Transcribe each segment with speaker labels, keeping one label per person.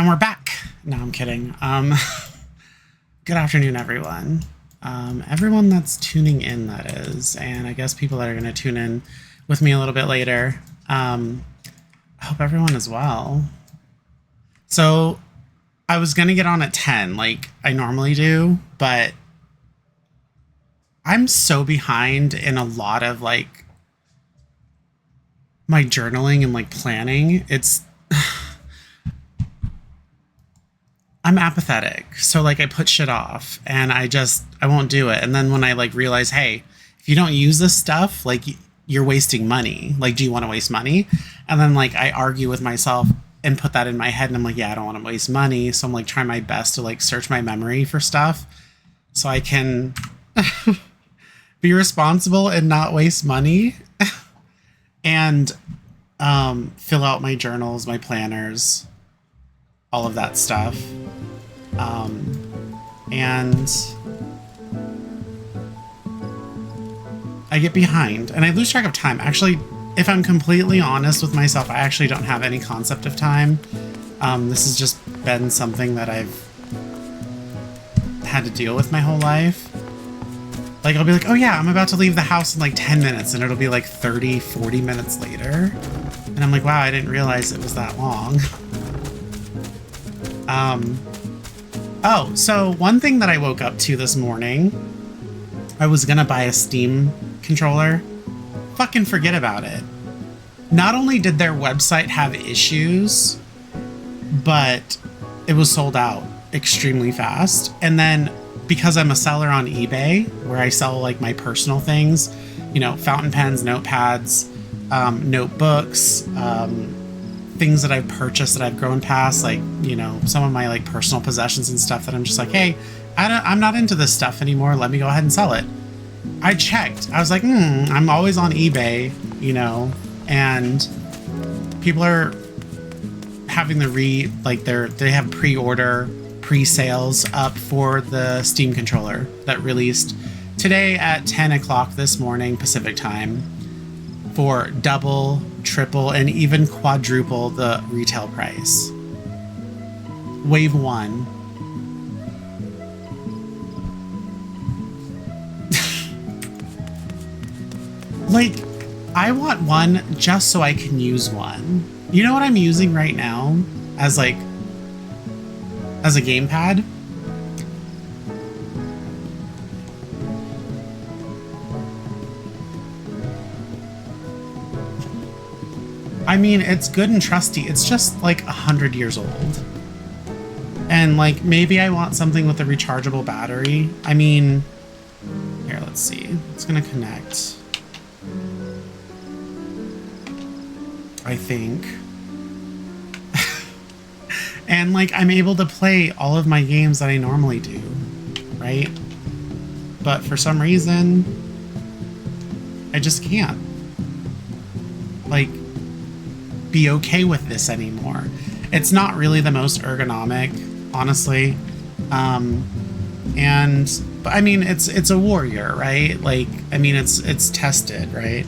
Speaker 1: And we're back. No, I'm kidding. Good afternoon, everyone. Everyone that's tuning in, that is, and I guess people that are going to tune in with me a little bit later. I hope everyone is well. So I was going to get on at 10 like I normally do, but I'm so behind in a lot of like my journaling and like planning. I'm apathetic. So like I put shit off and I won't do it. And then when I like realize, hey, if you don't use this stuff, like you're wasting money. Like, do you want to waste money? And then like I argue with myself and put that in my head and I'm like, yeah, I don't want to waste money. So I'm like trying my best to like search my memory for stuff so I can be responsible and not waste money and fill out my journals, my planners, all of that stuff. And I get behind and I lose track of time. Actually, if I'm completely honest with myself, I actually don't have any concept of time. This has just been something that I've had to deal with my whole life. Like, I'll be like, oh yeah, I'm about to leave the house in like 10 minutes and it'll be like 30, 40 minutes later. And I'm like, wow, I didn't realize it was that long. Oh, so one thing that I woke up to this morning, I was gonna buy a Steam controller. Fucking forget about it. Not only did their website have issues, but it was sold out extremely fast. And then because I'm a seller on eBay, where I sell like my personal things, you know, fountain pens, notepads, notebooks, things that I've purchased that I've grown past, like, you know, some of my like personal possessions and stuff that I'm just like, hey, I'm not into this stuff anymore. Let me go ahead and sell it. I checked. I was like, I'm always on eBay, you know, and people are having they have pre-sales up for the Steam controller that released today at 10 o'clock this morning Pacific time for double, triple, and even quadruple the retail price. Wave 1. Like, I want one just so I can use one. You know what I'm using right now as a gamepad? I mean, it's good and trusty. It's just like 100 years old. And like, maybe I want something with a rechargeable battery. I mean, here, let's see. It's gonna connect, I think. And like, I'm able to play all of my games that I normally do, right? But for some reason, I just can't like be okay with this anymore. It's not really the most ergonomic, honestly. But I mean, it's a Warrior, right? Like, I mean, it's tested, right?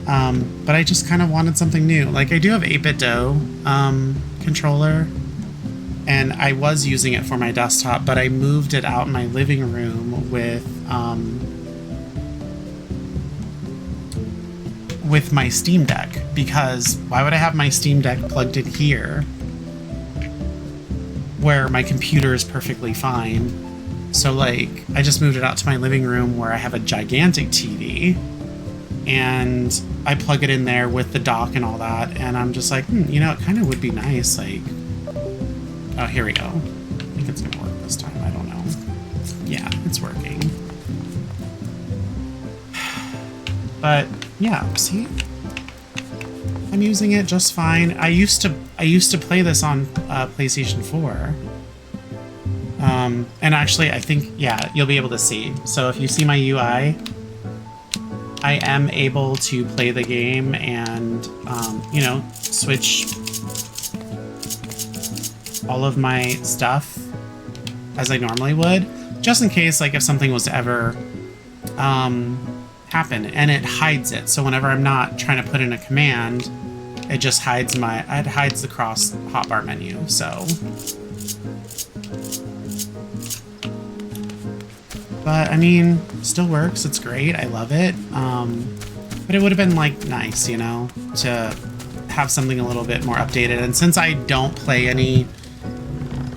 Speaker 1: But I just kind of wanted something new. Like, I do have 8BitDo controller, and I was using it for my desktop, but I moved it out in my living room with my Steam Deck, because why would I have my Steam Deck plugged in here where my computer is perfectly fine? So like, I just moved it out to my living room where I have a gigantic TV, and I plug it in there with the dock and all that, and I'm just like, you know, it kind of would be nice, like, oh, here we go. I think it's gonna work this time. I don't know. Yeah, it's working. But yeah, see? I'm using it just fine. I used to play this on PlayStation 4. And actually, I think, yeah, you'll be able to see. So if you see my UI, I am able to play the game and, you know, switch all of my stuff as I normally would, just in case, like, if something was to ever happen, and it hides it. So whenever I'm not trying to put in a command, It just hides it hides the cross hotbar menu, so. But I mean, still works. It's great. I love it. But it would have been like nice, you know, to have something a little bit more updated. And since I don't play any,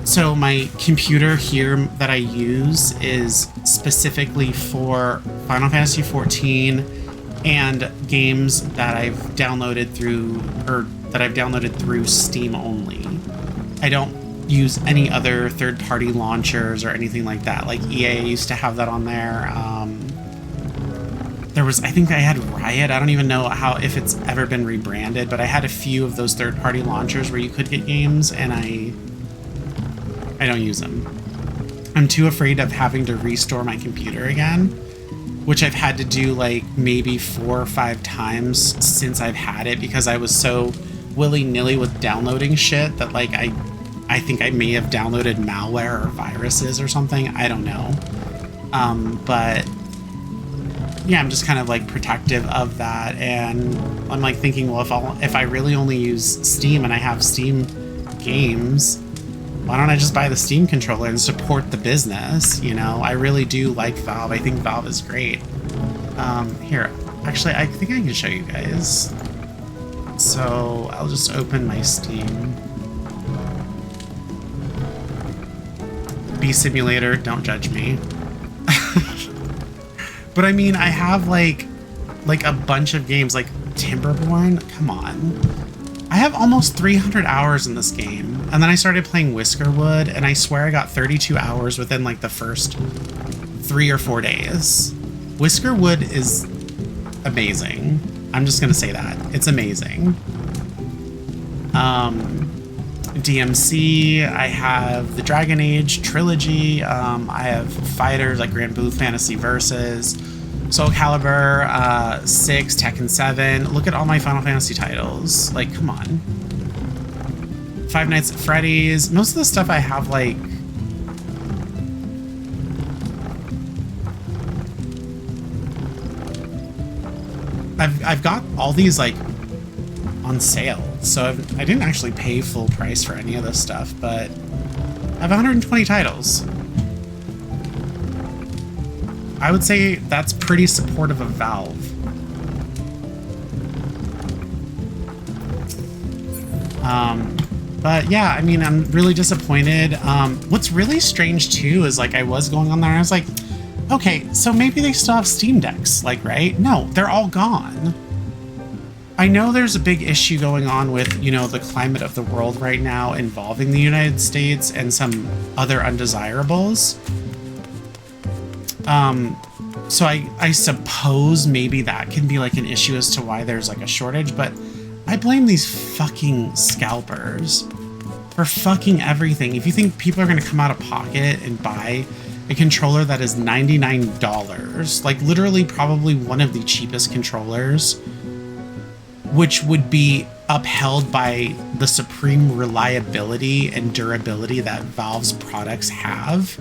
Speaker 1: so my computer here that I use is specifically for Final Fantasy XIV and games that I've downloaded through Steam only. I don't use any other third-party launchers or anything like that. Like EA used to have that on there. I think I had Riot. I don't even know if it's ever been rebranded, but I had a few of those third-party launchers where you could get games, and I don't use them. I'm too afraid of having to restore my computer again, which I've had to do like maybe 4 or 5 times since I've had it, because I was so willy-nilly with downloading shit that like I think I may have downloaded malware or viruses or something. I don't know. But yeah, I'm just kind of like protective of that. And I'm like thinking, well, if I really only use Steam and I have Steam games, why don't I just buy the Steam controller and support the business? You know, I really do like Valve. I think Valve is great. Here, actually, I think I can show you guys. So I'll just open my Steam. Bee Simulator, don't judge me. But I mean, I have like a bunch of games, like Timberborn. Come on. I have almost 300 hours in this game, and then I started playing Whiskerwood, and I swear I got 32 hours within like the first 3 or 4 days. Whiskerwood is amazing. I'm just gonna say that. It's amazing. DMC, I have the Dragon Age trilogy, I have fighters like Grand Blue Fantasy Versus, Soul Calibur, 6, Tekken 7. Look at all my Final Fantasy titles. Like, come on. Five Nights at Freddy's. Most of the stuff I have, like... I've got all these, like, on sale. So I didn't actually pay full price for any of this stuff, but I have 120 titles. I would say that's pretty supportive of Valve. But yeah, I mean, I'm really disappointed. What's really strange too is like I was going on there and I was like, okay, so maybe they still have Steam Decks, like, right? No, they're all gone. I know there's a big issue going on with, you know, the climate of the world right now involving the United States and some other undesirables. So I suppose maybe that can be like an issue as to why there's like a shortage, but I blame these fucking scalpers for fucking everything. If you think people are going to come out of pocket and buy a controller that is $99, like literally probably one of the cheapest controllers, which would be upheld by the supreme reliability and durability that Valve's products have,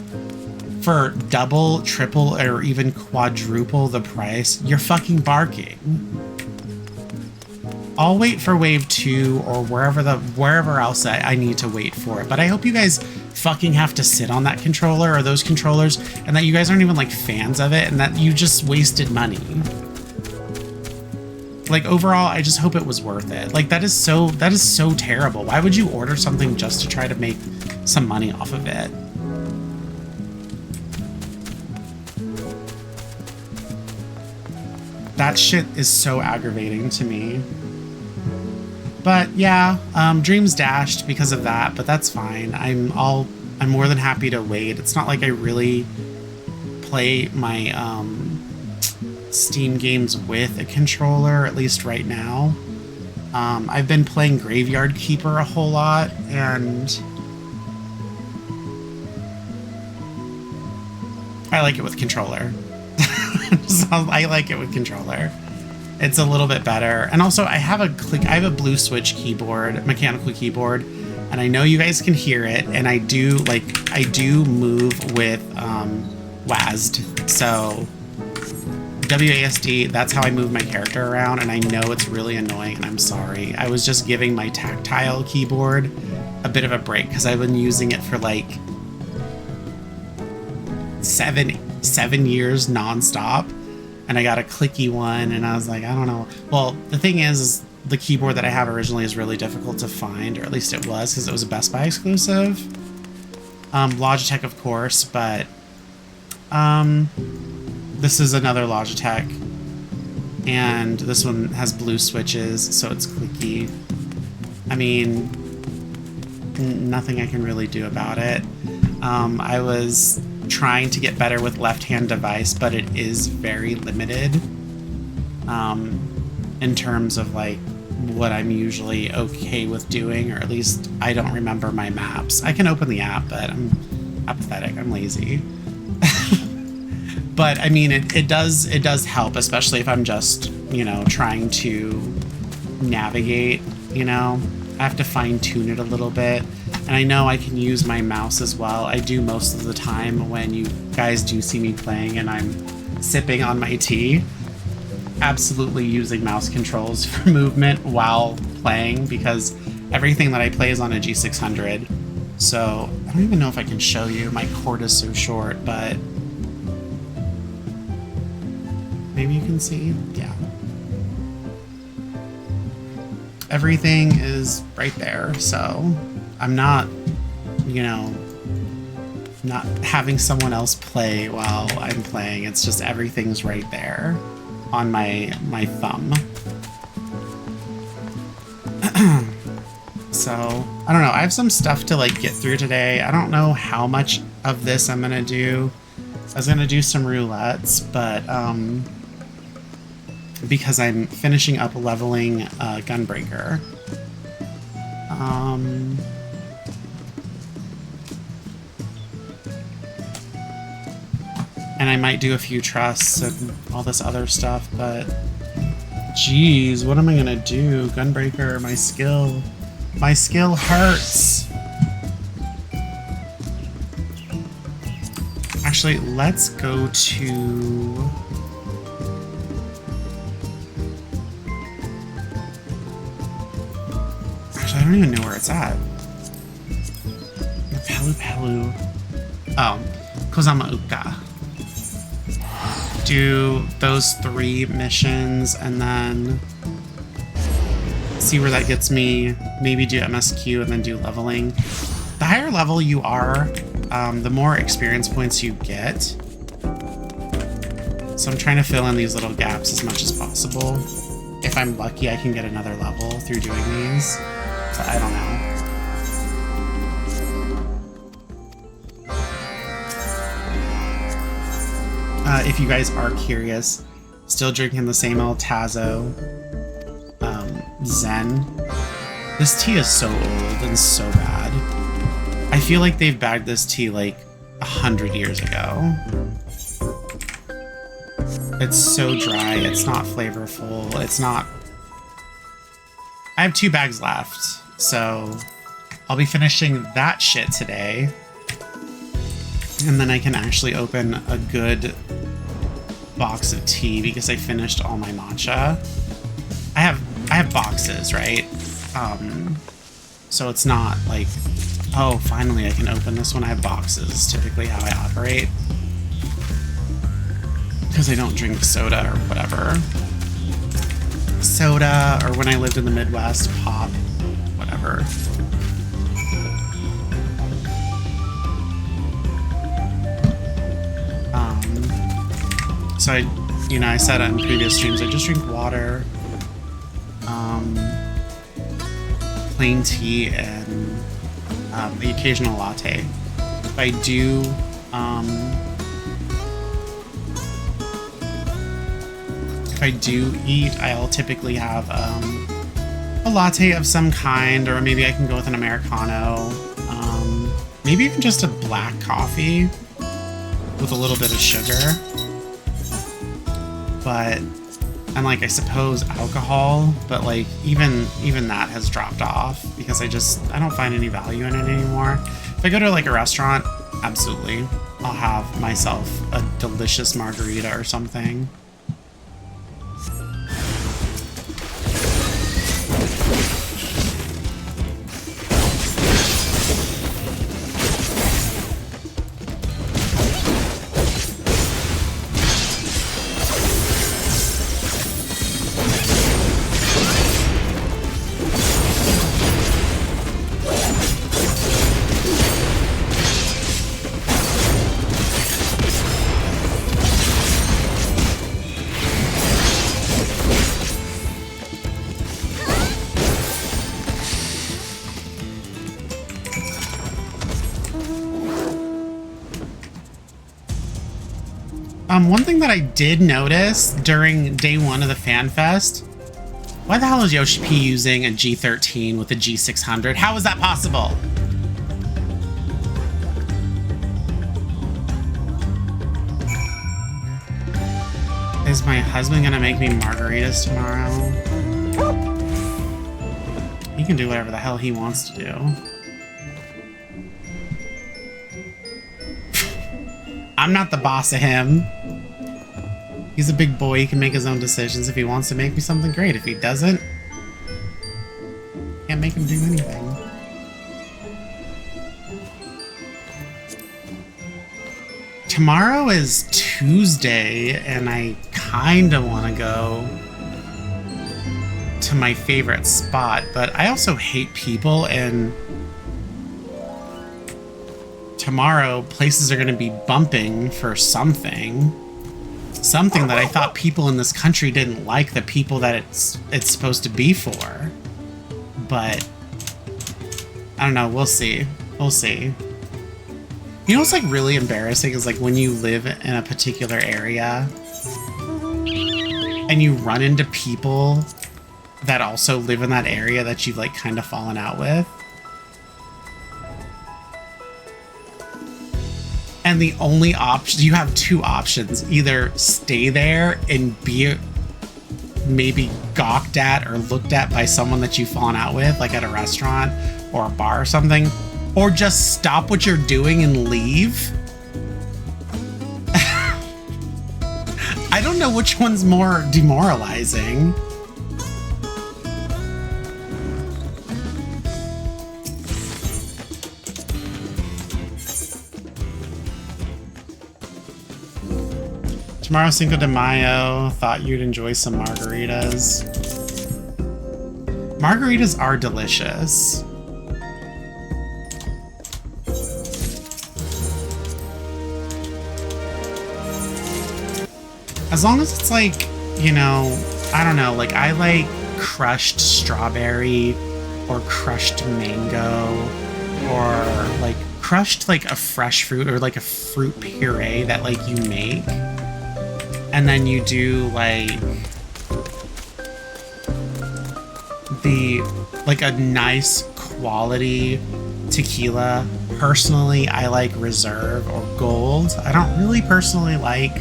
Speaker 1: for double, triple, or even quadruple the price, you're fucking barking. I'll wait for Wave 2 or wherever else I need to wait for it. But I hope you guys fucking have to sit on that controller or those controllers, and that you guys aren't even like fans of it, and that you just wasted money. Like overall, I just hope it was worth it. Like that is so terrible. Why would you order something just to try to make some money off of it? That shit is so aggravating to me. But yeah, dreams dashed because of that, but that's fine. I'm more than happy to wait. It's not like I really play my Steam games with a controller, at least right now. I've been playing Graveyard Keeper a whole lot, and I like it with controller. So I like it with controller. It's a little bit better. And also I have a blue switch keyboard, mechanical keyboard, and I know you guys can hear it, and I do move with WASD. So WASD, that's how I move my character around, and I know it's really annoying, and I'm sorry. I was just giving my tactile keyboard a bit of a break because I've been using it for like seven years nonstop, and I got a clicky one, and I was like, I don't know. Well, the thing is the keyboard that I have originally is really difficult to find, or at least it was, because it was a Best Buy exclusive. Logitech, of course, but this is another Logitech, and this one has blue switches, so it's clicky. I mean, nothing I can really do about it. I was trying to get better with left-hand device, but it is very limited in terms of like what I'm usually okay with doing, or at least I don't remember my maps. I can open the app, but I'm apathetic, I'm lazy. But I mean, it does help, especially if I'm just, you know, trying to navigate, you know. I have to fine tune it a little bit. And I know I can use my mouse as well. I do most of the time when you guys do see me playing and I'm sipping on my tea. Absolutely using mouse controls for movement while playing, because everything that I play is on a G600. So I don't even know if I can show you. My cord is so short, but maybe you can see. Yeah. Everything is right there, so I'm not, you know, not having someone else play while I'm playing. It's just everything's right there on my thumb. So, I don't know. I have some stuff to like get through today. I don't know how much of this I'm gonna do. I was gonna do some roulettes, but because I'm finishing up leveling Gunbreaker. And I might do a few trusts and all this other stuff, but geez, what am I gonna do? Gunbreaker, my skill hurts. Actually, let's go to... Actually, I don't even know where it's at. Pelu. Oh, Kozamauka. Do those 3 missions and then see where that gets me. Maybe do MSQ and then do leveling. The higher level you are, the more experience points you get. So I'm trying to fill in these little gaps as much as possible. If I'm lucky, I can get another level through doing these, but I don't know. If you guys are curious, still drinking the same old Tazo Zen. This tea is so old and so bad. I feel like they've bagged this tea like 100 years ago. It's so dry, it's not flavorful, it's not... I have 2 bags left, so I'll be finishing that shit today. And then I can actually open a good box of tea because I finished all my matcha. I have boxes, right? So it's not like, oh, finally I can open this one. I have boxes, is typically how I operate. Because I don't drink soda or whatever. Soda, or when I lived in the Midwest, pop, whatever. So I said on previous streams, I just drink water, plain tea, and the occasional latte. If I do eat, I'll typically have a latte of some kind, or maybe I can go with an Americano, maybe even just a black coffee with a little bit of sugar. But, and like, I suppose alcohol, but like, even that has dropped off because I don't find any value in it anymore. If I go to like a restaurant, absolutely, I'll have myself a delicious margarita or something. One thing that I did notice during day one of the Fan Fest, why the hell is Yoshi P using a G13 with a G600? How is that possible? Is my husband gonna make me margaritas tomorrow? He can do whatever the hell he wants to do. I'm not the boss of him. He's a big boy. He can make his own decisions. If he wants to make me something, great. If he doesn't, can't make him do anything. Tomorrow is Tuesday, and I kind of want to go to my favorite spot, but I also hate people, and tomorrow places are going to be bumping for something that I thought people in this country didn't like, the people that it's supposed to be for. But I don't know, we'll see. We'll see. You know what's like really embarrassing is like when you live in a particular area and you run into people that also live in that area that you've like kind of fallen out with. And the only option, you have two options. Either stay there and be maybe gawked at or looked at by someone that you've fallen out with, like at a restaurant or a bar or something, or just stop what you're doing and leave. I don't know which one's more demoralizing. Tomorrow, Cinco de Mayo. Thought you'd enjoy some margaritas. Margaritas are delicious. As long as it's like, you know, I don't know, like I like crushed strawberry or crushed mango or like crushed like a fresh fruit or like a fruit puree that like you make. And then you do like a nice quality tequila. Personally, I like Reserve or Gold. I don't really personally like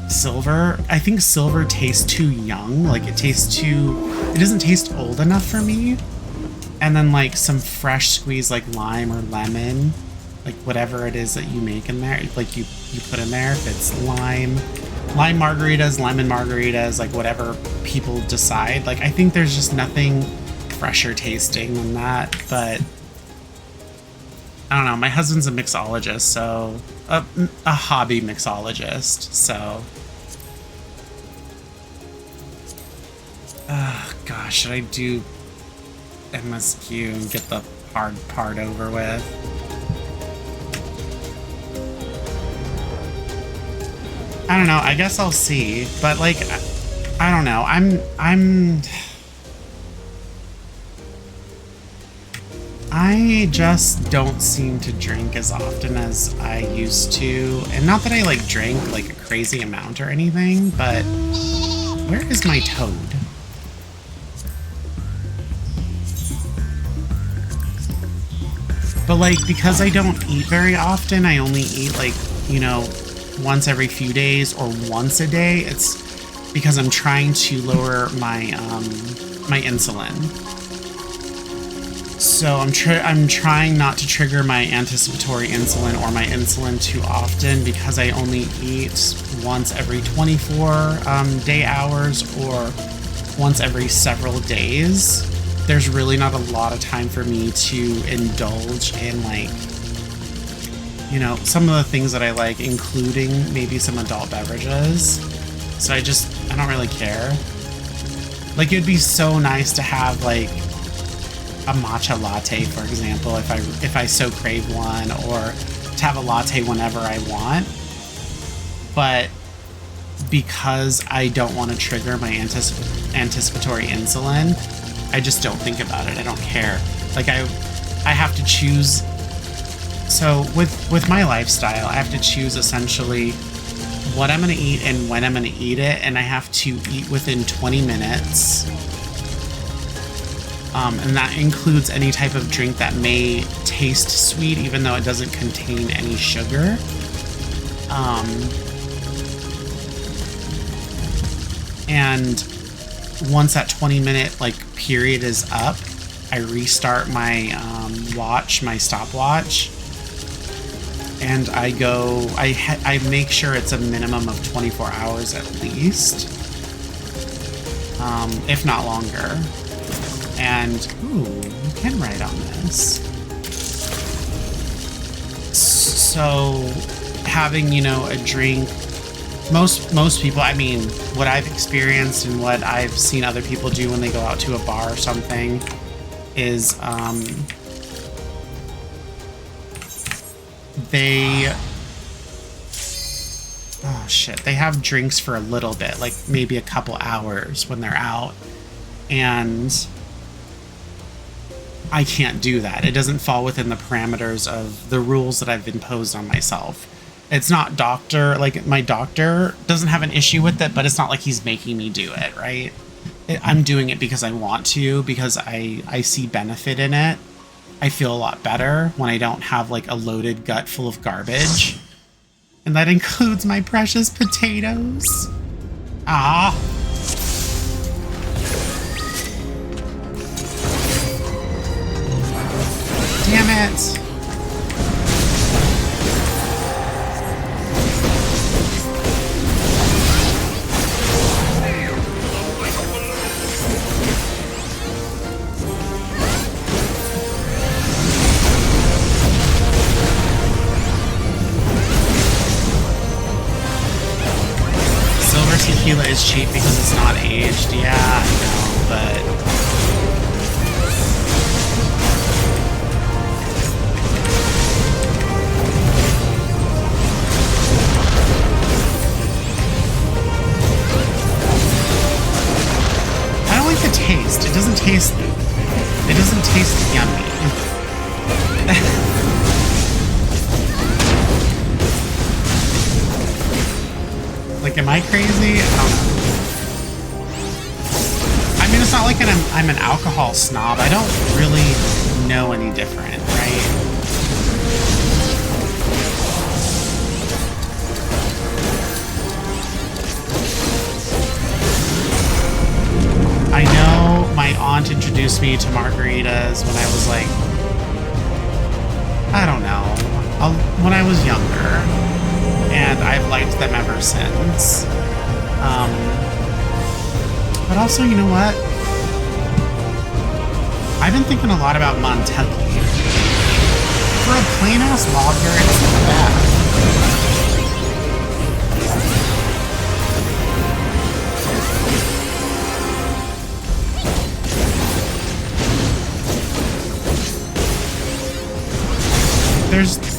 Speaker 1: Silver. I think Silver tastes too young. Like it doesn't taste old enough for me. And then like some fresh squeezed like lime or lemon, like whatever it is that you make in there, like you put in there. If it's lime margaritas, lemon margaritas, like whatever people decide. Like I think there's just nothing fresher tasting than that. But I don't know. My husband's a mixologist, so a hobby mixologist. So, gosh, should I do MSQ and get the hard part over with? I don't know. I guess I'll see. But like, I don't know. I just don't seem to drink as often as I used to. And not that I like drink like a crazy amount or anything, but where is my toad? But like, because I don't eat very often, I only eat like, you know, once every few days or once a day. It's because I'm trying to lower my my insulin. So I'm trying not to trigger my anticipatory insulin or my insulin too often, because I only eat once every 24 day hours or once every several days. There's really not a lot of time for me to indulge in like, you know, some of the things that I like, including maybe some adult beverages. So I don't really care. Like, it'd be so nice to have like a matcha latte, for example, if I so crave one, or to have a latte whenever I want. But because I don't want to trigger my anticipatory insulin, I just don't think about it. I don't care. Like I have to choose So with my lifestyle, I have to choose essentially what I'm going to eat and when I'm going to eat it, and I have to eat within 20 minutes. And that includes any type of drink that may taste sweet, even though it doesn't contain any sugar. And once that 20-minute period is up, I restart my my stopwatch, and I make sure it's a minimum of 24 hours at least, if not longer. And ooh, you can write on this. So having, a drink, most people, I mean, what I've experienced and what I've seen other people do when they go out to a bar or something is they have drinks for a little bit, like maybe a couple hours when they're out, and I can't do that. It doesn't fall within the parameters of the rules that I've imposed on myself. It's not my doctor doesn't have an issue with it, but it's not like he's making me do it, right? I'm doing it because I want to, because I see benefit in it. I feel a lot better when I don't have a loaded gut full of garbage. And that includes my precious potatoes. Ah. Damn it. Tequila is cheap because it's not aged. Yeah, I know, but I don't like the taste. It doesn't taste yummy. Am I crazy? I don't know. I mean, it's not like I'm an alcohol snob. I don't really know any different, right? I know my aunt introduced me to margaritas when I was I don't know, when I was younger. And I've liked them ever since. But also, you know what? I've been thinking a lot about Montucky. For a plain-ass lager, it's not bad.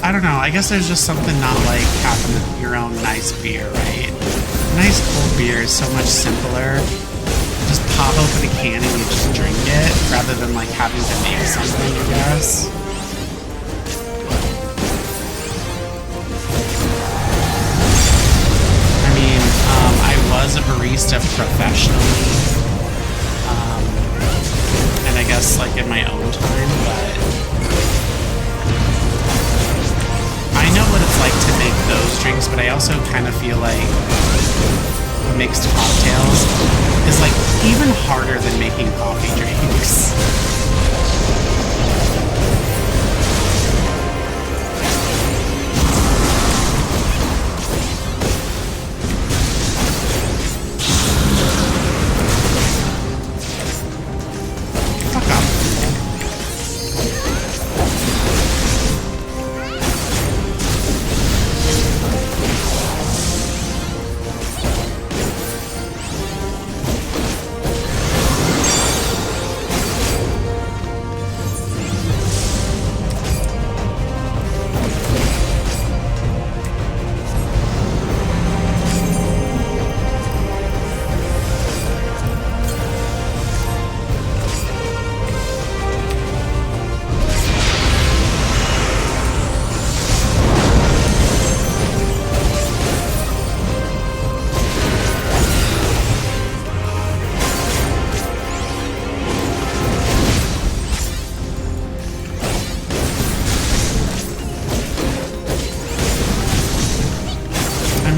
Speaker 1: I don't know, I guess there's just something not like having your own nice beer, right? A nice cold beer is so much simpler. Just pop open a can and you just drink it, rather than having to make something, I guess. I mean, I was a barista professionally, and I guess in my own time, but I know what it's like to make those drinks, but I also kind of feel like mixed cocktails is even harder than making coffee drinks. Fuck off.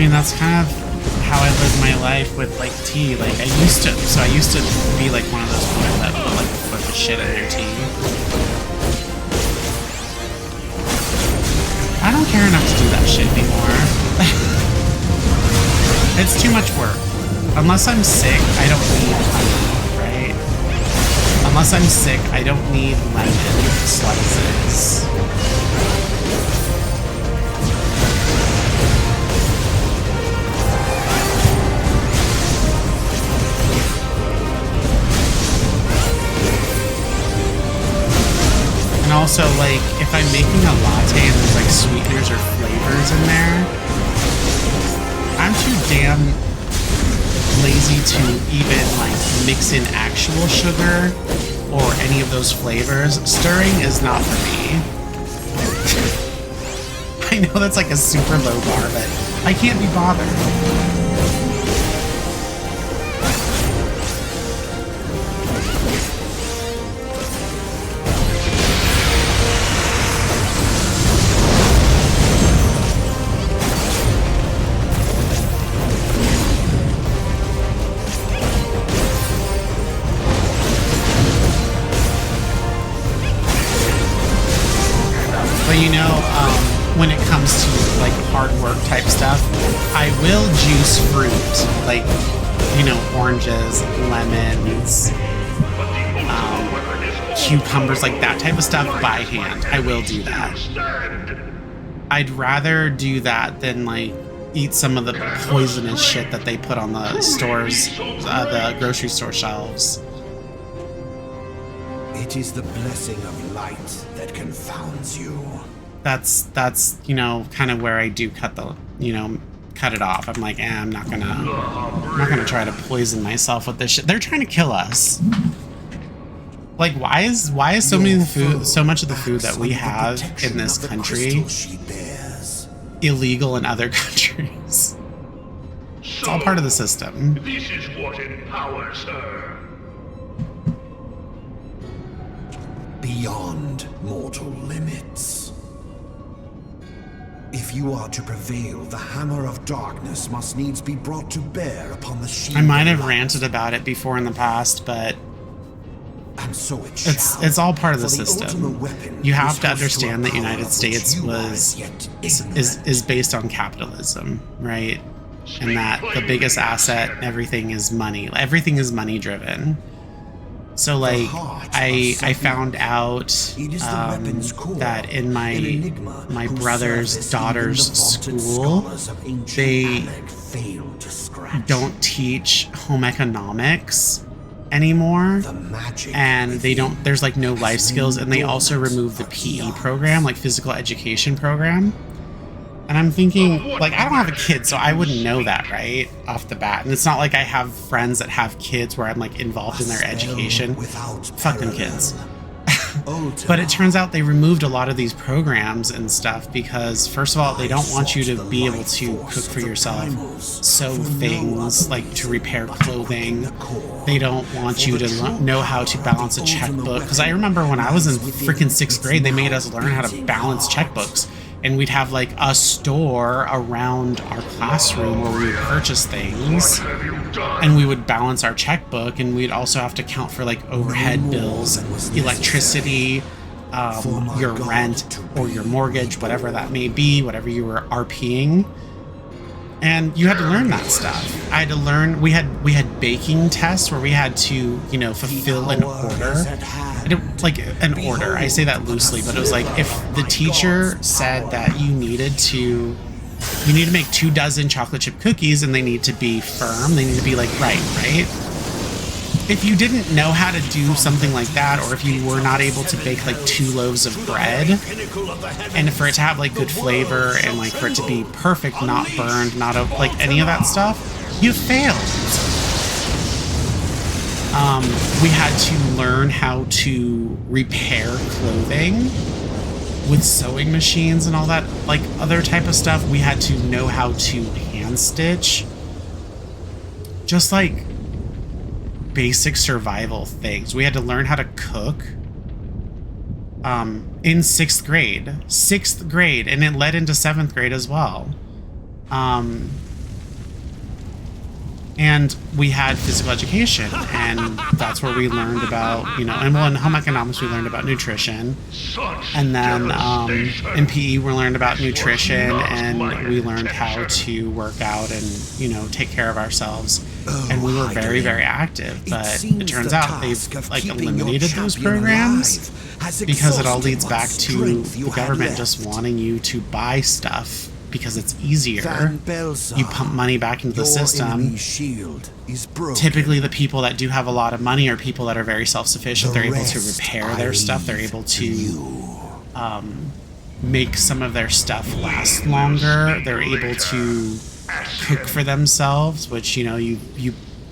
Speaker 1: mean, that's kind of how I live my life with like tea. Like I used to be like one of those people that would like put the shit in their tea. I don't care enough to do that shit anymore. It's too much work. Unless I'm sick, I don't need honey, right? Unless I'm sick, I don't need lemon slices. And also, like, if I'm making a latte and there's like sweeteners or flavors in there, I'm too damn lazy to even like mix in actual sugar or any of those flavors. Stirring is not for me. I know that's like a super low bar, but I can't be bothered. When it comes to like hard work type stuff, I will juice fruit, like, you know, oranges, lemons, cucumbers, like that type of stuff by hand. I will do that. I'd rather do that than like eat some of the poisonous shit that they put on the stores, the grocery store shelves.
Speaker 2: It is the blessing of light that confounds you.
Speaker 1: That's you know, kind of where I do cut it off. I'm like, I'm not gonna try to poison myself with this shit. They're trying to kill us. Like, why is so much of the food that we have in this country illegal in other countries? It's all part of the system.
Speaker 3: This is what empowers her.
Speaker 2: Beyond mortal limits. If you are to prevail, the hammer of darkness must needs be brought to bear upon the shield.
Speaker 1: I might have ranted about it before in the past, but
Speaker 2: and so
Speaker 1: it's all part of the system. You have to understand that the United States is based on capitalism, right? And that the biggest asset, everything is money. Everything is money driven. So like I found out that in my brother's daughter's school, they don't teach home economics anymore, and there's like no life skills, and they also removed the PE program, like physical education program. And I'm thinking, like, I don't have a kid, so I wouldn't know that, right, off the bat. And it's not like I have friends that have kids where I'm, like, involved in their education. Fuck them kids. But it turns out they removed a lot of these programs and stuff because, first of all, they don't want you to be able to cook for yourself, sew things, like to repair clothing. They don't want you to know how to balance a checkbook. Because I remember when I was in freaking 6th grade, they made us learn how to balance checkbooks. And we'd have like a store around our classroom where we would purchase things, and we would balance our checkbook, and we'd also have to count for like overhead bills, electricity, your rent or your mortgage, whatever that may be, whatever you were RPing. And you had to learn that stuff. I had to learn. We had baking tests where we had to, you know, fulfill an order. Like an order. I say that loosely, but it was like if the teacher said that you need to make 24 chocolate chip cookies and they need to be firm, they need to be like right? If you didn't know how to do something like that, or if you were not able to bake like 2 loaves of bread, and for it to have like good flavor and like for it to be perfect, not burned, not like any of that stuff, you failed. We had to learn how to repair clothing with sewing machines and all that, like other type of stuff. We had to know how to hand stitch. Just like basic survival things. We had to learn how to cook in 6th grade, and it led into 7th grade as well. And we had physical education, and that's where we learned about, you know, and well, in home economics we learned about nutrition, and then in PE we learned about nutrition, and we learned how to work out and, you know, take care of ourselves, and we were very, very active. But it turns out they've like eliminated those programs because it all leads back to the government just wanting you to buy stuff because it's easier. You pump money back into the system. Typically the people that do have a lot of money are people that are very self-sufficient. They're able to repair their stuff. They're able to make some of their stuff last longer. They're able to cook for themselves, which, you know, you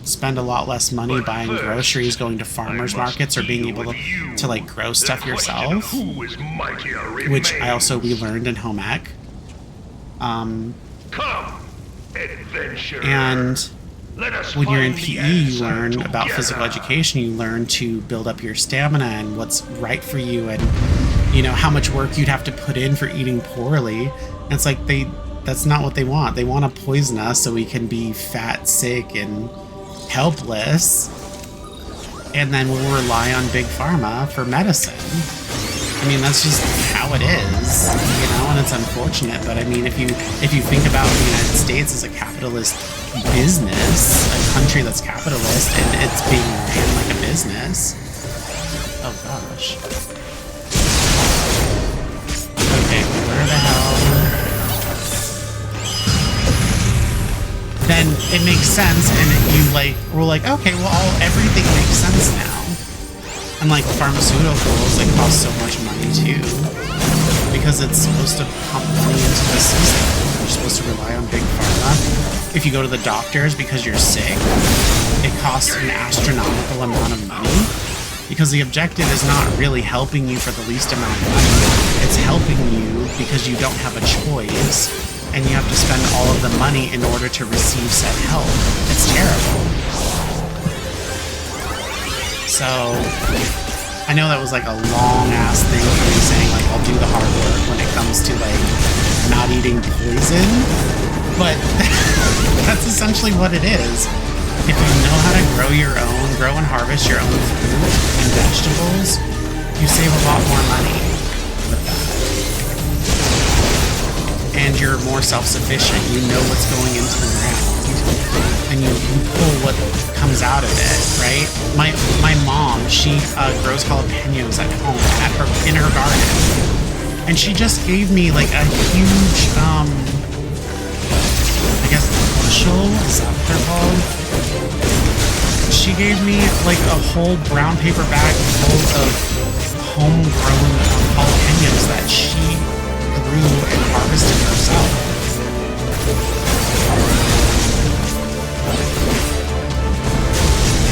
Speaker 1: spend a lot less money buying groceries, going to farmers markets, or being able to like grow stuff yourself, which we learned in home ec. And when you're in PE, you learn about physical education. You learn to build up your stamina and what's right for you, and, you know, how much work you'd have to put in for eating poorly. And it's like that's not what they want. They want to poison us so we can be fat, sick, and helpless, and then we'll rely on big pharma for medicine. I mean, that's just how it is, you know, and it's unfortunate. But I mean, if you think about the United States as a capitalist business, a country that's capitalist, and it's being ran like a business. Oh gosh. Okay, where the hell? Then it makes sense, and we're like, okay, well, everything makes sense now. And like pharmaceuticals, they cost so much money too, because it's supposed to pump money into the system. You're supposed to rely on big pharma. If you go to the doctors because you're sick, it costs an astronomical amount of money, because the objective is not really helping you for the least amount of money. It's helping you because you don't have a choice, and you have to spend all of the money in order to receive said help. It's terrible. So, I know that was like a long-ass thing for me saying, like, I'll do the hard work when it comes to, like, not eating poison, but that's essentially what it is. If you know how to grow and harvest your own fruit and vegetables, you save a lot more money with that. And you're more self-sufficient. You know what's going into the ground, and you pull what comes out of it, right? My mom, she grows jalapenos at home in her garden, and she just gave me like a huge, I guess bushel, is that what they're called? She gave me like a whole brown paper bag full of homegrown jalapenos that she grew and harvested herself.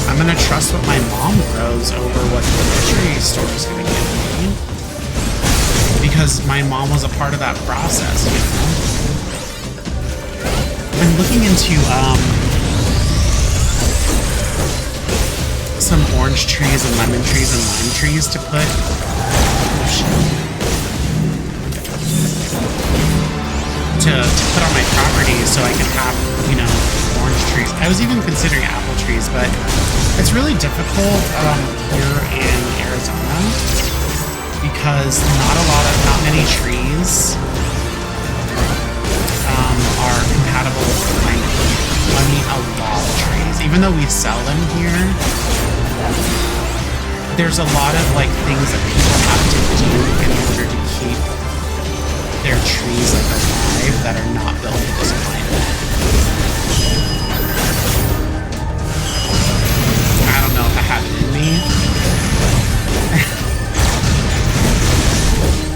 Speaker 1: I'm gonna trust what my mom grows over what the grocery store is gonna give me, because my mom was a part of that process, you know? I'm looking into some orange trees and lemon trees and lime trees to put on my property, so I could have, you know, orange trees. I was even considering apple trees, but it's really difficult here in Arizona because not many trees are compatible with climate. I mean, a lot of trees. Even though we sell them here, there's a lot of like things that people have to do in order to keep their trees like alive that are not built for this climate. I don't know if I have it in me,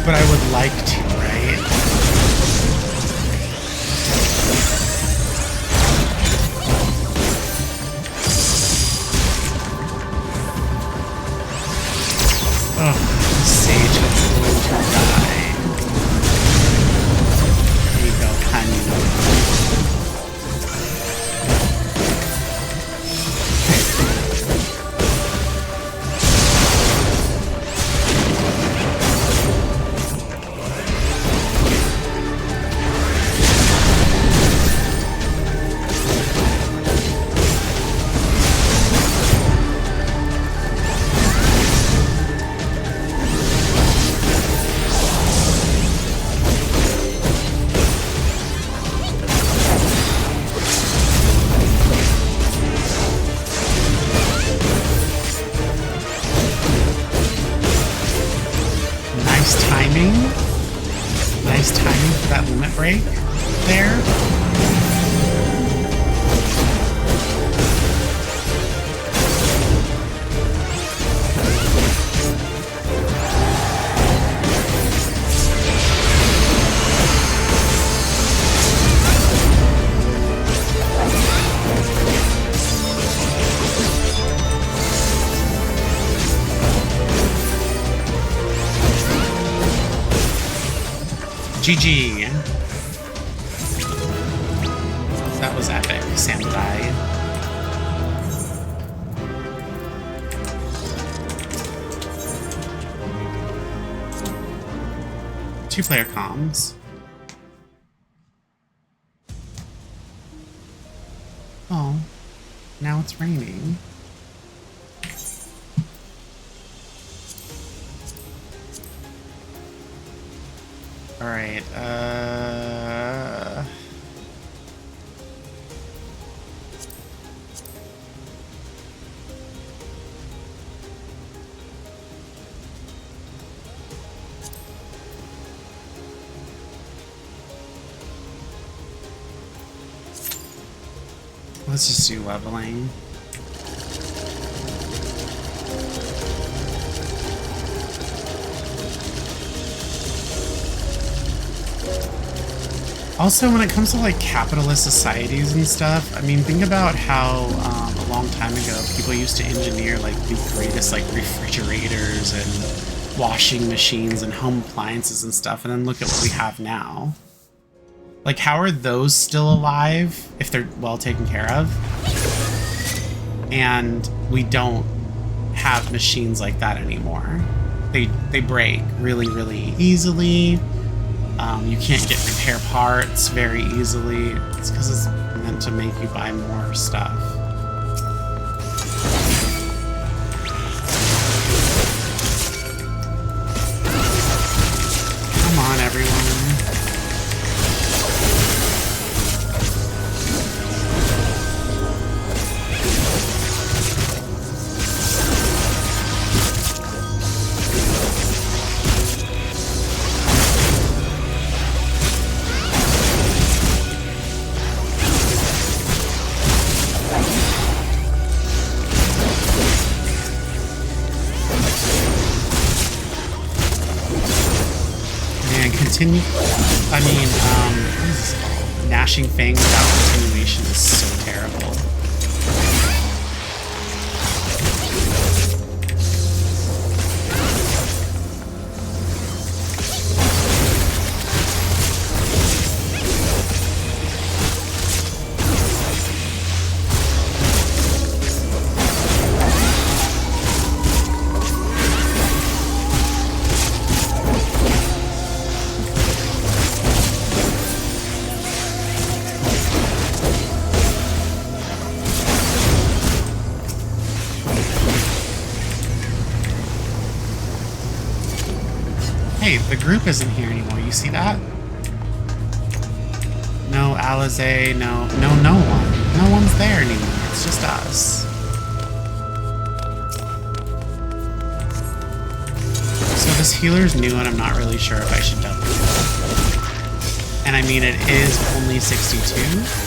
Speaker 1: but I would like to, right? Oh, sage is going to die. There you go, honey. Nice timing. Nice timing for that limit break there. GG. That was epic, samurai. Two-player comms. Oh, now it's raining. All right, let's just do leveling. Also, when it comes to like capitalist societies and stuff, I mean, think about how a long time ago people used to engineer like the greatest like refrigerators and washing machines and home appliances and stuff, and then look at what we have now. Like, how are those still alive if they're well taken care of? And we don't have machines like that anymore. They break really, really easily. You can't get repair parts very easily. It's because it's meant to make you buy more stuff. Come on, everyone. Continue. I mean, what is this called? Gnashing Fang without continuation is so terrible. Hey, the group isn't here anymore, you see that? No Alizé, no one. No one's there anymore, it's just us. So this healer's new and I'm not really sure if I should double it. And I mean, it is only 62.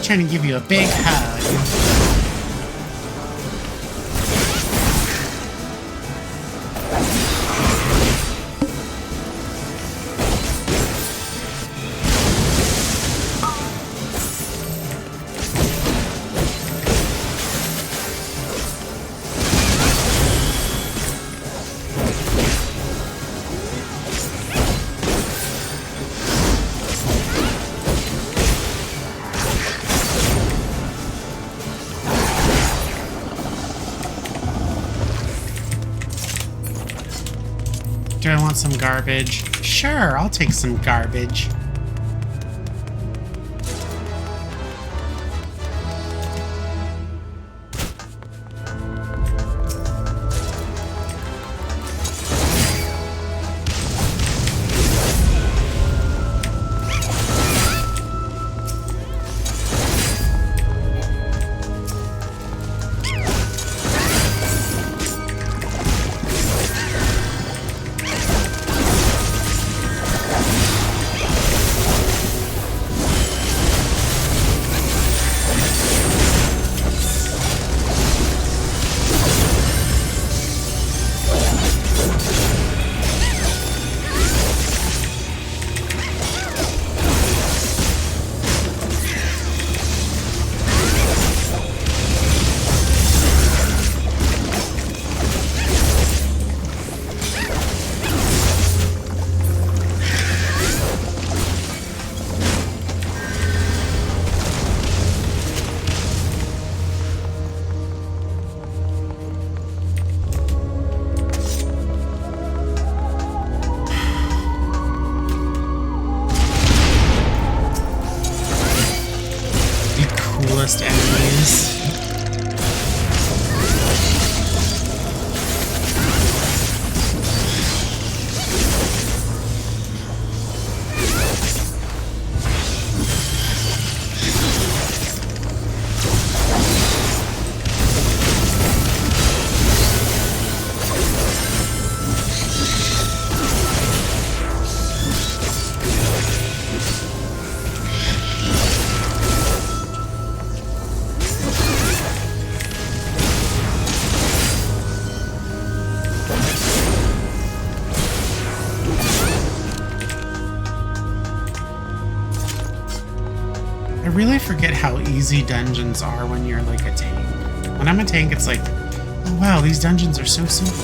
Speaker 1: trying to give you a big hug. Do I want some garbage? Sure, I'll take some garbage. Enemies. I really forget how easy dungeons are when you're like a tank. When I'm a tank, it's like, oh wow, these dungeons are so simple.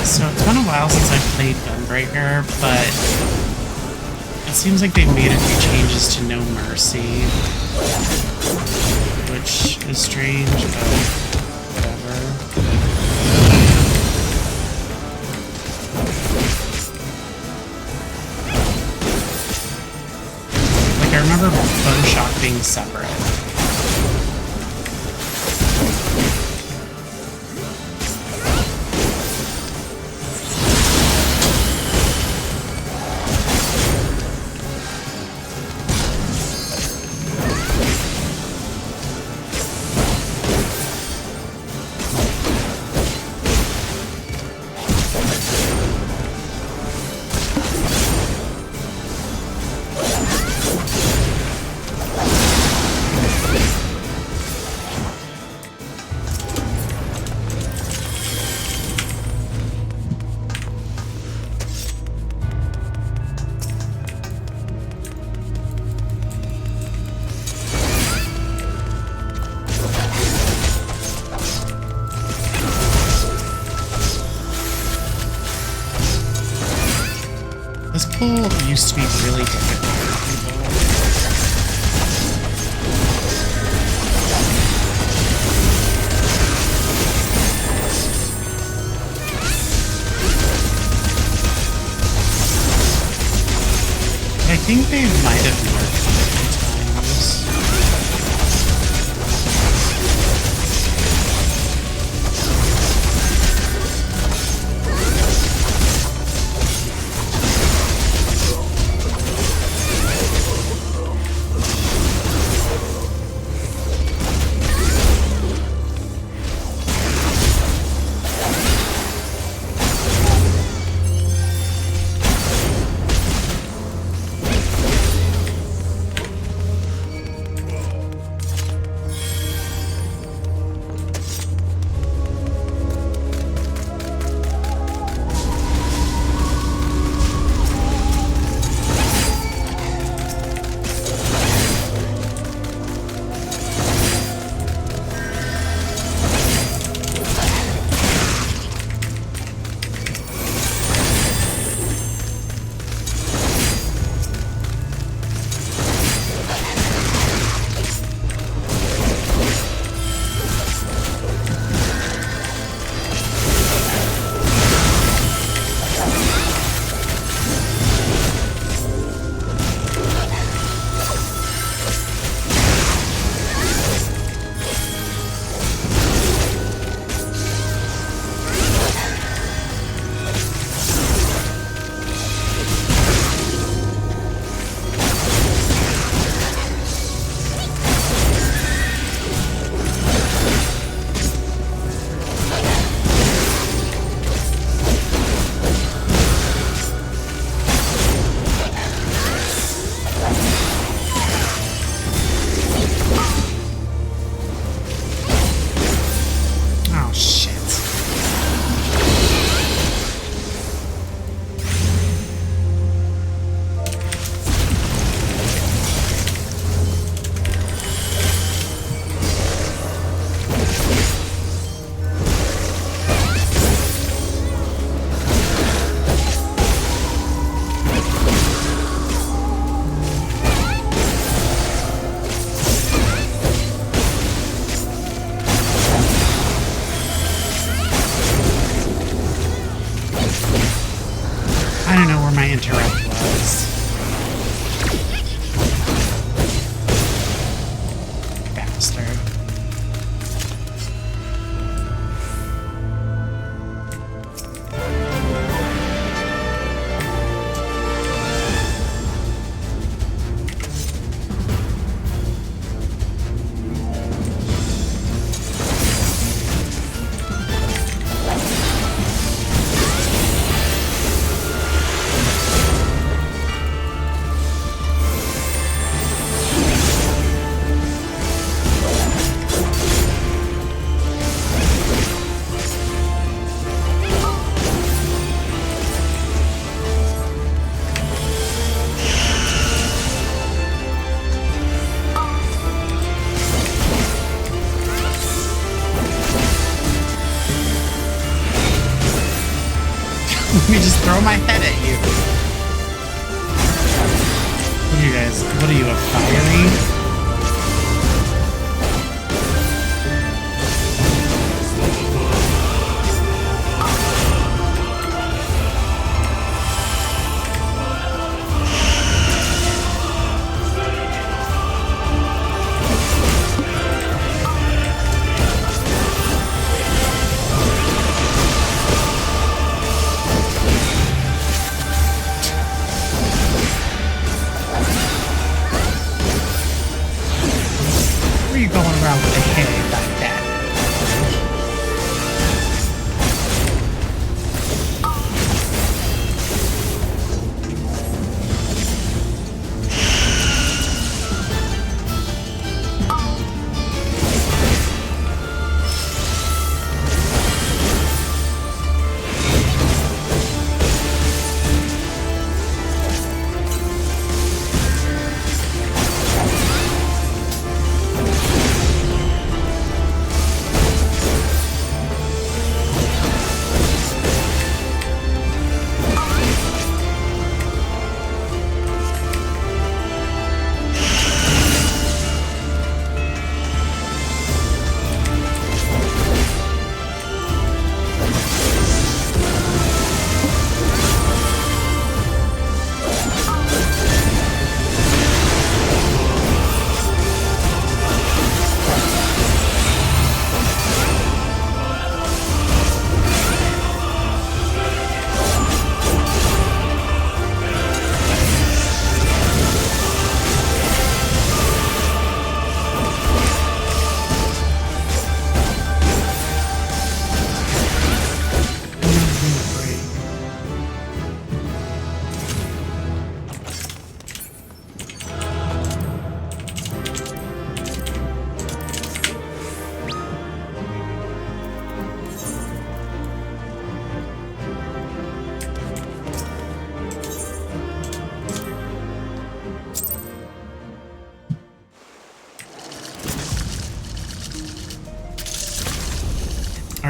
Speaker 1: So it's been a while since I've played Gunbreaker, but it seems like they've made a few changes to No Mercy, which is strange, but whatever. Like, I remember Bowshock being separate. This pool used to be really difficult for people. I think they might have worked times. I don't know where my interrupt was. Bastard. Let me just throw my head at you. What are you guys? What are you, a fiery?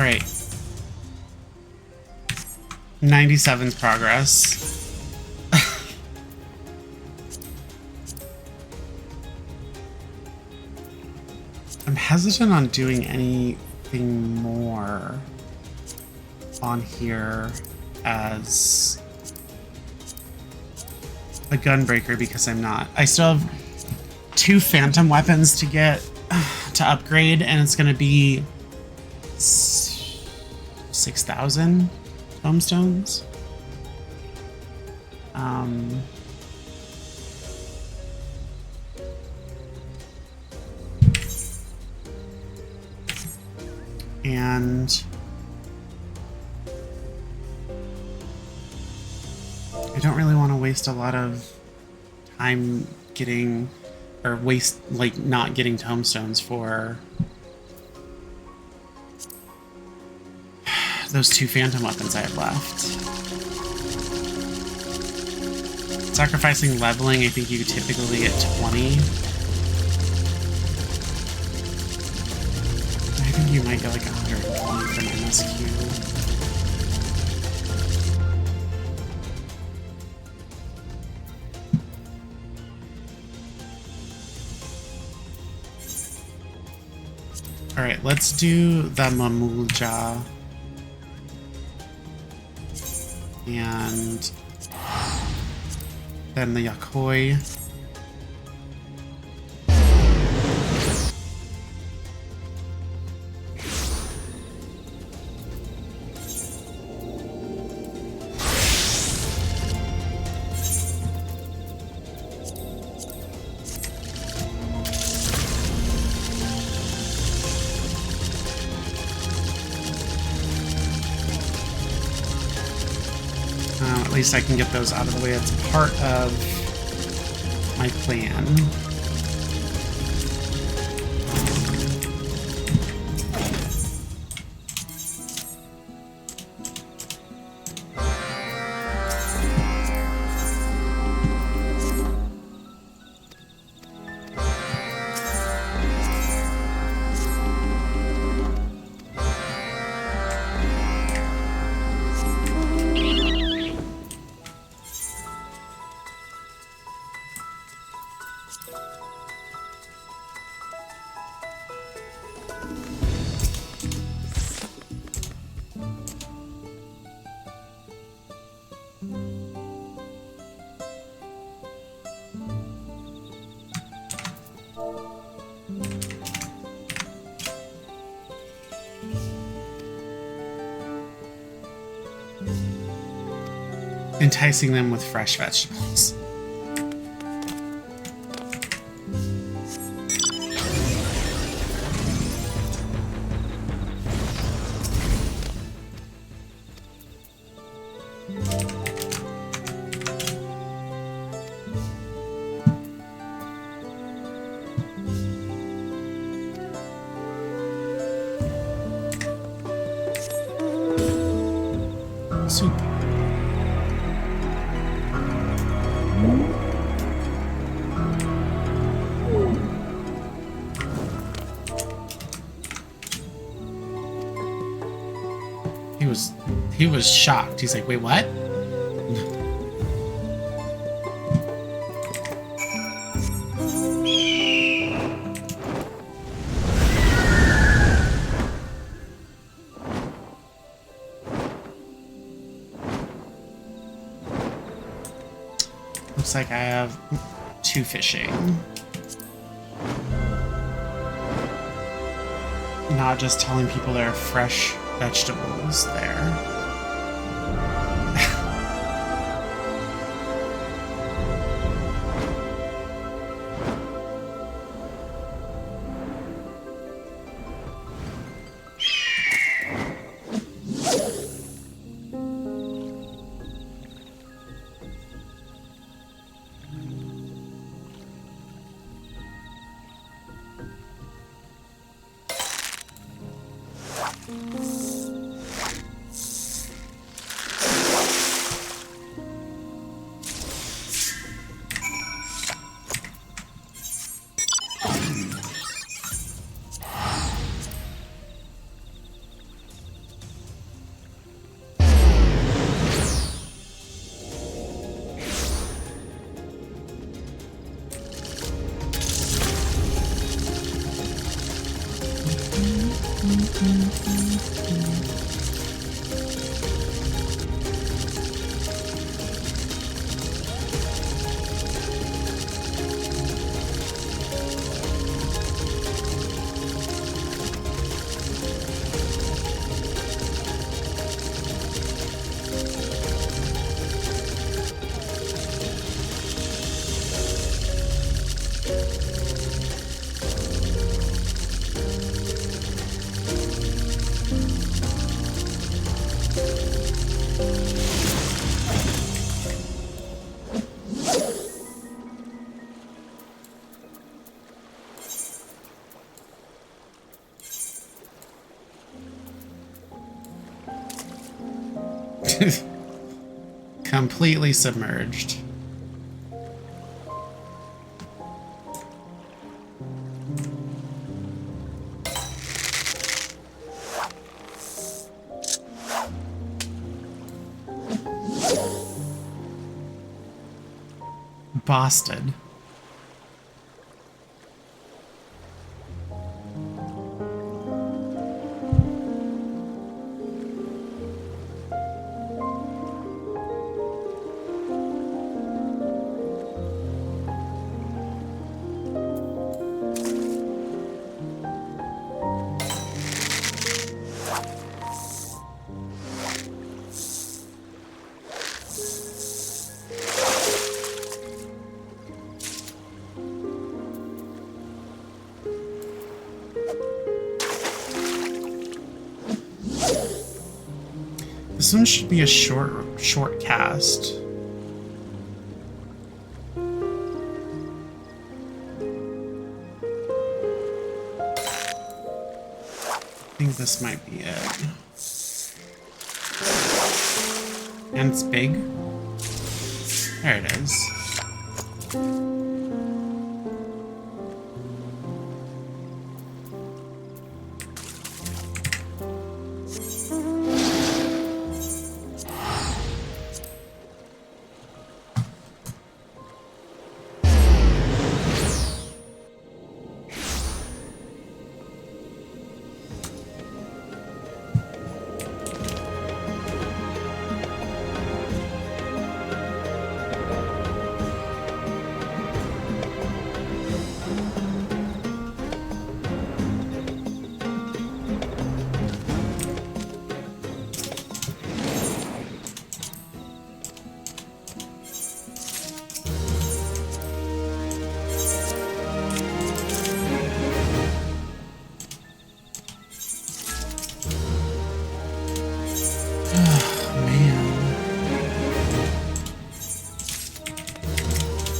Speaker 1: Alright. 97th progress. I'm hesitant on doing anything more on here as a gunbreaker because I'm not. I still have 2 phantom weapons to get to upgrade, and it's going to be 6,000 tomestones. And I don't really want to waste a lot of time getting, or waste, like, not getting tomestones for those 2 phantom weapons I have left. Sacrificing leveling, I think you typically get 20. I think you might get like 120 from MSQ. Alright, let's do the Mamulja. And then the Yakoi. At least I can get those out of the way. It's part of my plan. Enticing them with fresh vegetables. Soup. He was shocked. He's like, wait, what? Looks like I have 2 fishing. Not just telling people there are fresh vegetables there. Completely submerged. Boston. This one should be a short cast. I think this might be it. And it's big. There it is.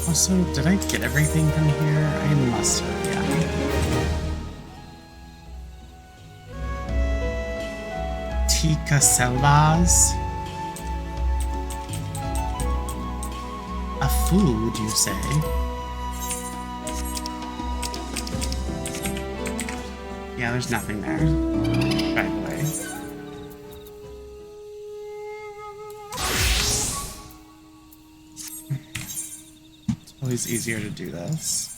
Speaker 1: Also, did I get everything from here? I must have, yeah. Tika Selvas. A food, you say? Yeah, there's nothing there, by the way. Always easier to do this.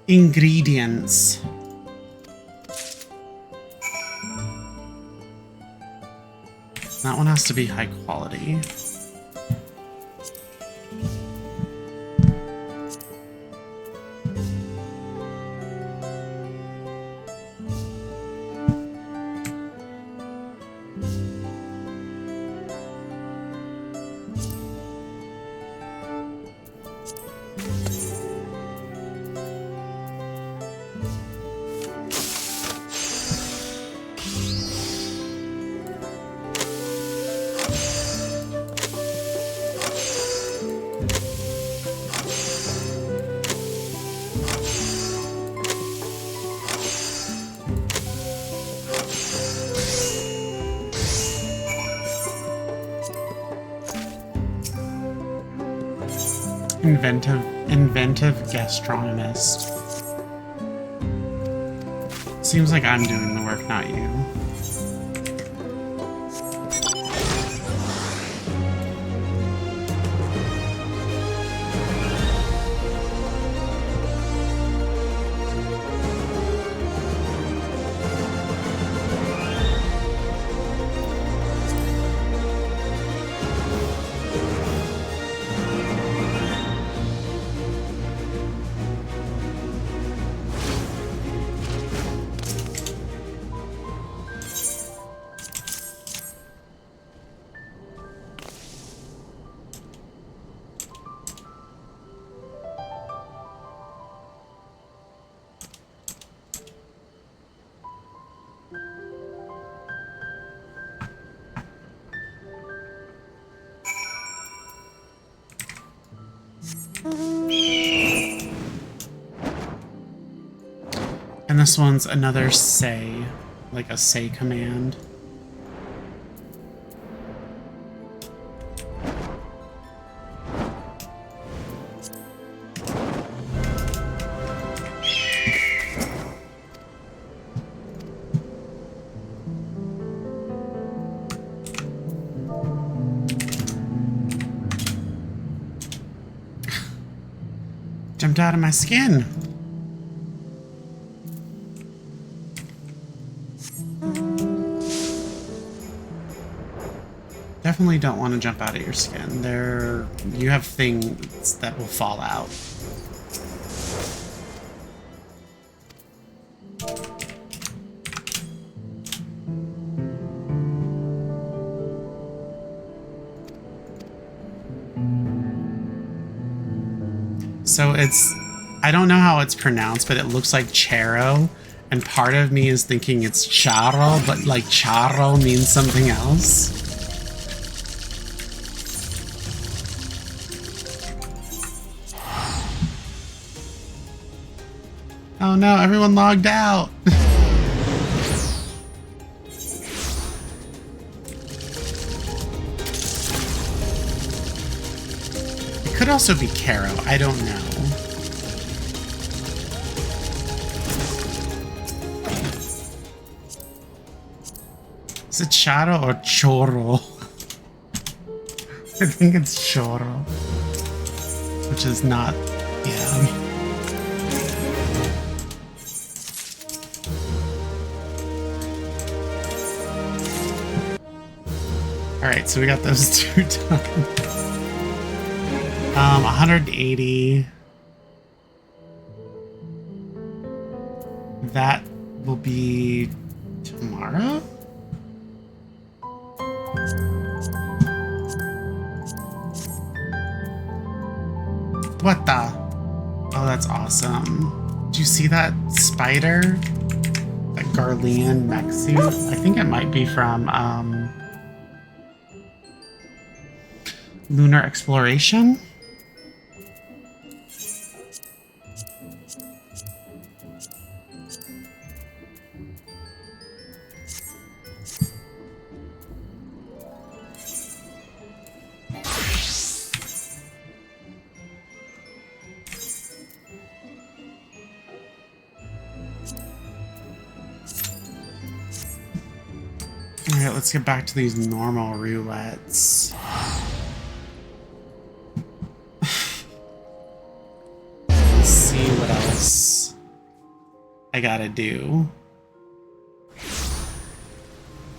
Speaker 1: Ingredients. That one has to be high quality. Inventive gastronomist. Seems like I'm doing the work, not you. And this one's another say, like a say command. Jumped out of my skin. Definitely don't want to jump out of your skin. You have things that will fall out. So I don't know how it's pronounced, but it looks like Charo, and part of me is thinking it's Charo, but like Charo means something else. Oh no, everyone logged out. It could also be Caro, I don't know. Is it Charo or Choro? I think it's Choro. Which is not, yeah. Alright, so we got those two done. 180. That will be tomorrow? What the? Oh, that's awesome. Did you see that spider? That Garlean mech suit? I think it might be from, Lunar Exploration? Alright, let's get back to these normal roulettes. Let's see what else I gotta do.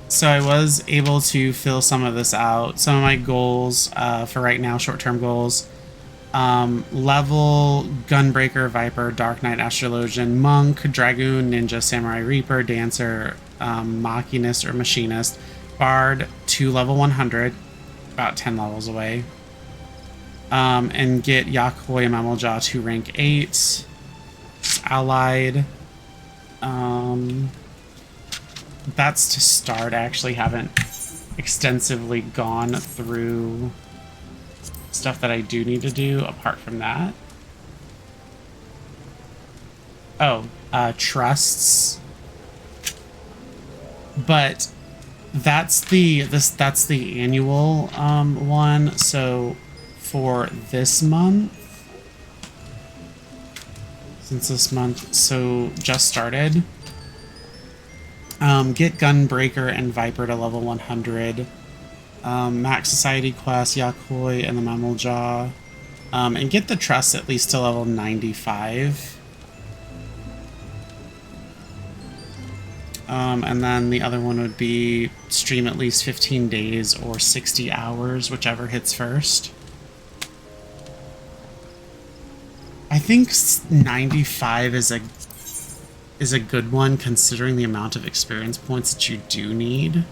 Speaker 1: So I was able to fill some of this out. Some of my goals for right now, short-term goals. Level, Gunbreaker, Viper, Dark Knight, Astrologian, Monk, Dragoon, Ninja, Samurai, Reaper, Dancer, Machinist or Machinist, Bard to level 100, about 10 levels away. And get Yakoi and Mameljaw to rank 8. Allied. That's to start. I actually haven't extensively gone through stuff that I do need to do apart from that. Oh, trusts. But that's the annual one. So for this month, since this month so just started. Get Gunbreaker and Viper to level 100. Max Society Quest, Yakoi, and the Mammal Jaw. And get the Trust at least to level 95. And then the other one would be stream at least 15 days or 60 hours, whichever hits first. I think 95 is a good one considering the amount of experience points that you do need.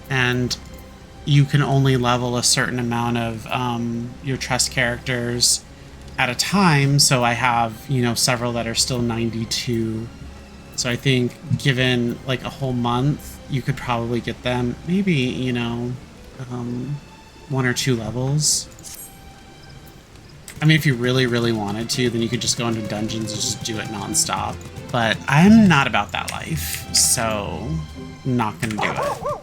Speaker 1: And you can only level a certain amount of your Trust characters at a time, so I have, you know, several that are still 92. So I think given like a whole month, you could probably get them maybe, you know, 1 or 2 levels. I mean, if you really, really wanted to, then you could just go into dungeons and just do it non-stop. But I'm not about that life, so I'm not gonna do it.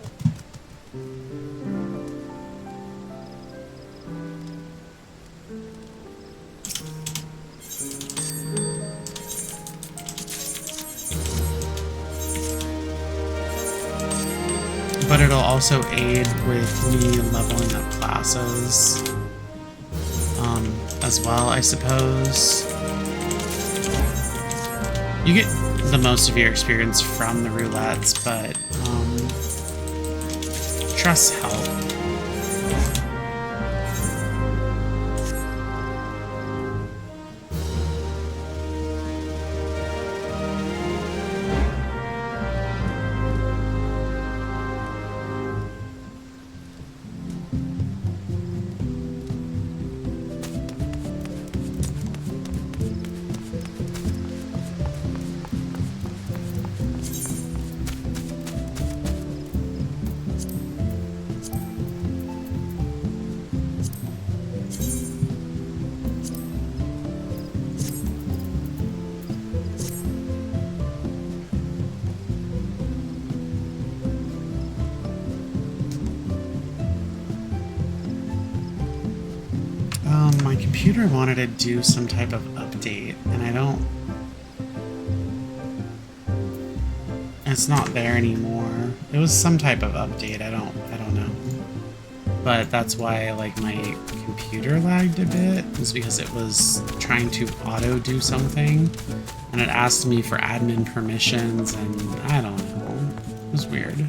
Speaker 1: But it'll also aid with me leveling up classes as well, I suppose. You get the most of your experience from the roulettes, but trusts help. My computer wanted to do some type of update, and I don't... It's not there anymore. It was some type of update, I don't know. But that's why, like, my computer lagged a bit, was because it was trying to auto-do something, and it asked me for admin permissions, and I don't know. It was weird.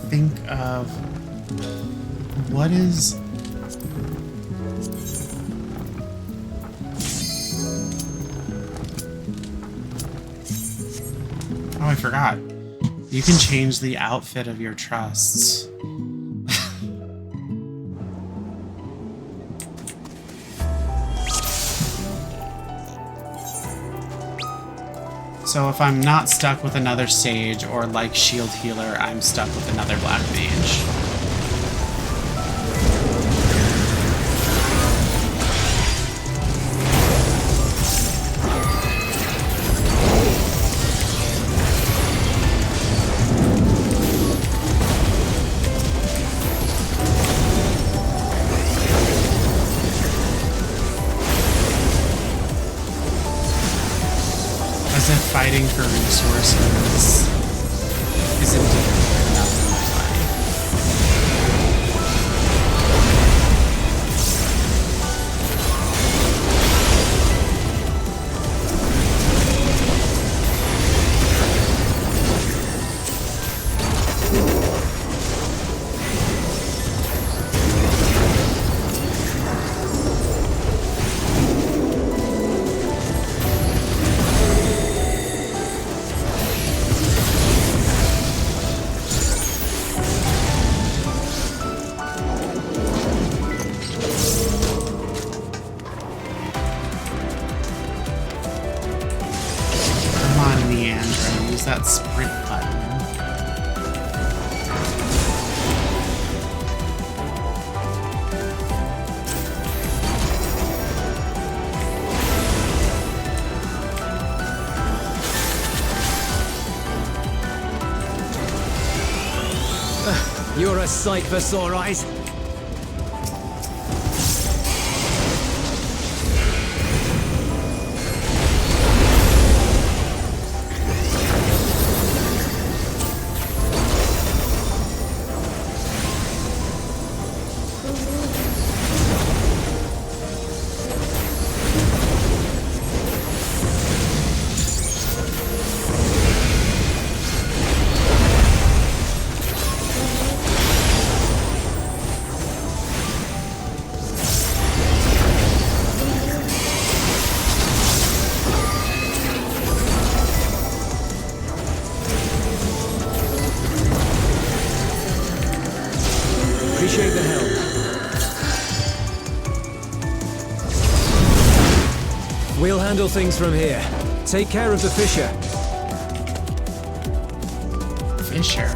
Speaker 1: Think of what is I forgot. You can change the outfit of your trusts. So if I'm not stuck with another sage or like shield healer, I'm stuck with another black mage. As if fighting for resources isn't difficult enough in my life. use that sprint button.
Speaker 4: You're a sight for sore eyes. Appreciate the help. We'll handle things from here. Take care of the Fisher.
Speaker 1: Fisher.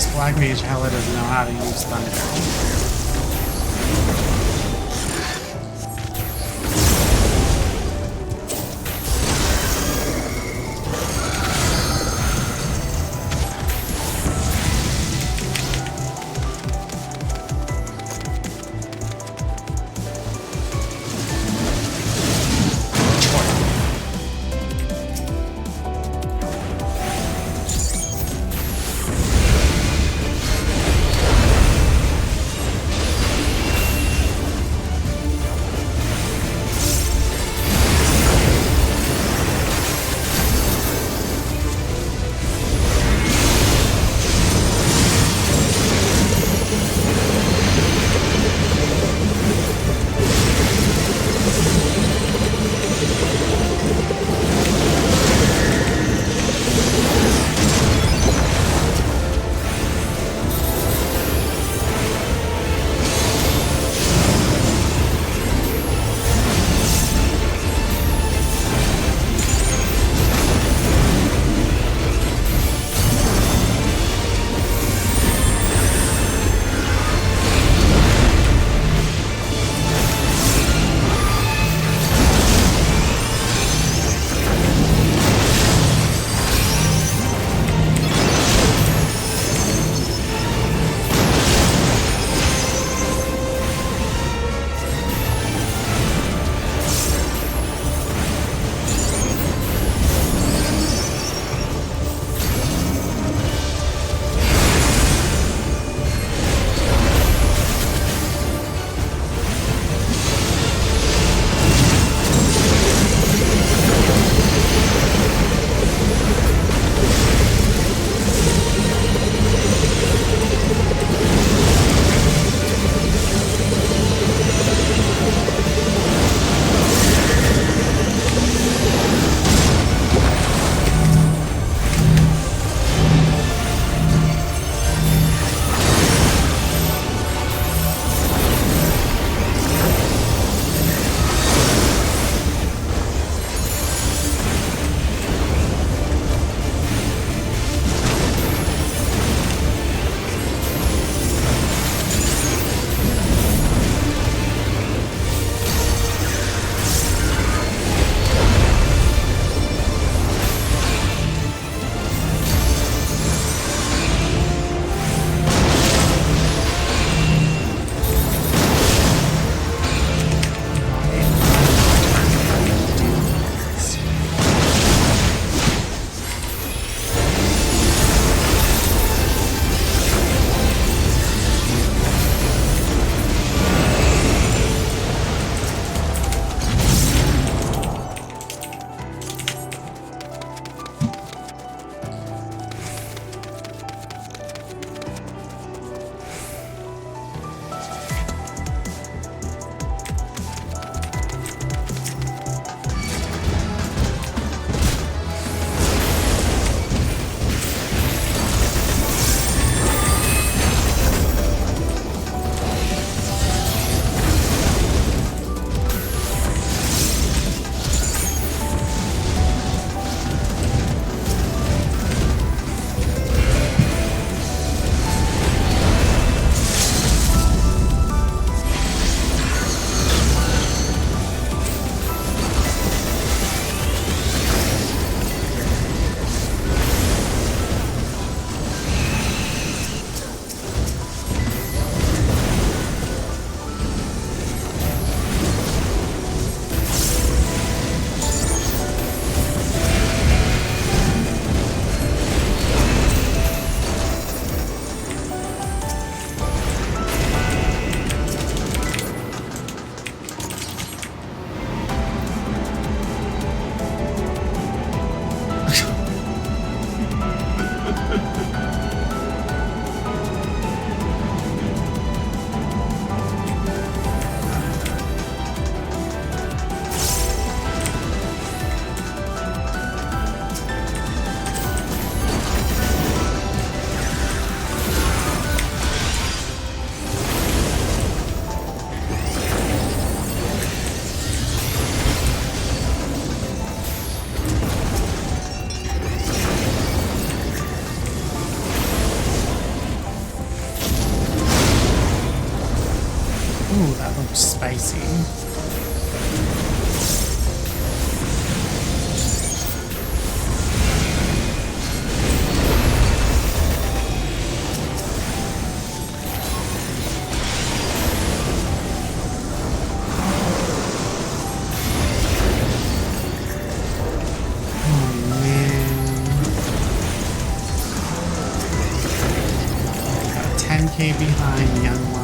Speaker 1: this black mage hella doesn't know how to use thunder. spicy. Oh man. Got 10k behind, young one.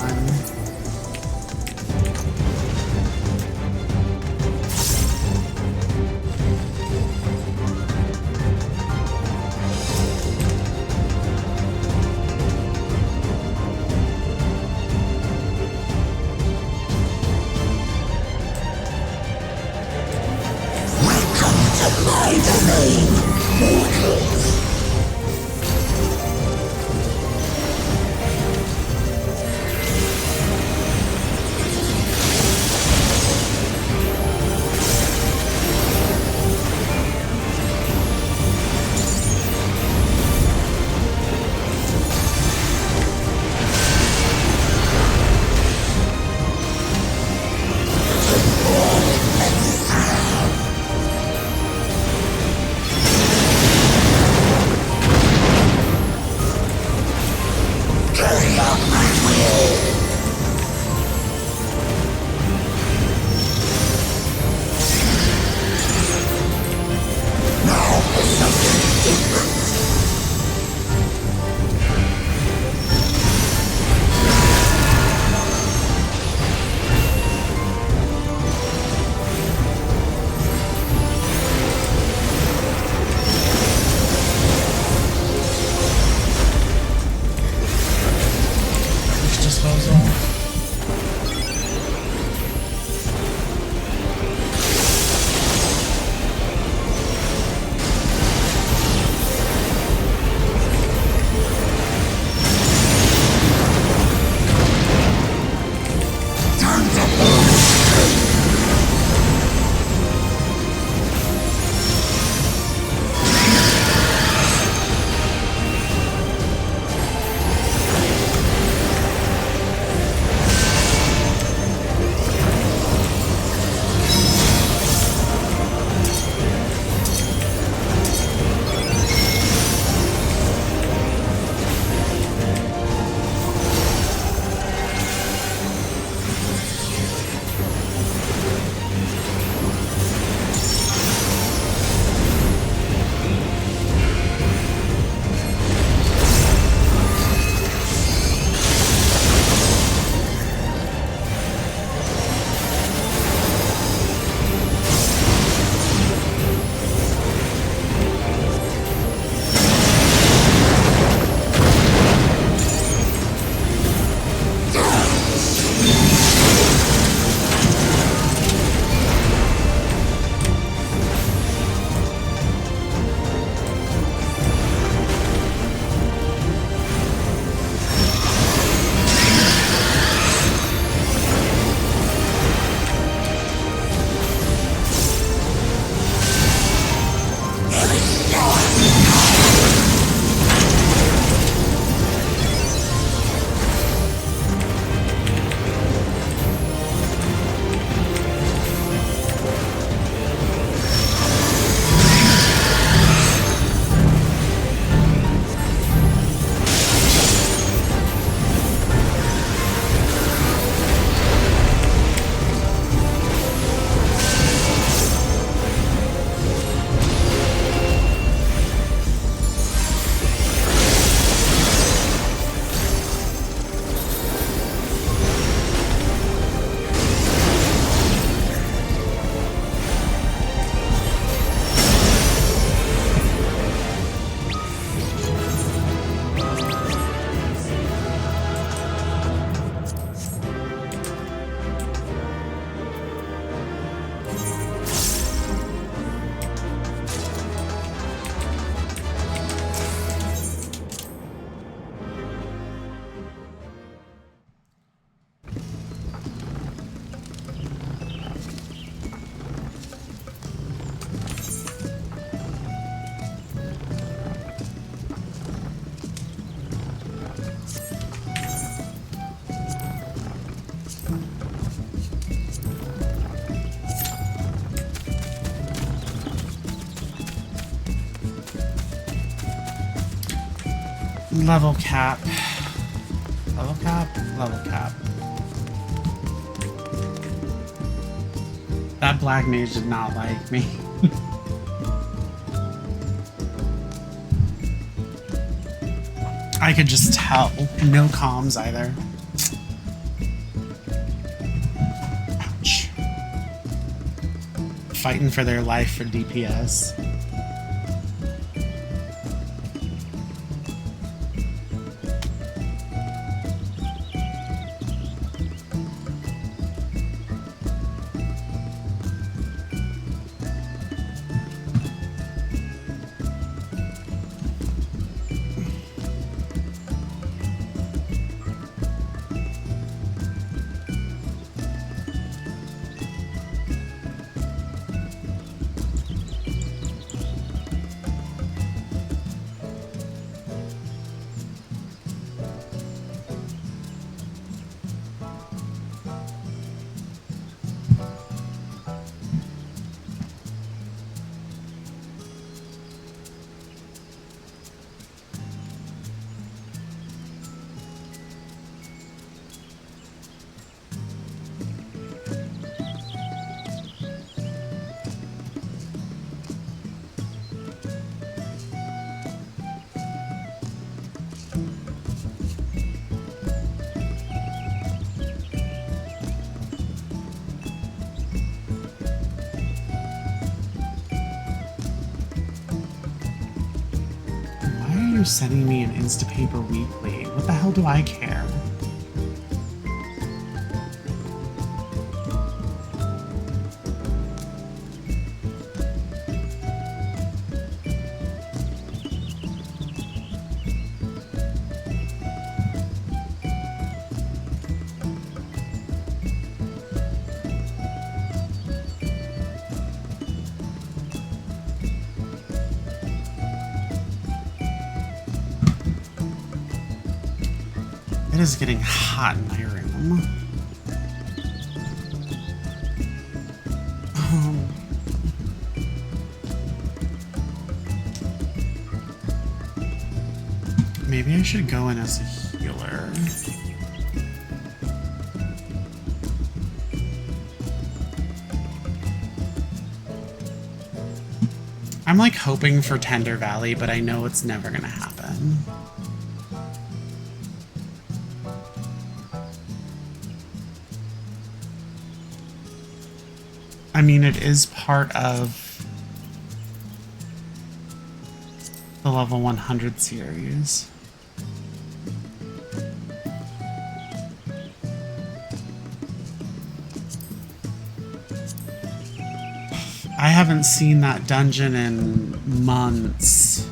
Speaker 1: Level cap. Level cap? Level cap. That black mage did not like me. I could just tell. No comms either. Ouch. Fighting for their life for DPS. You're sending me an Instapaper weekly. What the hell do I care? It is getting hot in my room. Maybe I should go in as a healer. I'm like hoping for Tender Valley, but I know it's never gonna happen. I mean, it is part of the level 100 series. I haven't seen that dungeon in months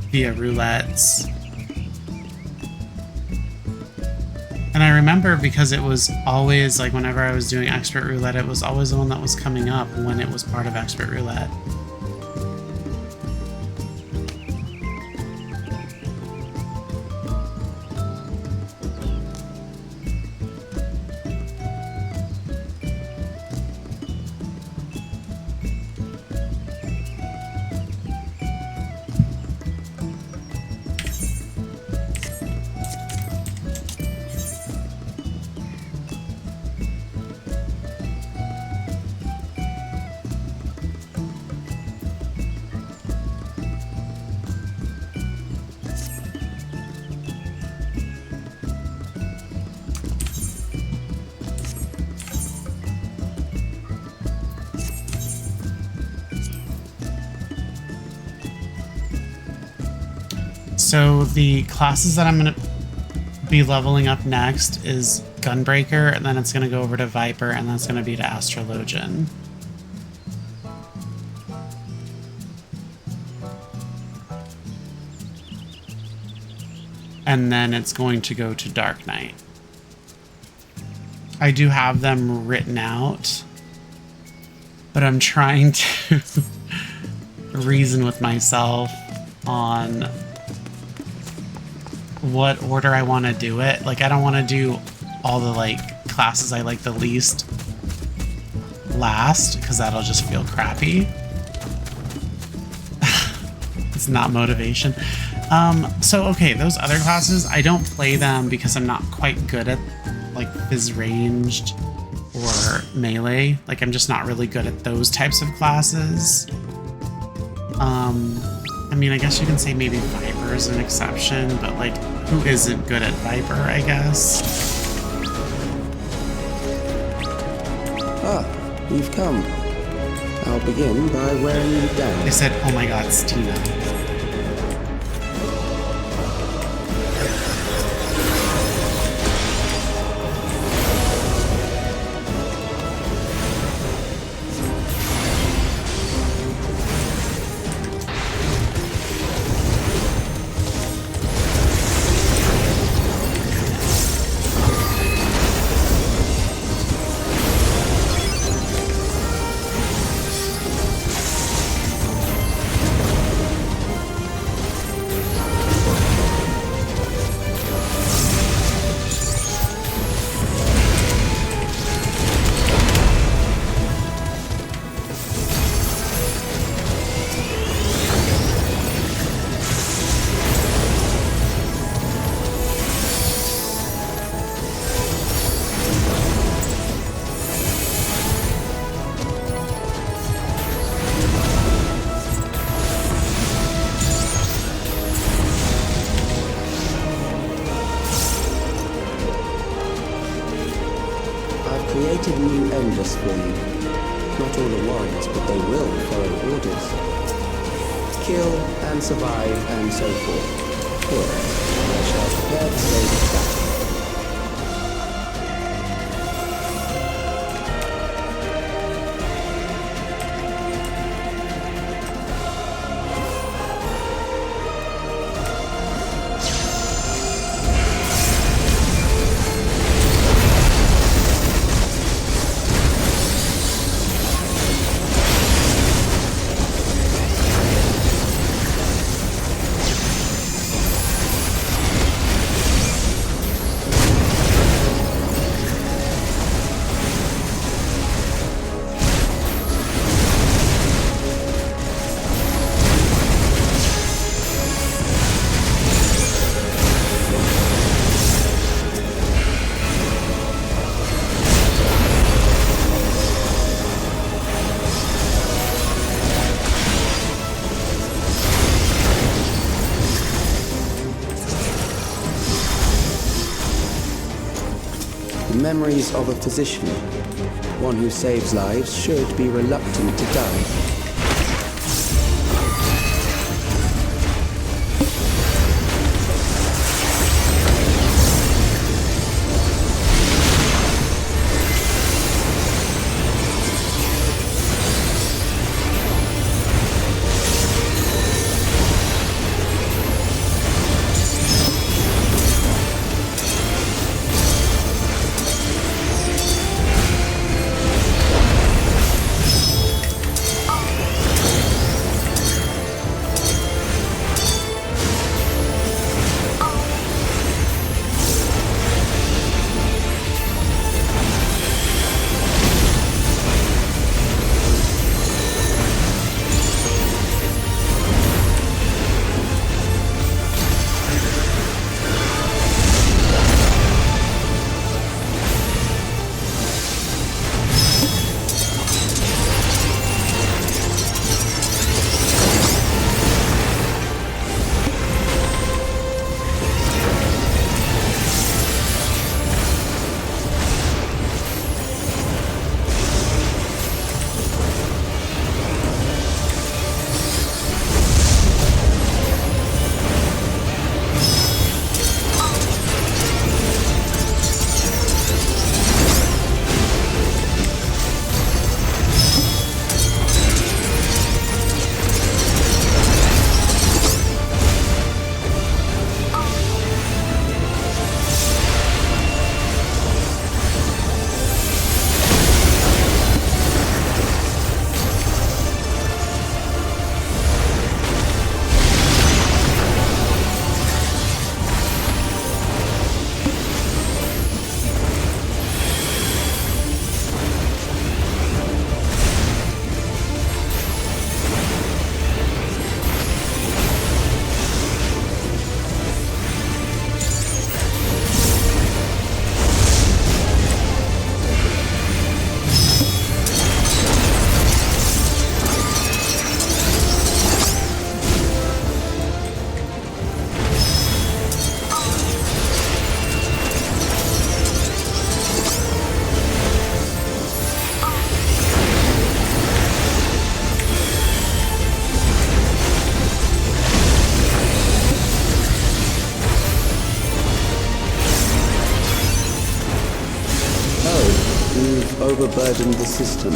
Speaker 1: via roulettes. And I remember because it was always, like, whenever I was doing expert roulette, it was always the one that was coming up when it was part of expert roulette. So the classes that I'm going to be leveling up next is Gunbreaker, and then it's going to go over to Viper, and then it's going to be to Astrologian. And then it's going to go to Dark Knight. I do have them written out, but I'm trying to reason with myself on what order I want to do it. Like, I don't want to do all the, like, classes I like the least last, because that'll just feel crappy. It's not motivation. So okay, those other classes, I don't play them because I'm not quite good at like phys ranged or melee. Like I'm just not really good at those types of classes. I mean, I guess you can say maybe Viper is an exception, but like who isn't good at Viper, I guess?
Speaker 5: Ah, you've come. I'll begin by wearing you down.
Speaker 1: They said, oh my god, it's Tina.
Speaker 5: Created new endless for you. Not all the warriors, but they will follow orders. Kill and survive and so forth. Here, I shall prepare the stage of battle. Memories of a physician. One who saves lives should be reluctant to die. overburdened the system.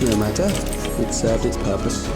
Speaker 5: No matter, it served its purpose.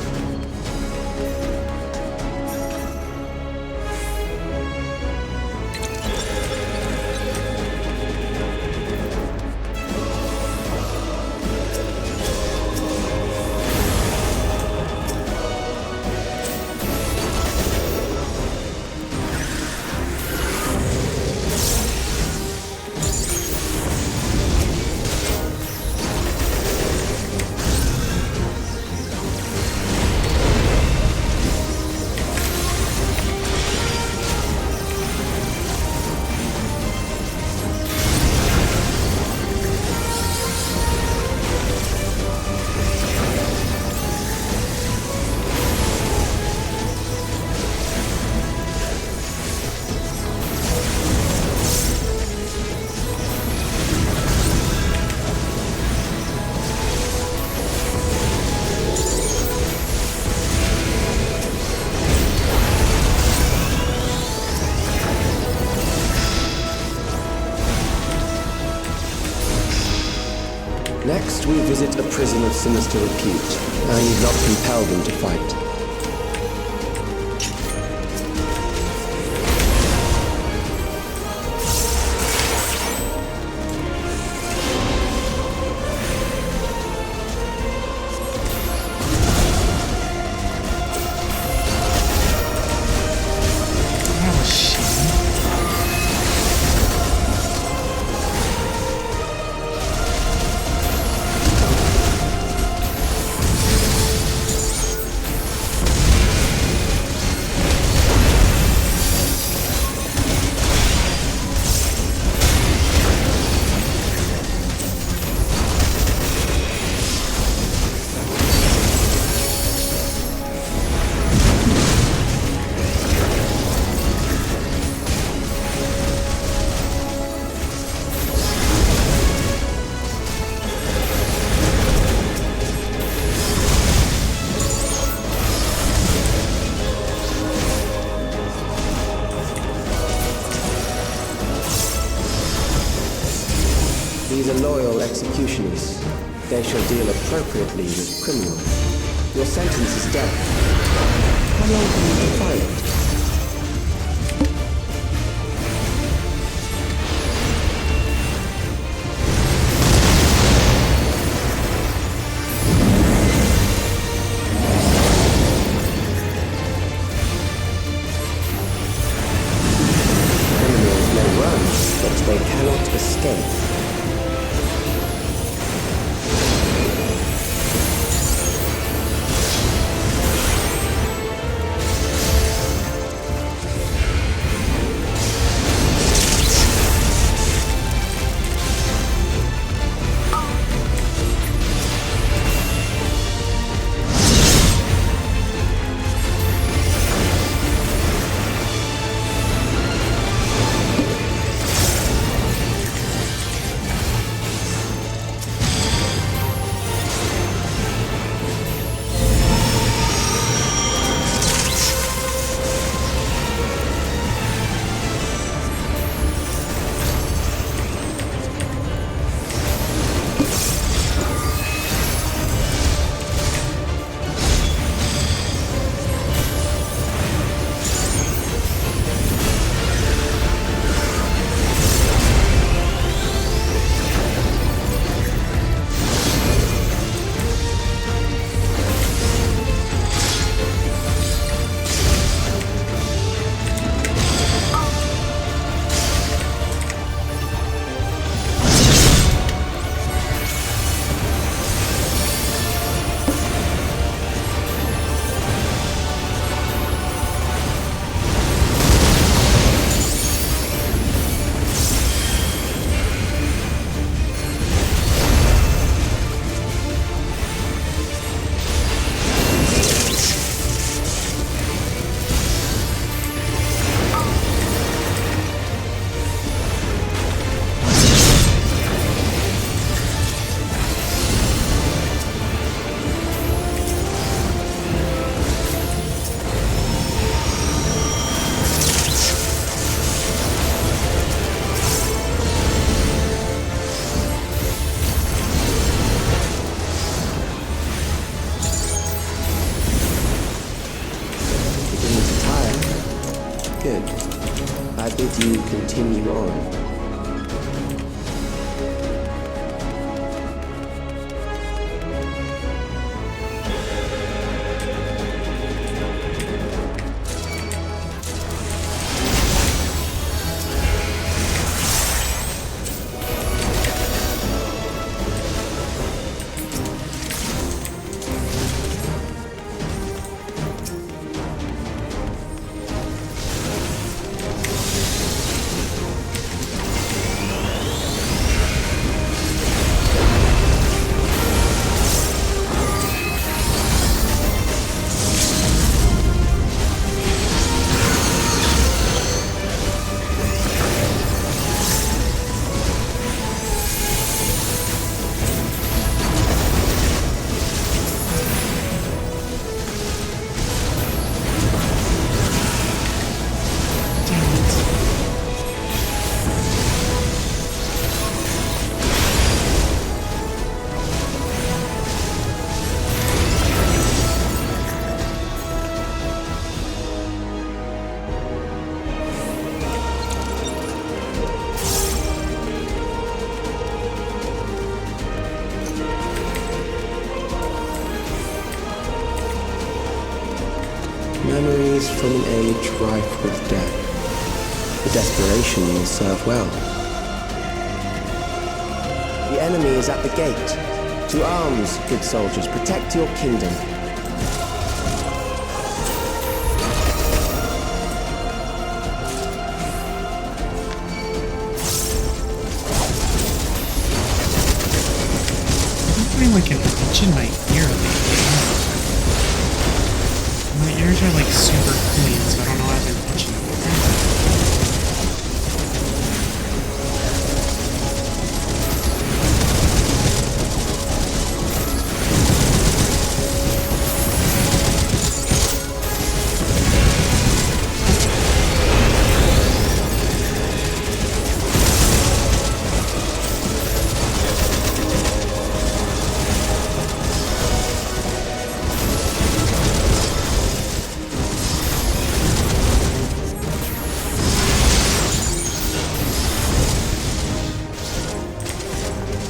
Speaker 5: Next, we visit a prison of sinister repute. I need not compel them to fight. These are loyal executioners. They shall deal appropriately with criminals. Your sentence is death. How long can you defy it? Criminals may run, but they cannot escape. Good. I bid you continue on. Memories from an age rife with death. The desperation will serve well. The enemy is at the gate. To arms, good soldiers, protect your kingdom.
Speaker 1: I'm feeling like an itch in my ear lately. My ears are like super clean, so I don't know why I've been itching.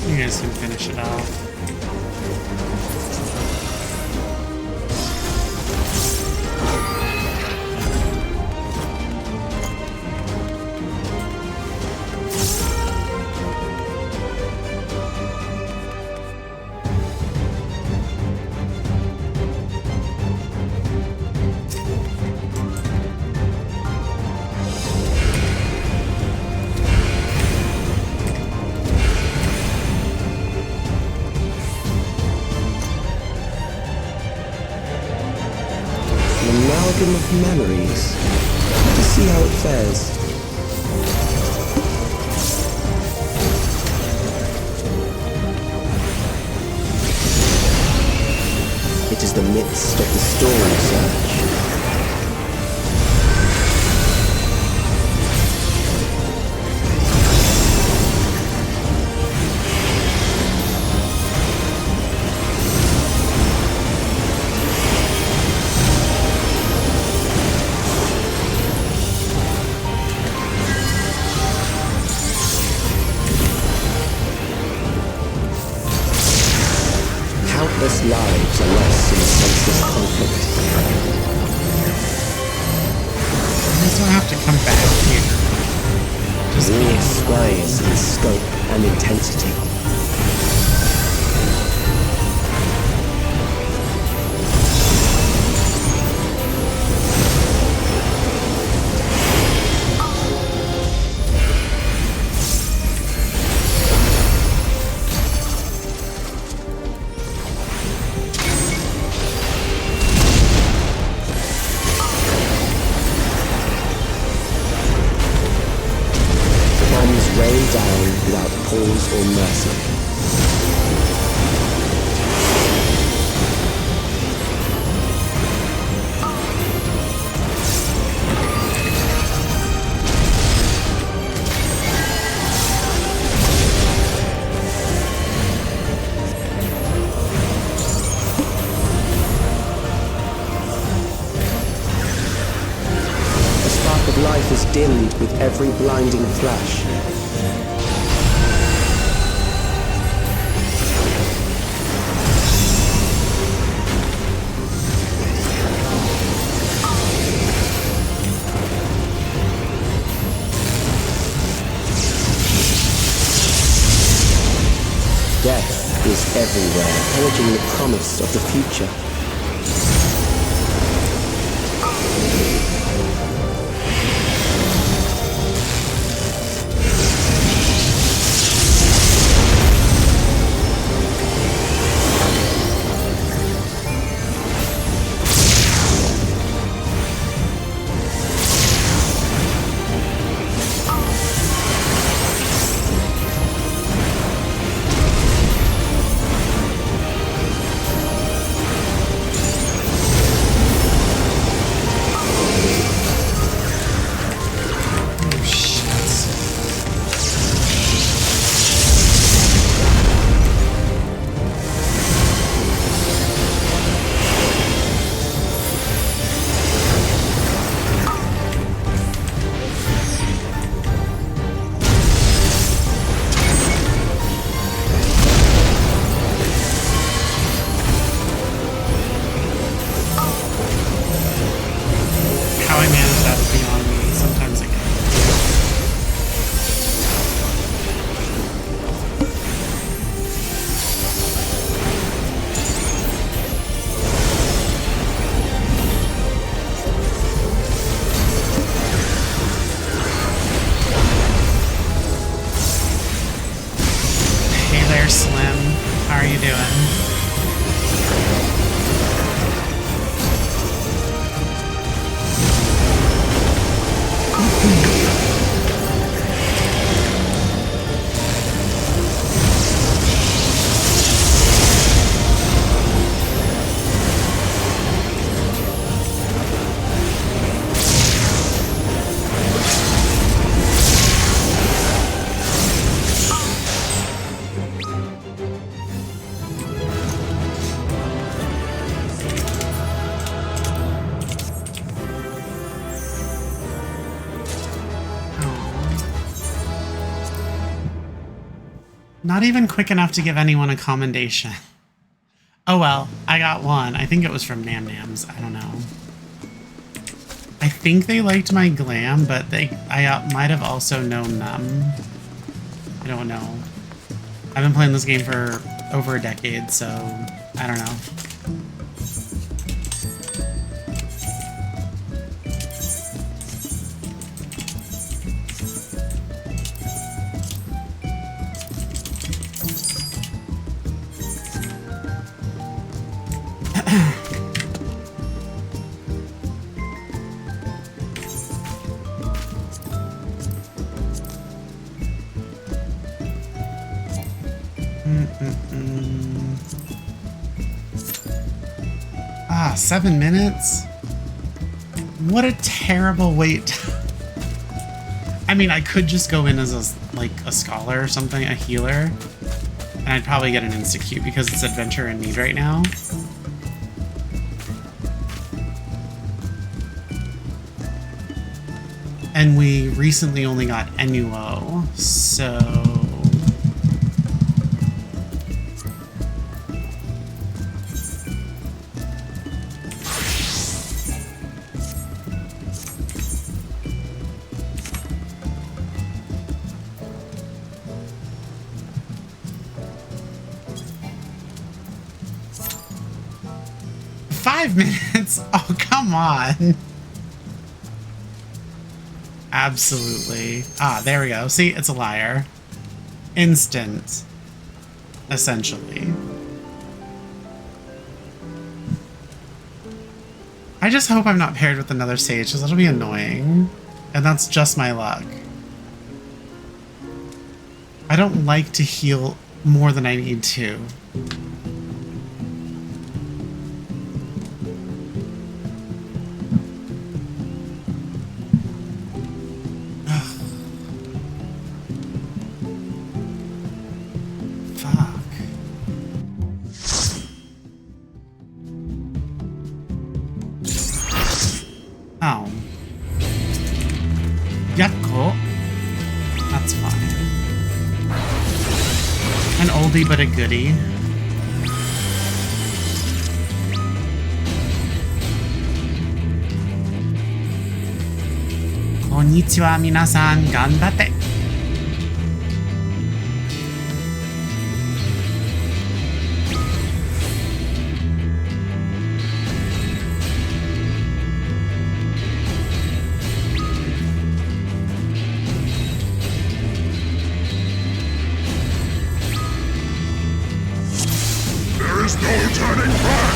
Speaker 1: You guys can finish it off.
Speaker 5: Amalgam of memories. To see how it fares. It is the midst of the storm surge. Countless lives are lost in senseless conflict.
Speaker 1: You guys don't have to come back here. Just
Speaker 5: War rise in scope and intensity. Rain down without pause or mercy. The spark but life is dimmed with every blinding flash. Death is everywhere, pillaging the promise of the future.
Speaker 1: Not even quick enough to give anyone a commendation. Oh well, I got one. I think it was from Nam Nams. I don't know. I think they liked my glam, but I might have also known them. I don't know. I've been playing this game for over a decade, so I don't know. Ah, 7 minutes? What a terrible wait. I mean, I could just go in as a scholar or something, a healer, and I'd probably get an insta-queue because it's adventure in need right now. And we recently only got Enuo, so... minutes? Oh, come on. Absolutely. Ah, there we go. See, it's a liar. Instant. Essentially. I just hope I'm not paired with another sage, because that'll be annoying. And that's just my luck. I don't like to heal more than I need to. Yakko. That's fine. An oldie but a goodie. Konnichiwa, minasan, ganbatte.
Speaker 3: There is no turning back!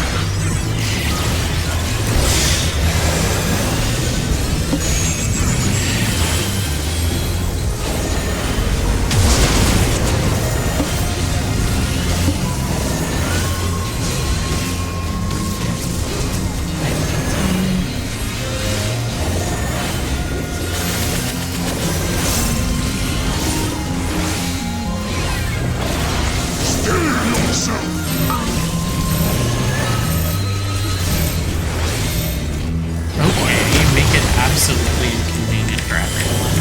Speaker 1: Okay, make it absolutely inconvenient for everyone.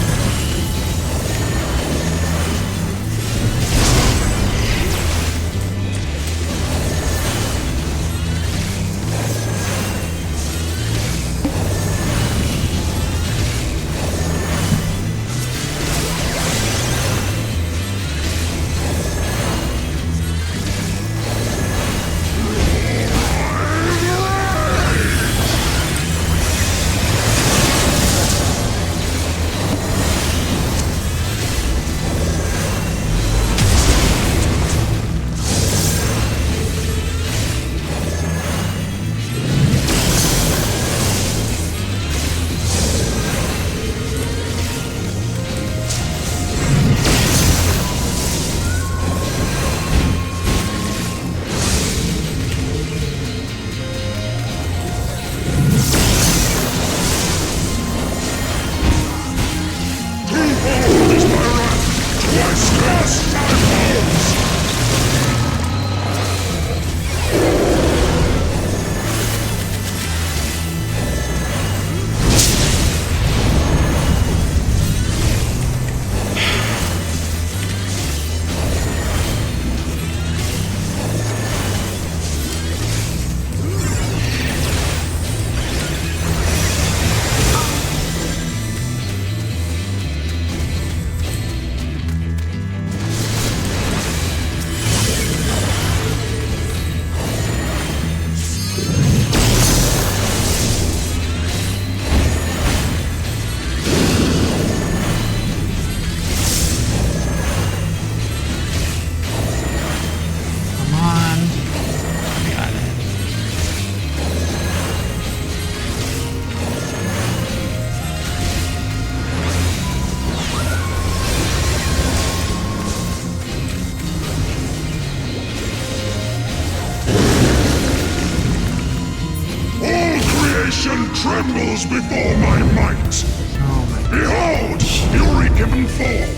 Speaker 3: Trembles before my might.
Speaker 1: Oh my god.
Speaker 3: Behold, Eureka fall.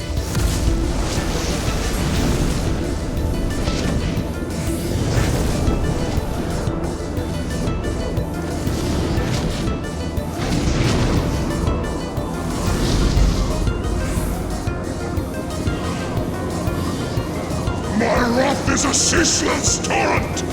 Speaker 3: My wrath is a ceaseless torrent.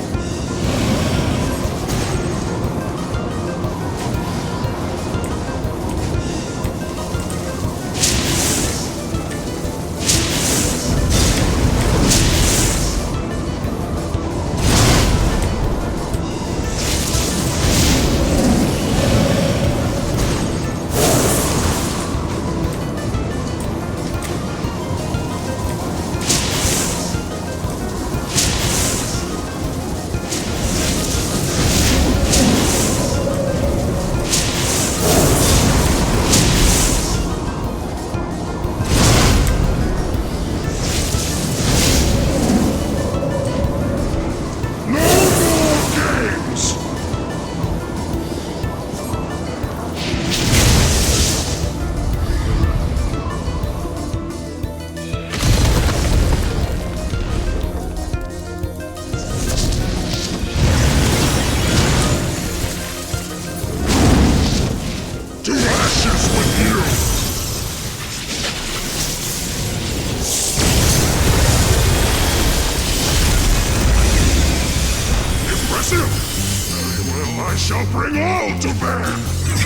Speaker 3: bring all to bear!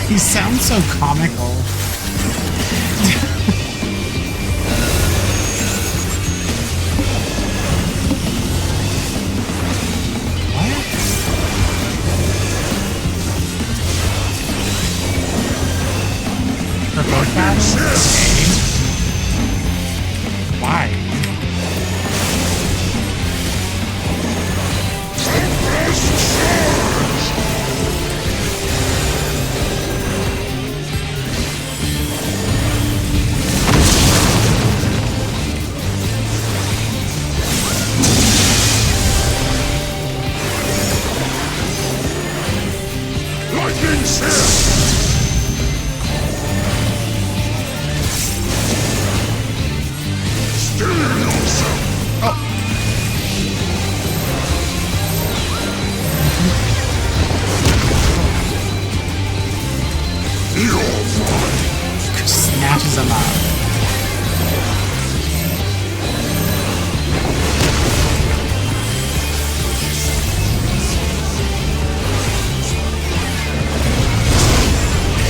Speaker 1: He sounds so comical. What? Provoke battle? Okay. Why?
Speaker 3: Lightning Sear! Still yourself! You're mine!
Speaker 1: Snatches him up.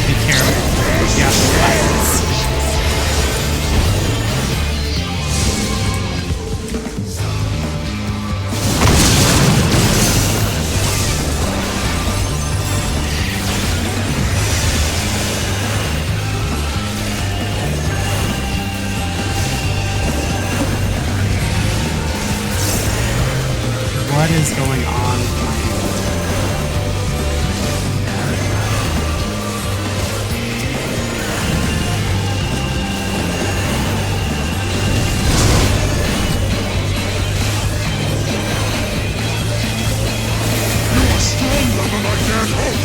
Speaker 1: Be careful. Yeah, violence. What is going on?
Speaker 3: You are stronger than I dared hope!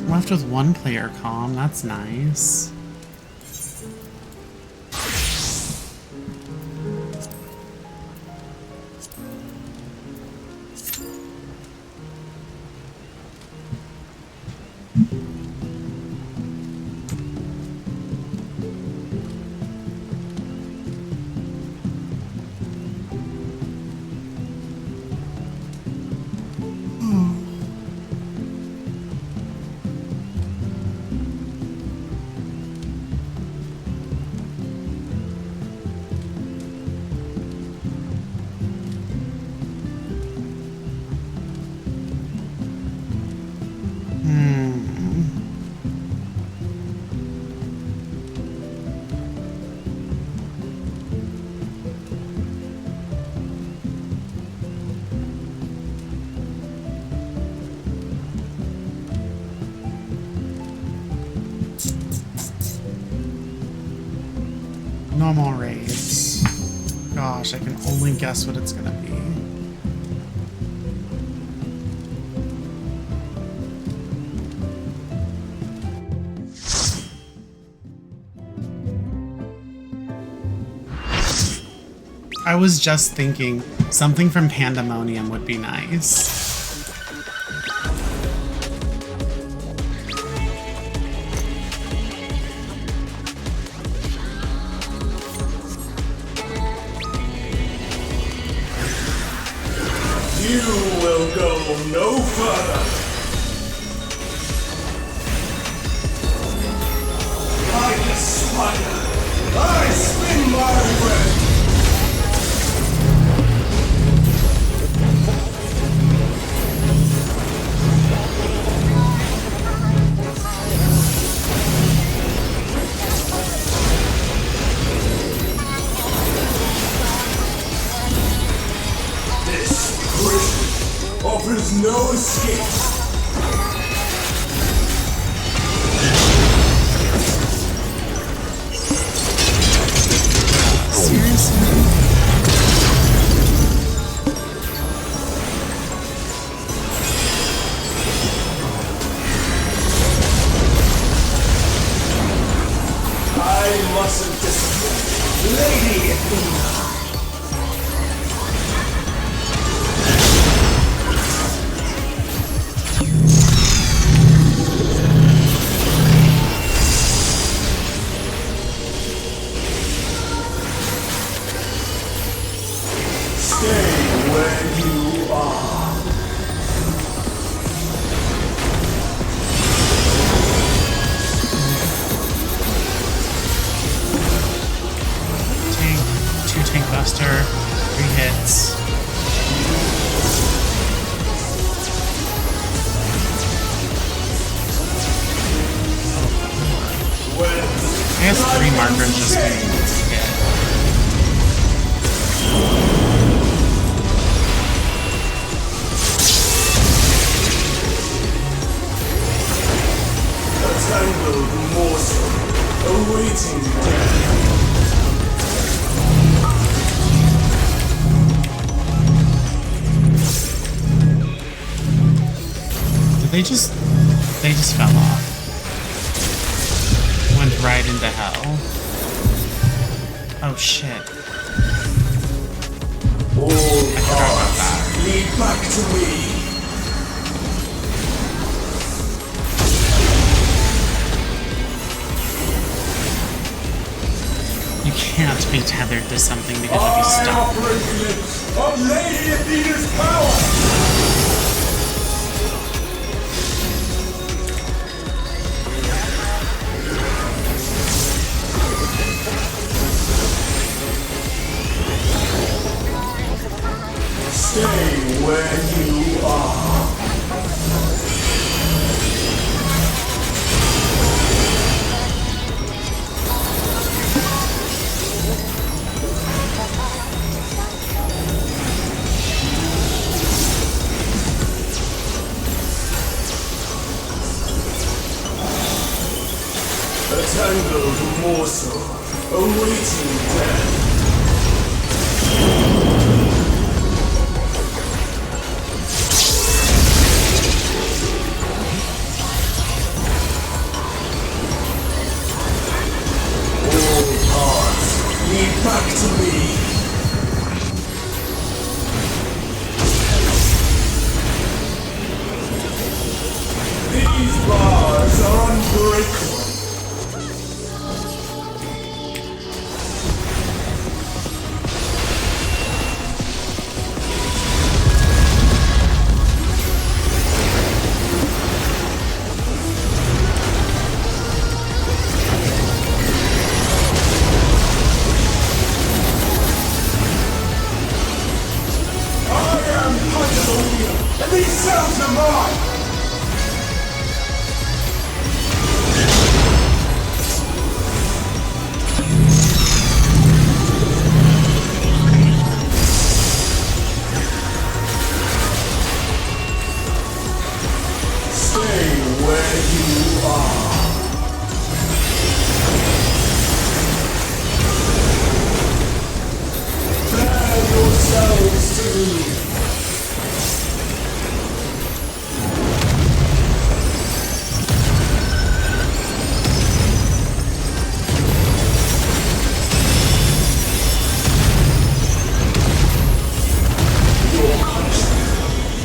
Speaker 1: Left with one player calm, that's nice. Normal raids. Gosh, I can only guess what it's gonna be. I was just thinking something from Pandemonium would be nice.
Speaker 6: You will go no further. Like a spider, I spin my web. Offers no escape.
Speaker 1: They just fell off. Went right into hell. Oh shit.
Speaker 6: All paths lead back to me.
Speaker 1: You can't be tethered to something because if you
Speaker 6: I
Speaker 1: stop.
Speaker 6: operate the lips of Lady Athena's power. Stay where you are. A tangled morsel awaiting death. Back to me. These bars are unbreakable. These cells are mine! Stay where you are. Bear yourselves to me.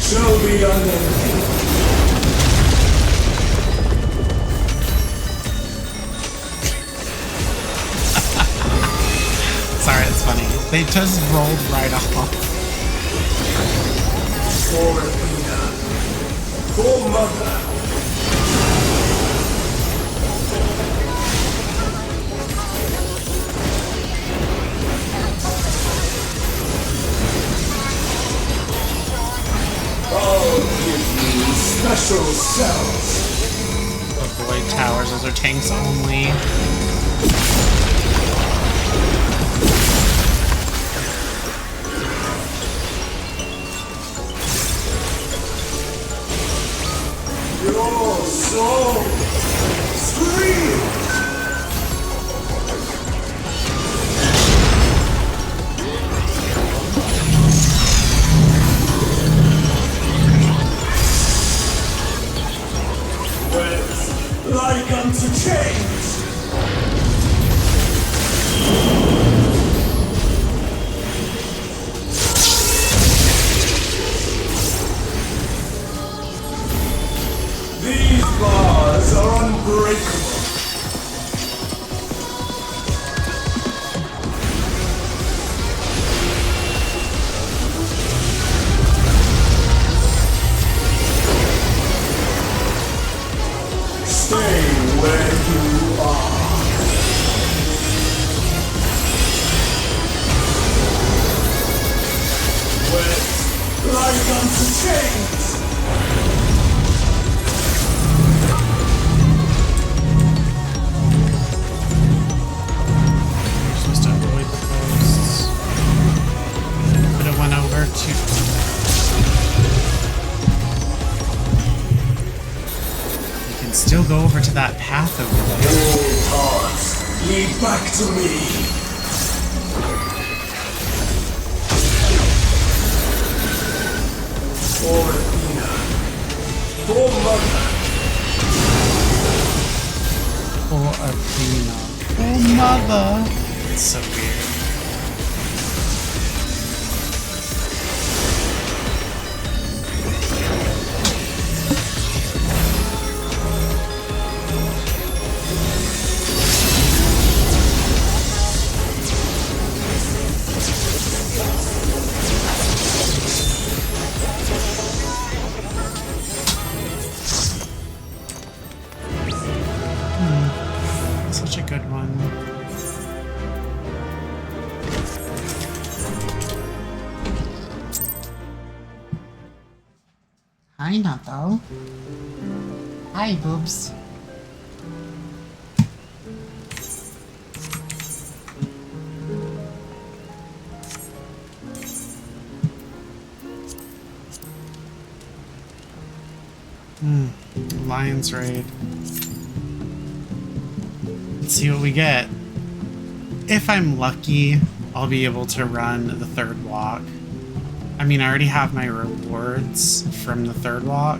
Speaker 6: Shall be unending.
Speaker 1: Sorry, it's funny. They just rolled right off.
Speaker 6: For Athena. For Mother. I'll give you special cells.
Speaker 1: Avoid towers, those are tanks only.
Speaker 6: Your soul screams. Like unto chains. These bars are unbreakable. Stay where you are. Wet like unto chains.
Speaker 1: You're supposed to avoid the posts. Could have went over to. Still go over to that path over there.
Speaker 6: All paths lead back to me. For Athena. For Mother.
Speaker 1: Oh, mother. It's so weird. Such a good one. Hi, Nato. Hi, boobs. Lion's Raid. Let's see what we get. If I'm lucky, I'll be able to run the third walk. I mean, I already have my rewards from the third walk,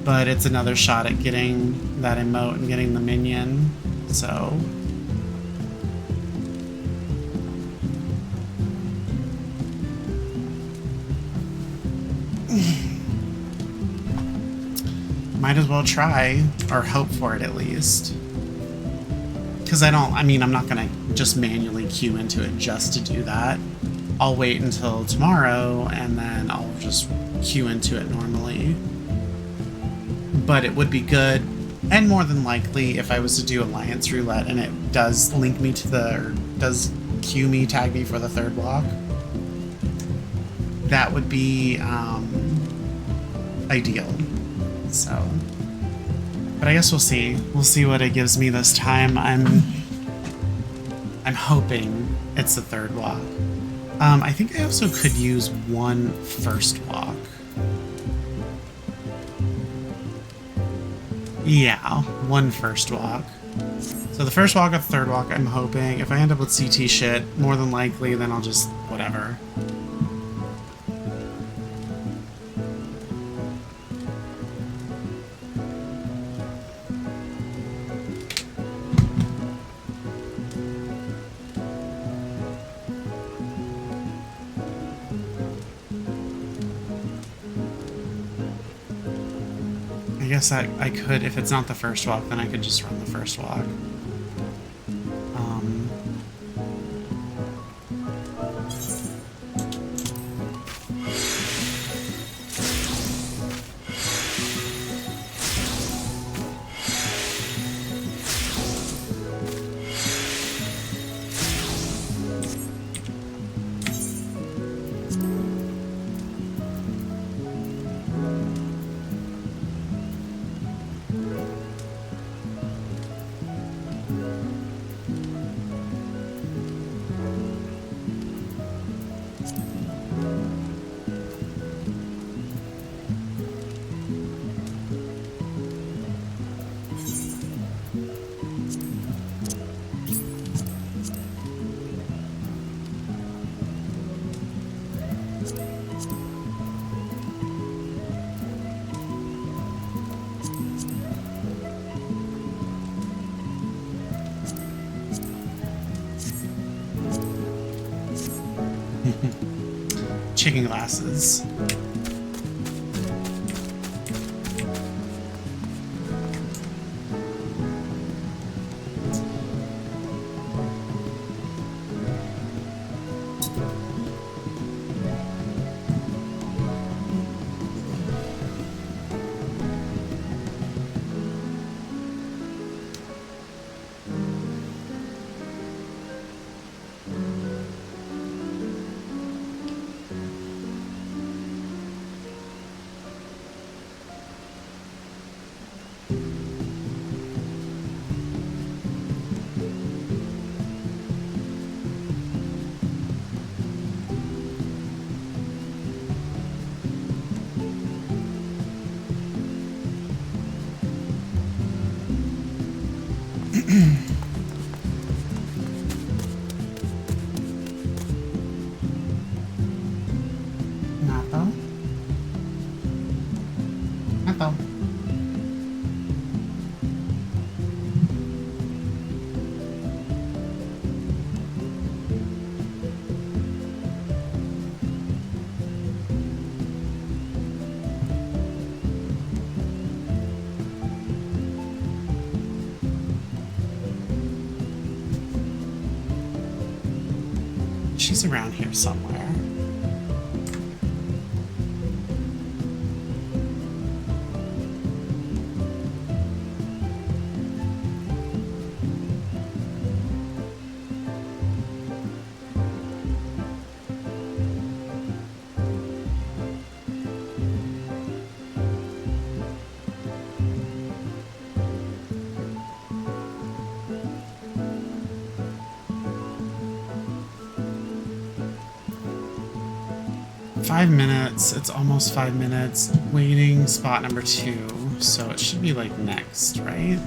Speaker 1: but it's another shot at getting that emote and getting the minion, so... Might as well try, or hope for it at least. Because I'm not gonna just manually queue into it just to do that. I'll wait until tomorrow, and then I'll just queue into it normally. But it would be good, and more than likely, if I was to do Alliance Roulette and it does link me to the, or does queue me, tag me for the third block, that would be ideal. So, but I guess we'll see. We'll see what it gives me this time. I'm hoping it's the third walk. I think I also could use one first walk. Yeah, one first walk. So the first walk or the third walk, I'm hoping. If I end up with CT shit, more than likely, then I'll just whatever. I guess I could, if it's not the first walk, then I could just run the first walk. Chicken glasses. she's around here somewhere. Five minutes. It's almost 5 minutes. Waiting spot number 2. So it should be like next, right?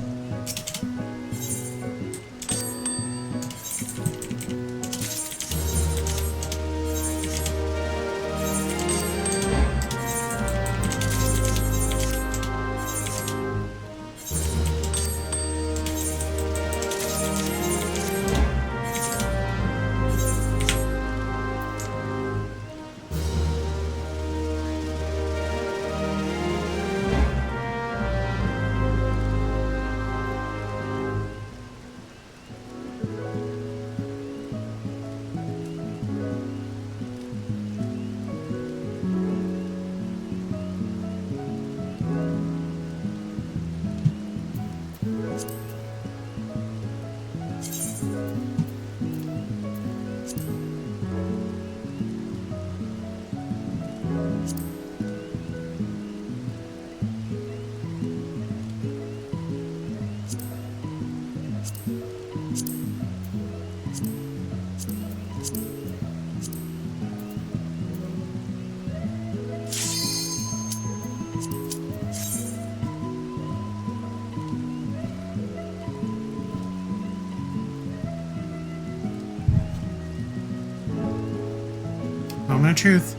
Speaker 1: Moment of truth.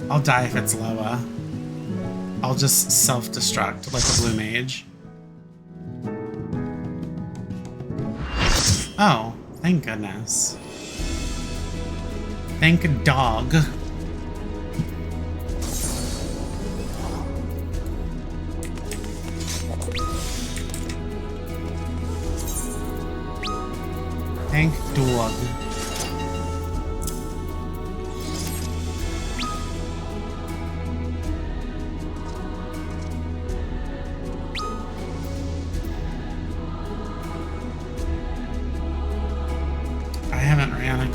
Speaker 1: I'll die if it's Loa. I'll just self-destruct like a blue mage. Oh, thank goodness. Thank a dog. Thank dog.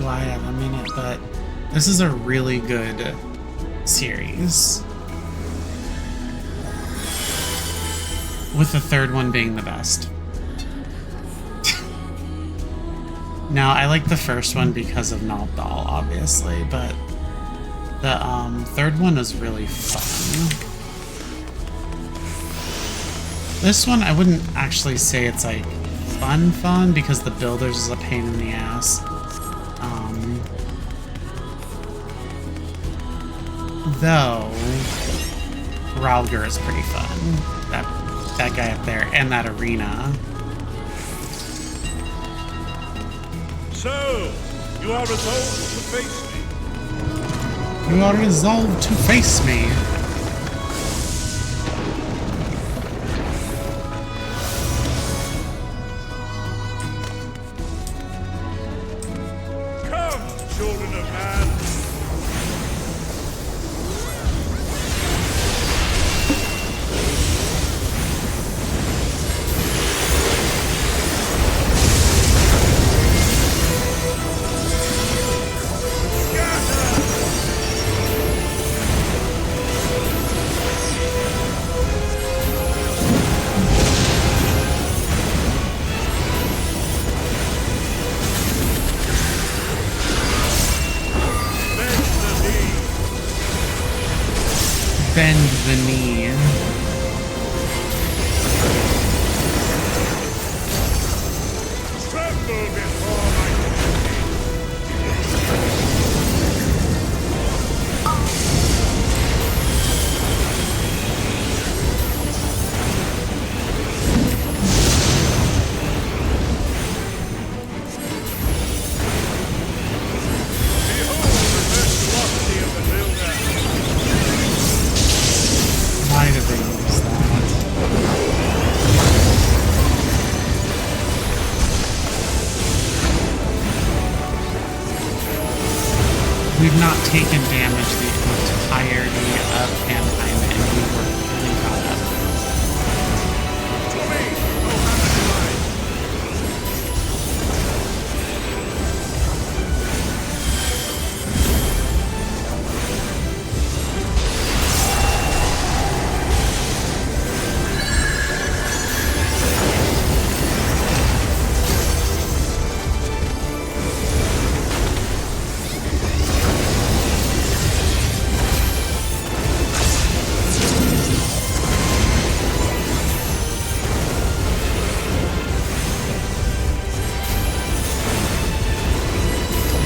Speaker 1: In a minute, but this is a really good series, with the third one being the best. Now, I like the first one because of Naldal, obviously, but the third one is really fun. This one, I wouldn't actually say it's like fun because the builders is a pain in the ass. Though Ralger is pretty fun. That guy up there and that arena.
Speaker 3: So, you are resolved to face me?
Speaker 1: You are resolved to face me.
Speaker 3: Come, children of man.
Speaker 1: Bend the knee.
Speaker 3: Tremble before my
Speaker 1: not taken damage the entirety of Panheim, and we were fully caught up.
Speaker 3: To me! No hammer denied!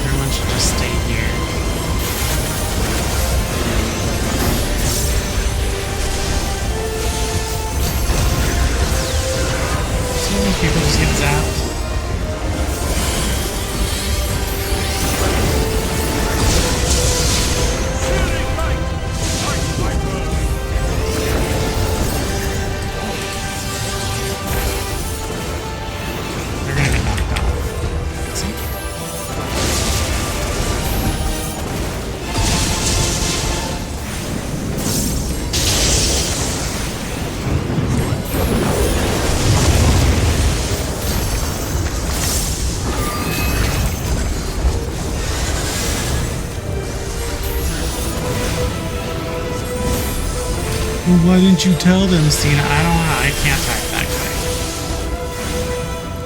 Speaker 1: Everyone should just stay here. So many people just get zapped.
Speaker 3: Searing light! Light my burn!
Speaker 1: They're gonna get knocked off. See? Well, why didn't you tell them, Cena? I don't know. I can't type that quick.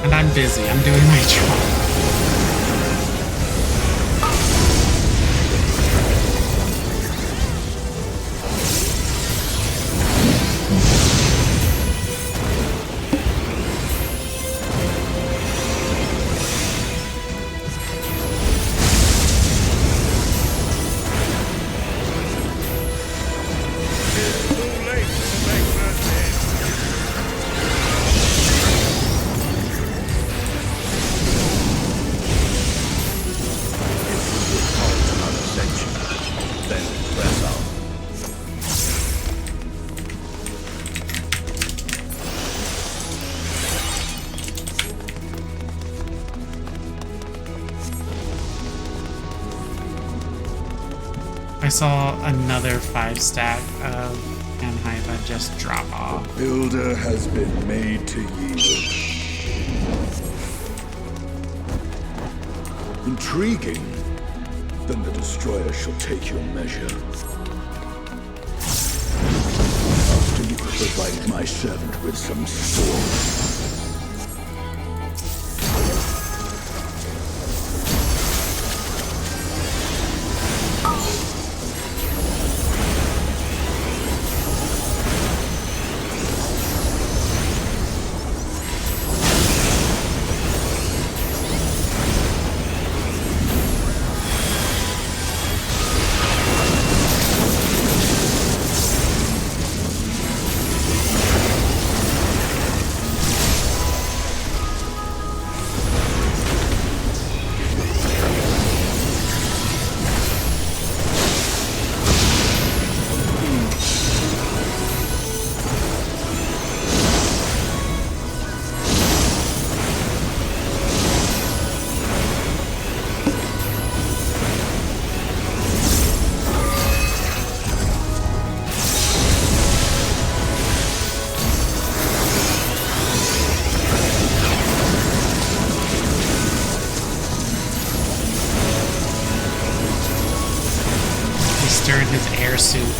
Speaker 1: And I'm busy. I'm doing my job.
Speaker 3: It's too late to make mercy!
Speaker 1: I saw another 5-stack of Panhiva just drop off.
Speaker 2: Builder has been made to yield. Intriguing. Then the destroyer shall take your measure. After you provide my servant with some stores.
Speaker 1: Stirred his air suit.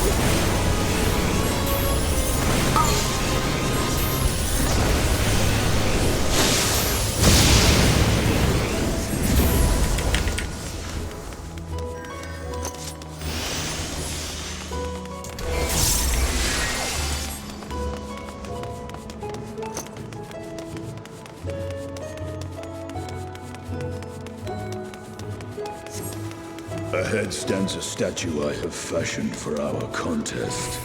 Speaker 2: Ahead stands a statue I have fashioned for our contest.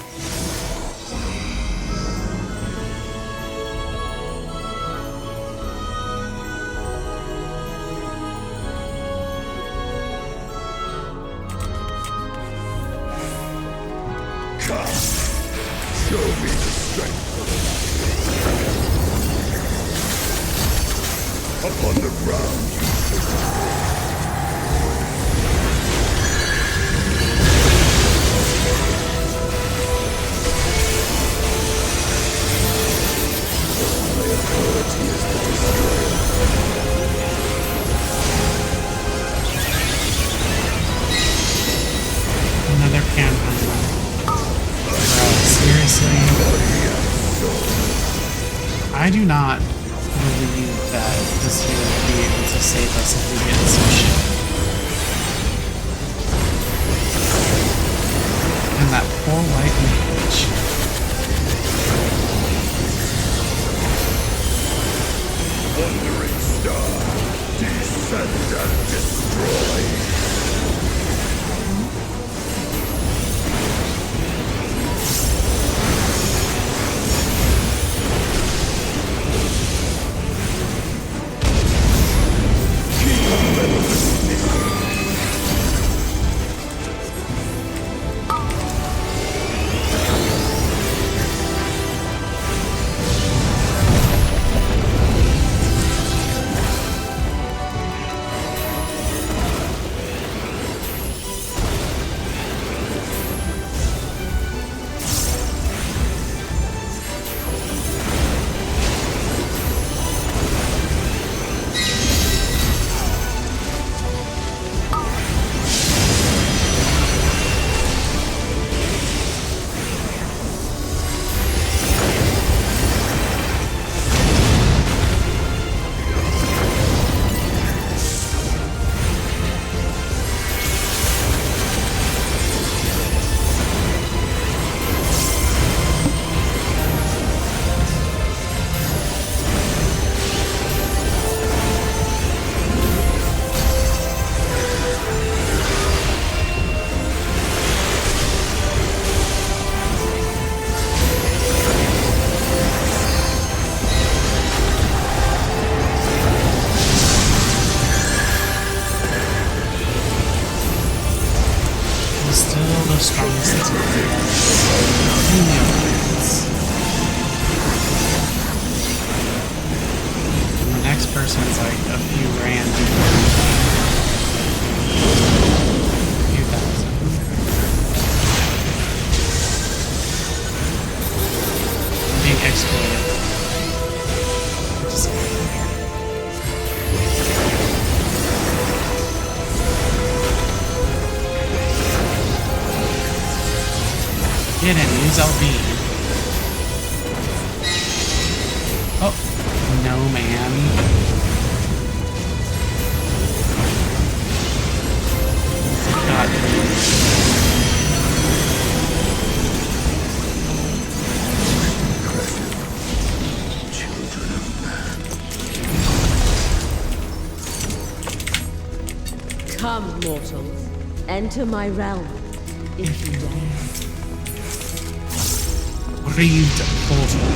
Speaker 2: Come, show me the strength upon the ground.
Speaker 1: Can't find one. Bro, seriously? I do not believe that this hero will be able to save us if we get some shit. And that poor white mage.
Speaker 3: Wandering star, descend and destroy.
Speaker 1: person's like a few grand. Few thousand. Being exploited. Just get in, use LB. Oh, no, man. God.
Speaker 3: Children of man.
Speaker 7: Come, mortals. Enter my realm, if you dare.
Speaker 1: Read portal.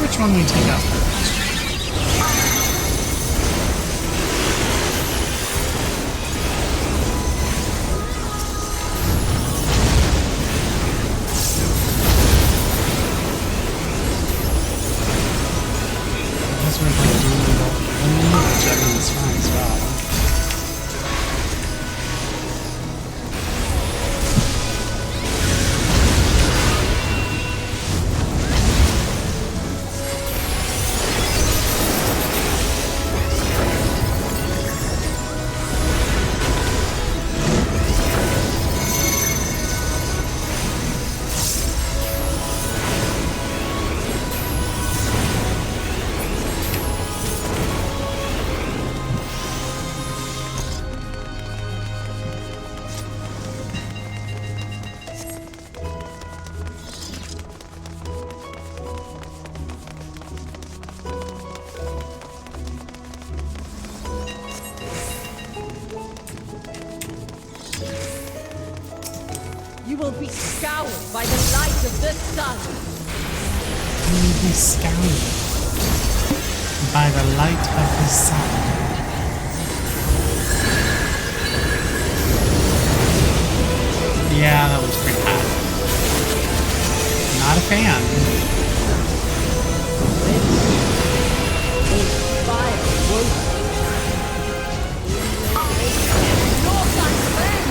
Speaker 1: Which one we take out first? I guess we're going to do both, which I mean is fine as well.
Speaker 7: You will be scoured by the light of the sun.
Speaker 1: You will be scoured by the light of the sun. Yeah, that was pretty hot. Not a fan.
Speaker 7: Fire won't your friend.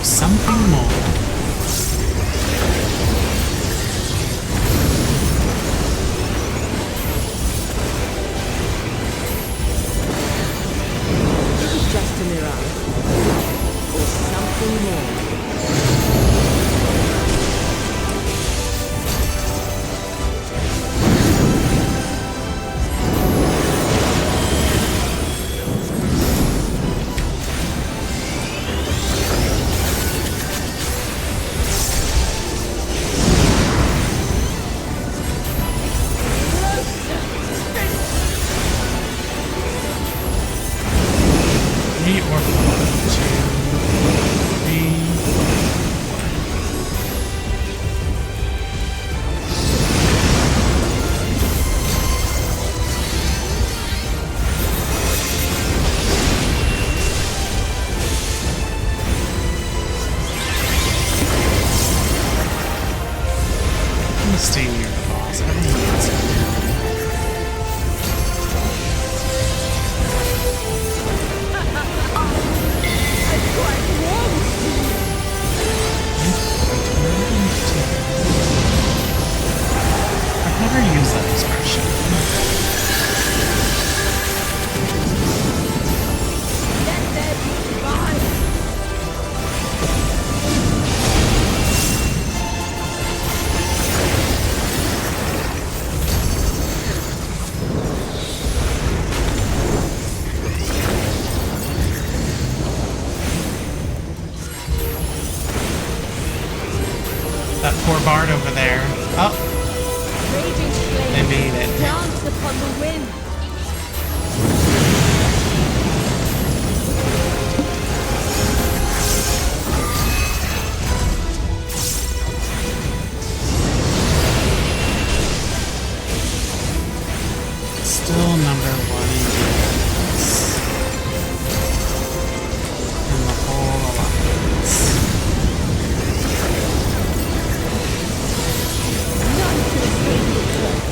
Speaker 1: Something more.
Speaker 7: Is it just a mirage? Or something more?
Speaker 1: Stay near the boss. Everyone needs it. I've never used that expression.
Speaker 7: Let there be fire.
Speaker 1: That poor bard over there. Oh,
Speaker 7: Raging flames
Speaker 1: they made it.
Speaker 7: dance upon the wind.
Speaker 1: Still number one in games. In the whole alliance.
Speaker 7: None can escape this work.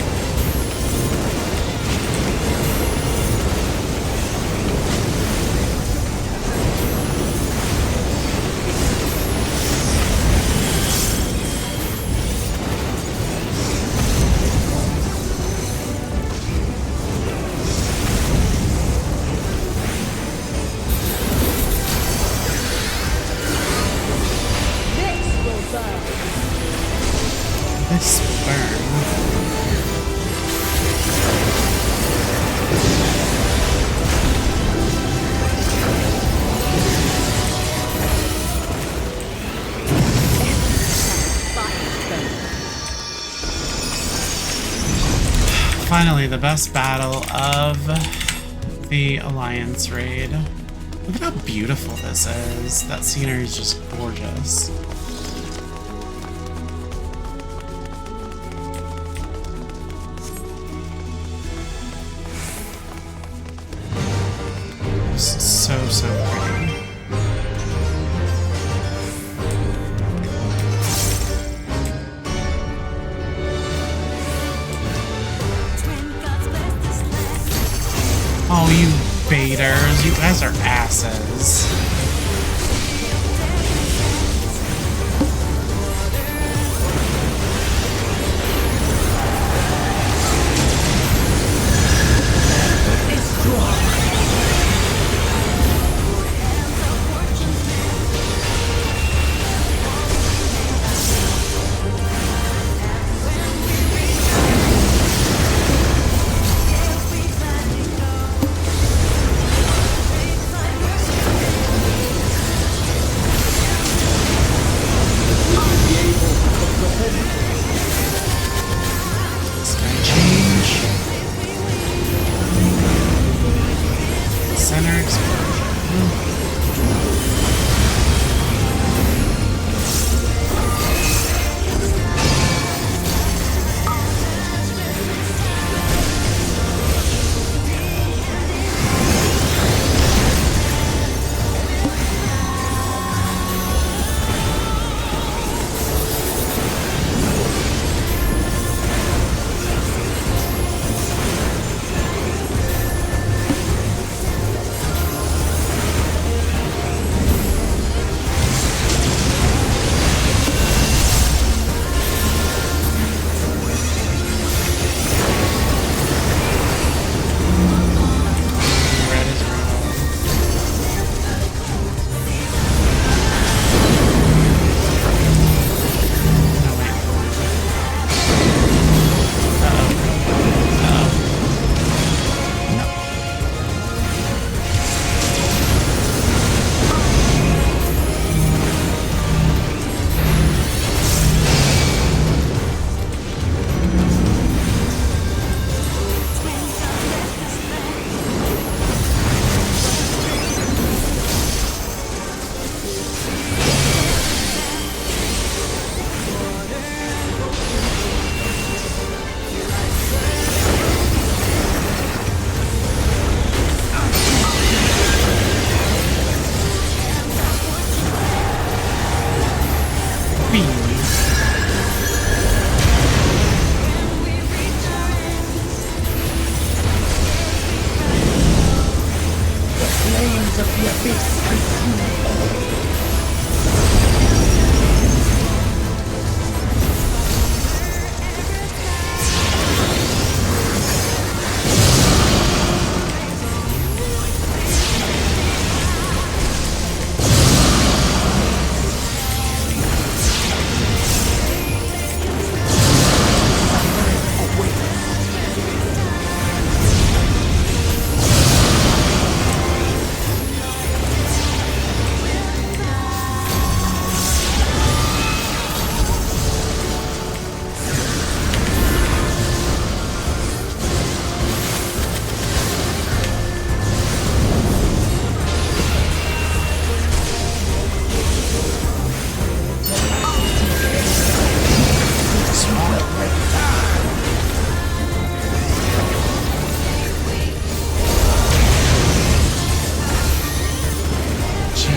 Speaker 7: This will burn.
Speaker 1: This burn. Finally, the best battle of the Alliance raid. Look at how beautiful this is. That scenery is just gorgeous. So pretty. Oh, you baiters. You guys are asses.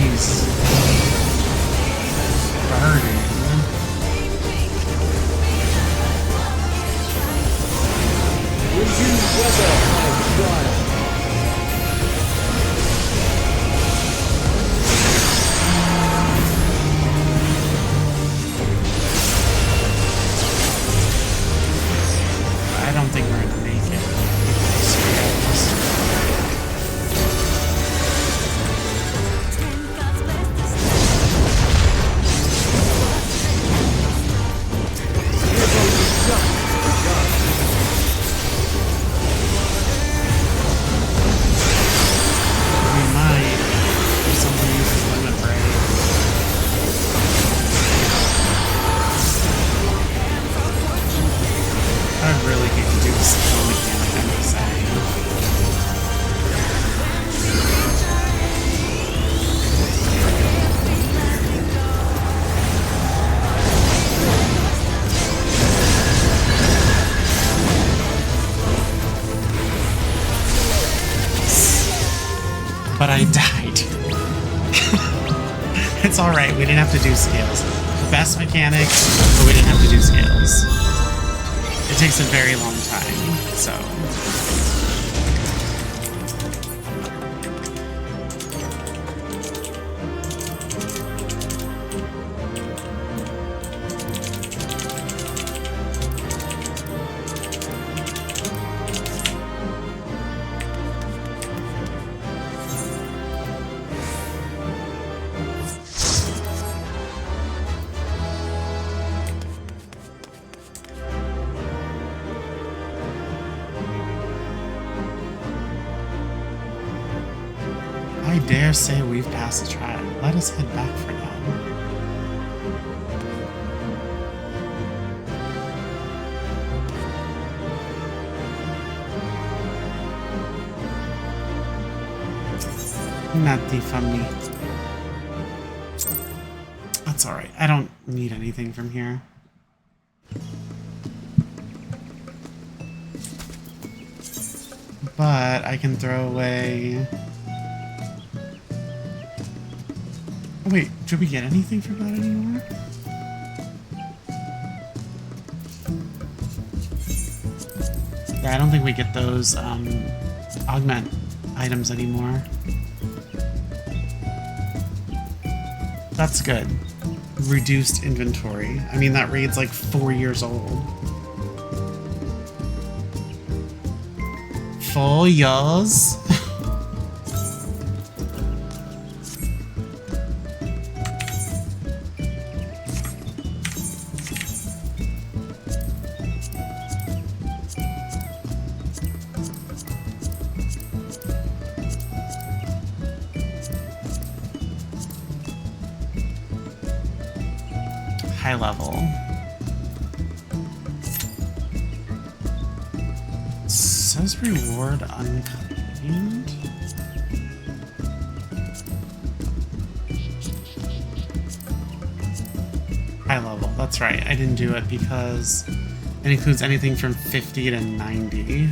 Speaker 1: She's burning.
Speaker 4: Resume weather, my trial.
Speaker 1: I don't think we're gonna make it. We might if someone uses limit break. I really hate to do this skill mechanic, I'm just saying. But I died. It's alright, we didn't have to do scales. Best mechanic, but we didn't have to do scales. It takes a very long time, so. I dare say we've passed the trial. Let us head back for now. Nothing from me. That's alright. I don't need anything from here. But I can throw away... Oh, wait, did we get anything from that anymore? Yeah, I don't think we get those augment items anymore. That's good. Reduced inventory. I mean, that raid's like 4 years old. 4 years? High level. It says reward unclaimed. High level, that's right. I didn't do it because it includes anything from 50 to 90.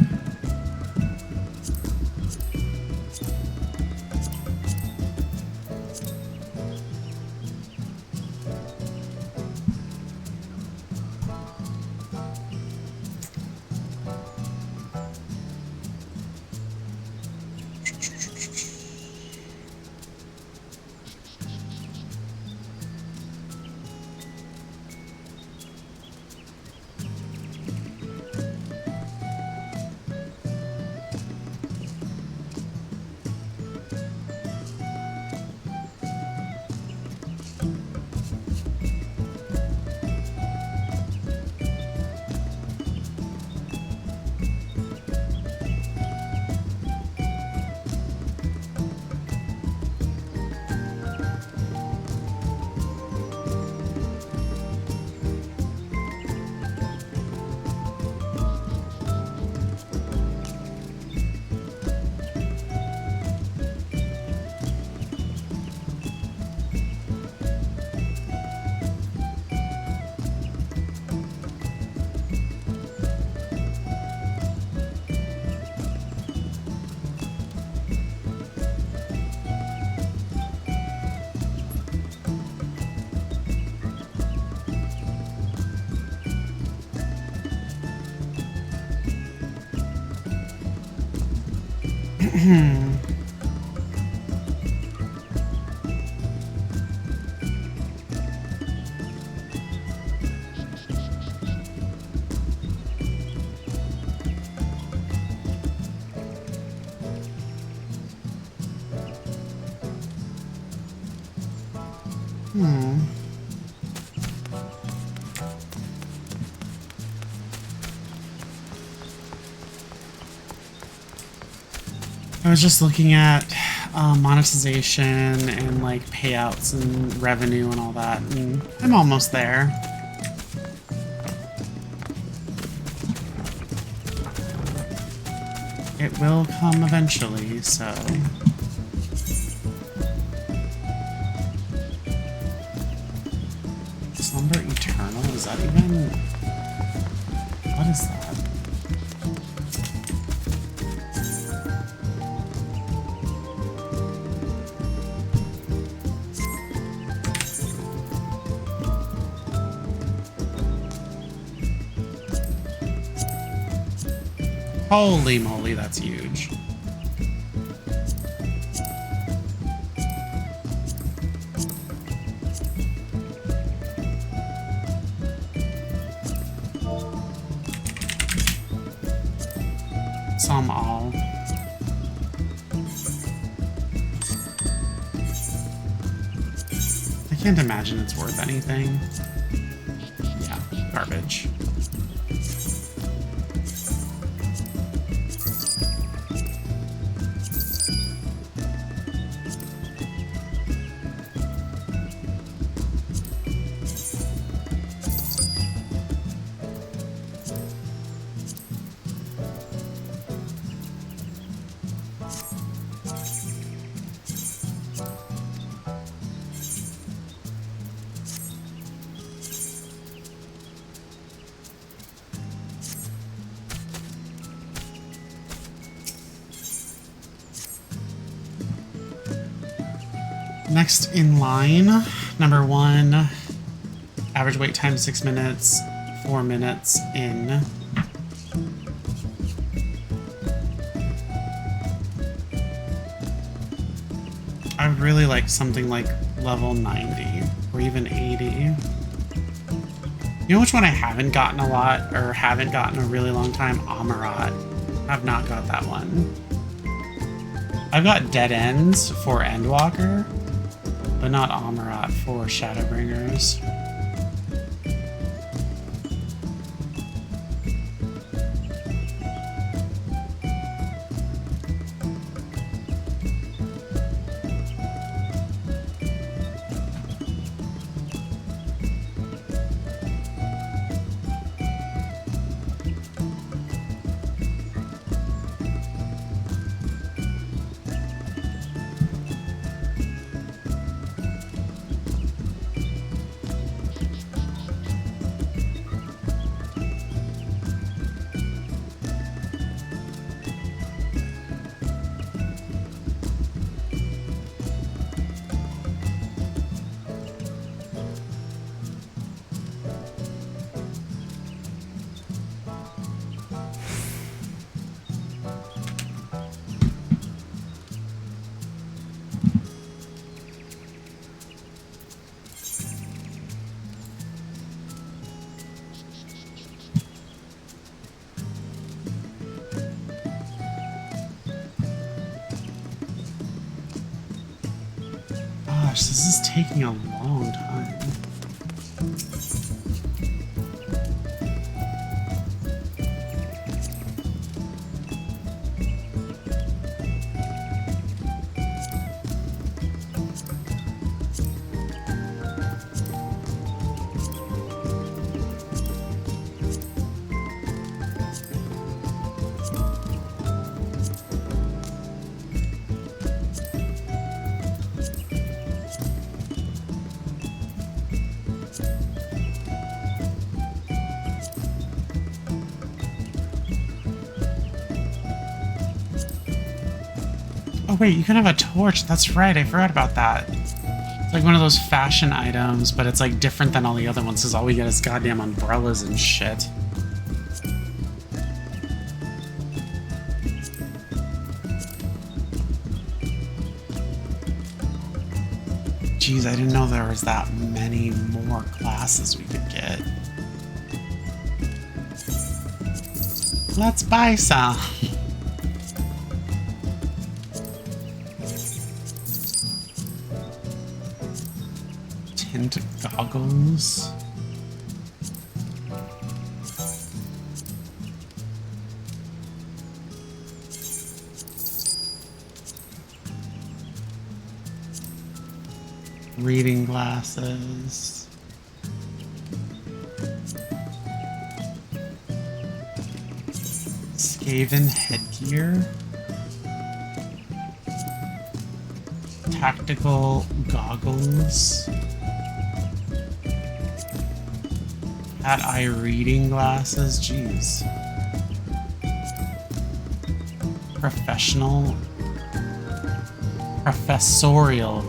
Speaker 1: I was just looking at monetization and like payouts and revenue and all that, and I'm almost there. It will come eventually, so... Slumber Eternal? Is that even... What is that? Holy moly, that's huge. Saw 'em all. I can't imagine it's worth anything. Yeah, garbage. Next in line, number 1, average wait time 6 minutes, 4 minutes in. I would really like something like level 90 or even 80. You know which one I haven't gotten a lot or haven't gotten a really long time? Amarat. I've not got that one. I've got Dead Ends for Endwalker, but not Amarat for Shadowbringers. Gosh, this is taking a long time. Oh wait, you can have a torch. That's right, I forgot about that. It's like one of those fashion items, but it's like different than all the other ones, because all we get is goddamn umbrellas and shit. Geez, I didn't know there was that many more classes we could get. Let's buy some. Tint goggles. Reading glasses. Skaven headgear. Tactical goggles. Cat-eye reading glasses. Jeez. Professorial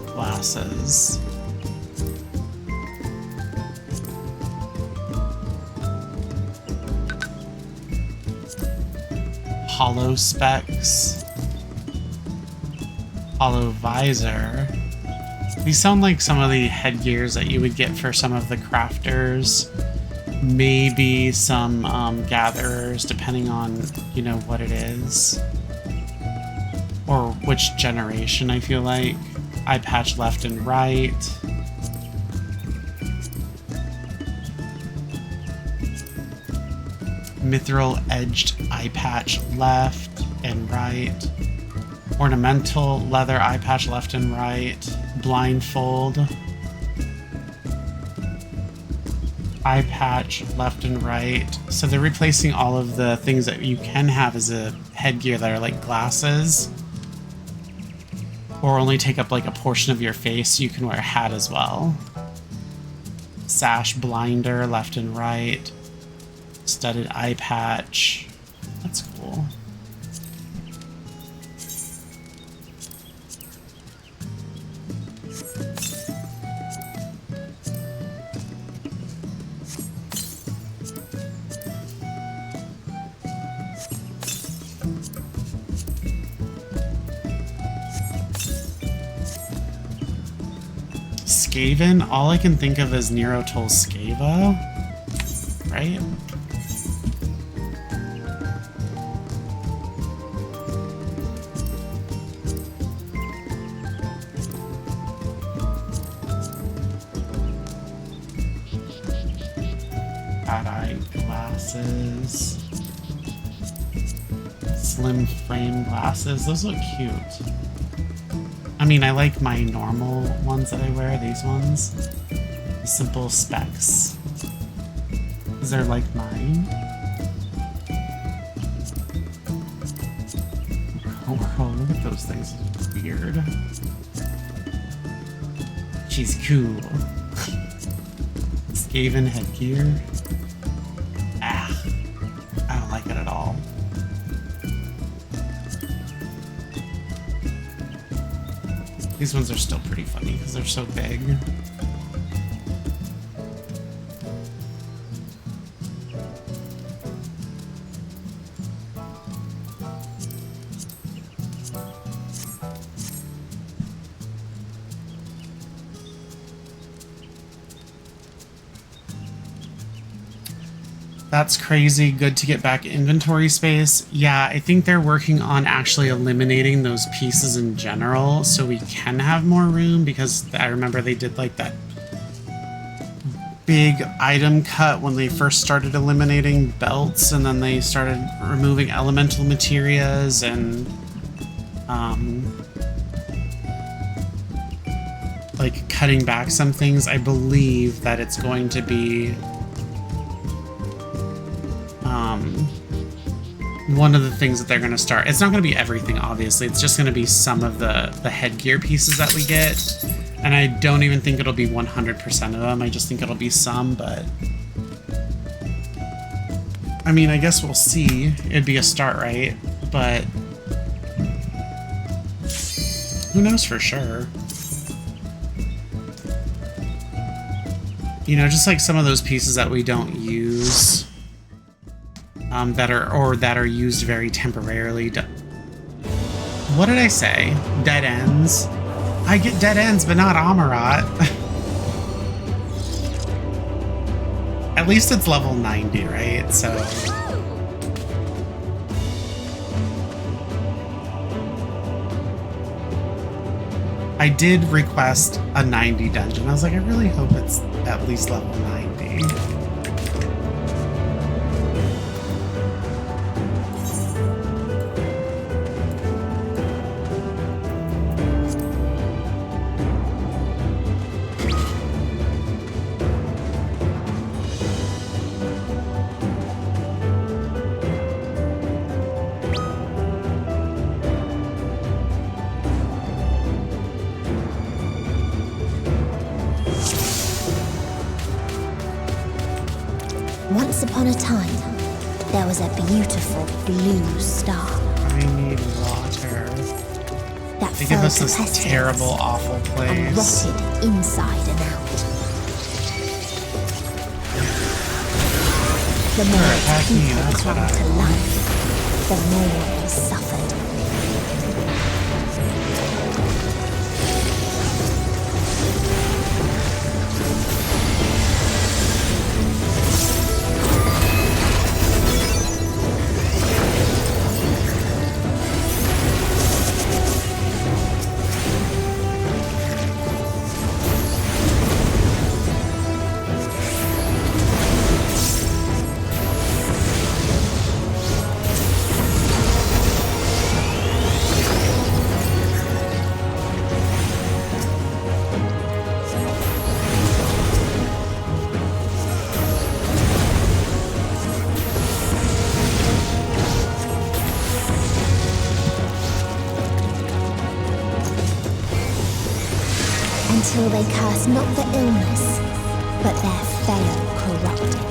Speaker 1: glasses. Hollow specs. Hollow visor. These sound like some of the headgears that you would get for some of the crafters. Maybe some gatherers, depending on, you know, what it is. Or which generation, I feel like. Eye patch left and right. Mithril edged eye patch left and right. Ornamental leather eye patch left and right. Blindfold. Eye patch left and right. So they're replacing all of the things that you can have as a headgear that are like glasses. Or only take up like a portion of your face, so you can wear a hat as well. Sash blinder left and right. Studded eye patch. That's cool. Skaven, all I can think of is Nerotol Skava, right? Cat-eye glasses. Slim frame glasses, those look cute. I mean, I like my normal ones that I wear, these ones. The simple specs. Because they're like mine. Oh, look at those things. It's weird. She's cool. Skaven headgear. Ah, I don't like it at all. These ones are still pretty funny because they're so big. That's crazy. Good to get back inventory space. Yeah, I think they're working on actually eliminating those pieces in general so we can have more room, because I remember they did like that big item cut when they first started eliminating belts, and then they started removing elemental materials and like cutting back some things. I believe that it's going to be one of the things that they're going to start. It's not going to be everything, obviously. It's just going to be some of the headgear pieces that we get. And I don't even think it'll be 100% of them. I just think it'll be some, but... I mean, I guess we'll see. It'd be a start, right? But... who knows for sure? You know, just like some of those pieces that we don't use... that are used very temporarily. What did I say? Dead ends. I get dead ends, but not Amarat. At least it's level 90, right? So... I did request a 90 dungeon. I was like, I really hope it's at least level 90.
Speaker 8: Once upon a time, there was a beautiful blue star
Speaker 1: I need water.
Speaker 8: that
Speaker 1: They give
Speaker 8: fell
Speaker 1: us
Speaker 8: to
Speaker 1: this
Speaker 8: pestilence
Speaker 1: terrible, awful
Speaker 8: and
Speaker 1: place.
Speaker 8: rotted inside and out. The more its
Speaker 1: attacking you,
Speaker 8: people
Speaker 1: that's what
Speaker 8: clung
Speaker 1: I
Speaker 8: to
Speaker 1: want.
Speaker 8: life, the more they suffered. Until they curse not the illness, but their fellow corrupted.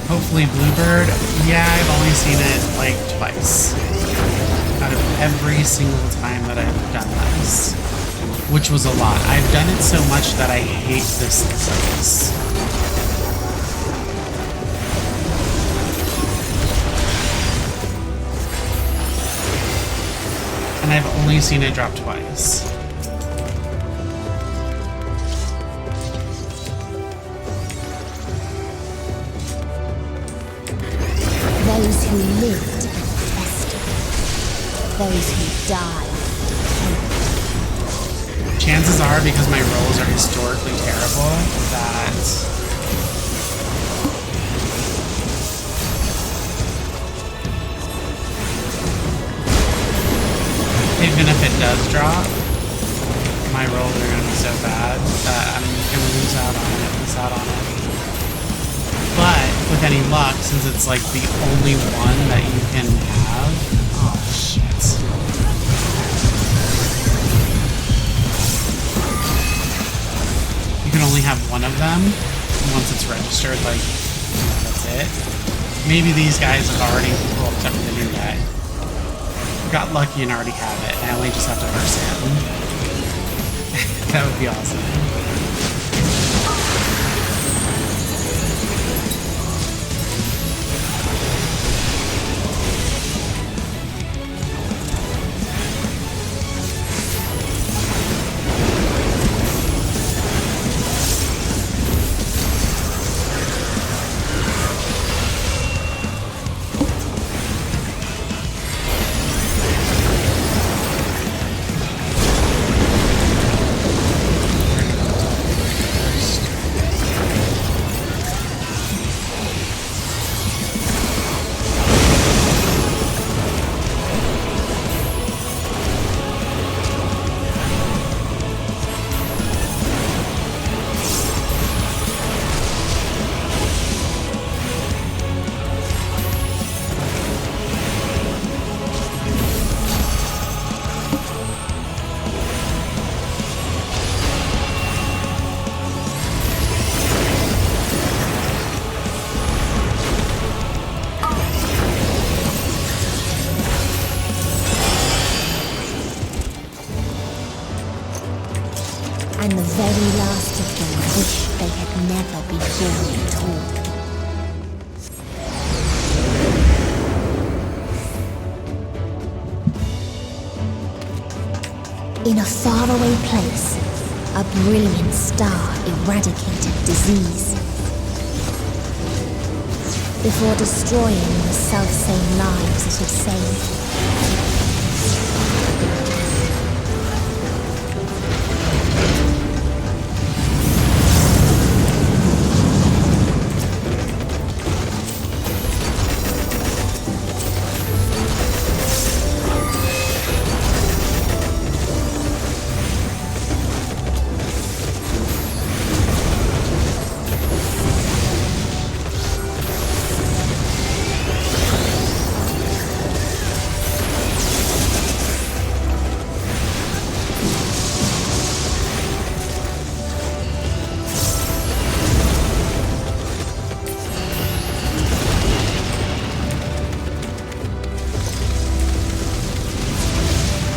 Speaker 1: Hopefully Bluebird. Yeah, I've only seen it like twice. Out of every single time that I've done this. Which was a lot. I've done it so much that I hate this place. And I've only seen it drop twice.
Speaker 8: Those who lived and festered. Those who died.
Speaker 1: Chances are, because my rolls are historically terrible, that even if it does drop, my rolls are going to be so bad that I'm going to lose out on it. But with any luck, since it's like the only one that you can have, oh shit. You can only have one of them once it's registered, like, that's it. Maybe these guys have already rolled up the new guy. Got lucky and already have it. I only just have to verse him. That would be awesome.
Speaker 8: and the very last of them wish they had never been born at all. In a faraway place, a brilliant star eradicated disease. Before destroying the self-same lives it had saved.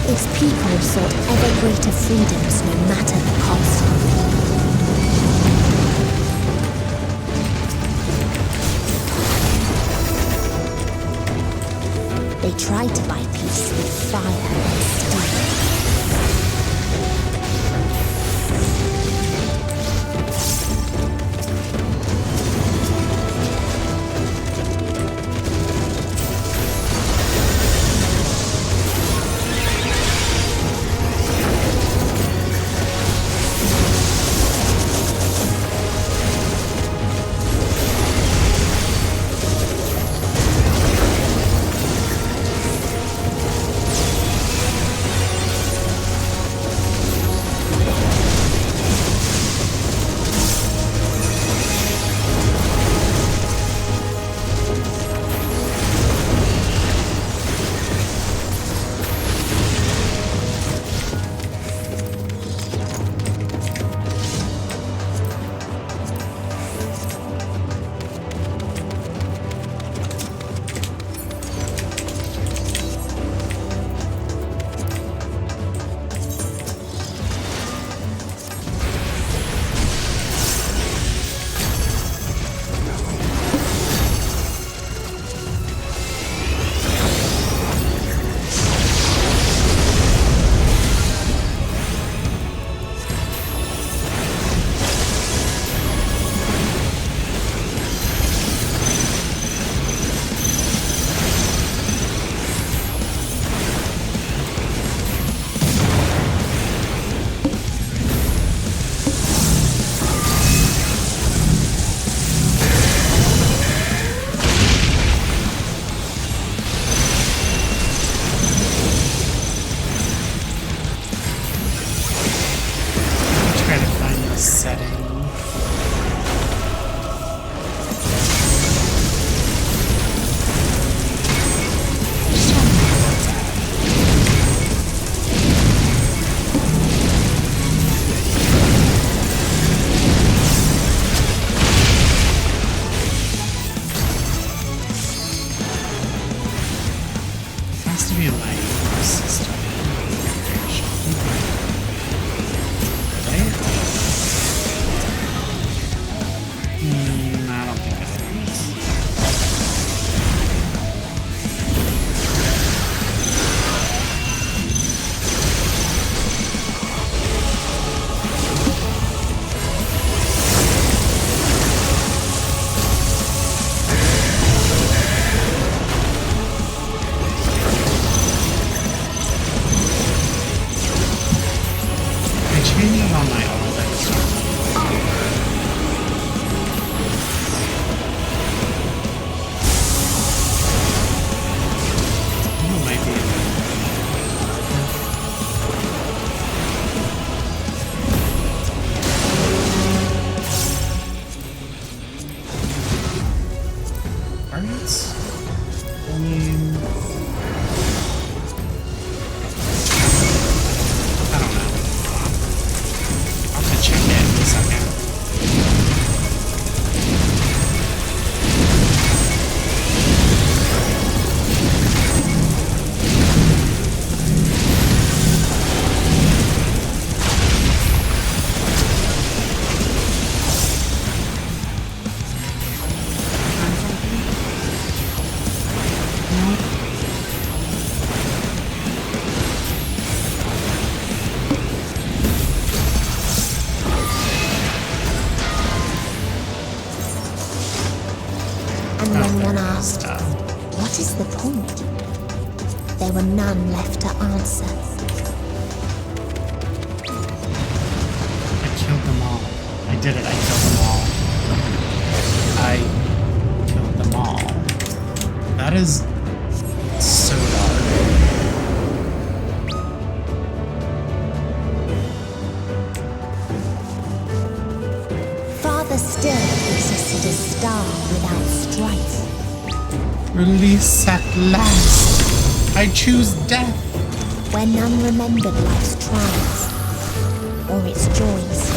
Speaker 8: Its people sought ever greater freedoms no matter the cost. They tried to buy peace with fire and steel. there were none left to answer.
Speaker 1: I killed them all. I did it. I killed them all. I killed them all. That is so dark.
Speaker 8: Father still existed a star without strife.
Speaker 1: Release at last. I choose death.
Speaker 8: Where none remembered life's trials or its joys.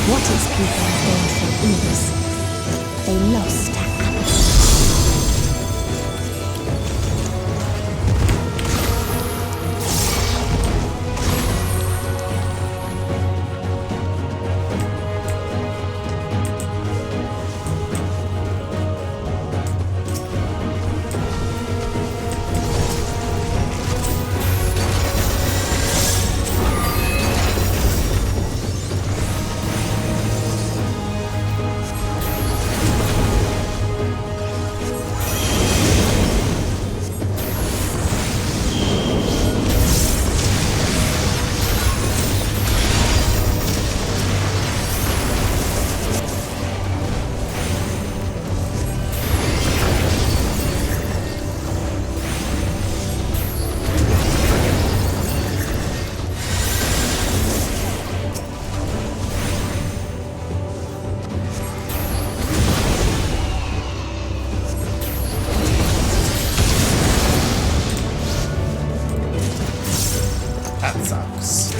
Speaker 8: What its people gained from ease, they lost to apathy.
Speaker 1: That sucks.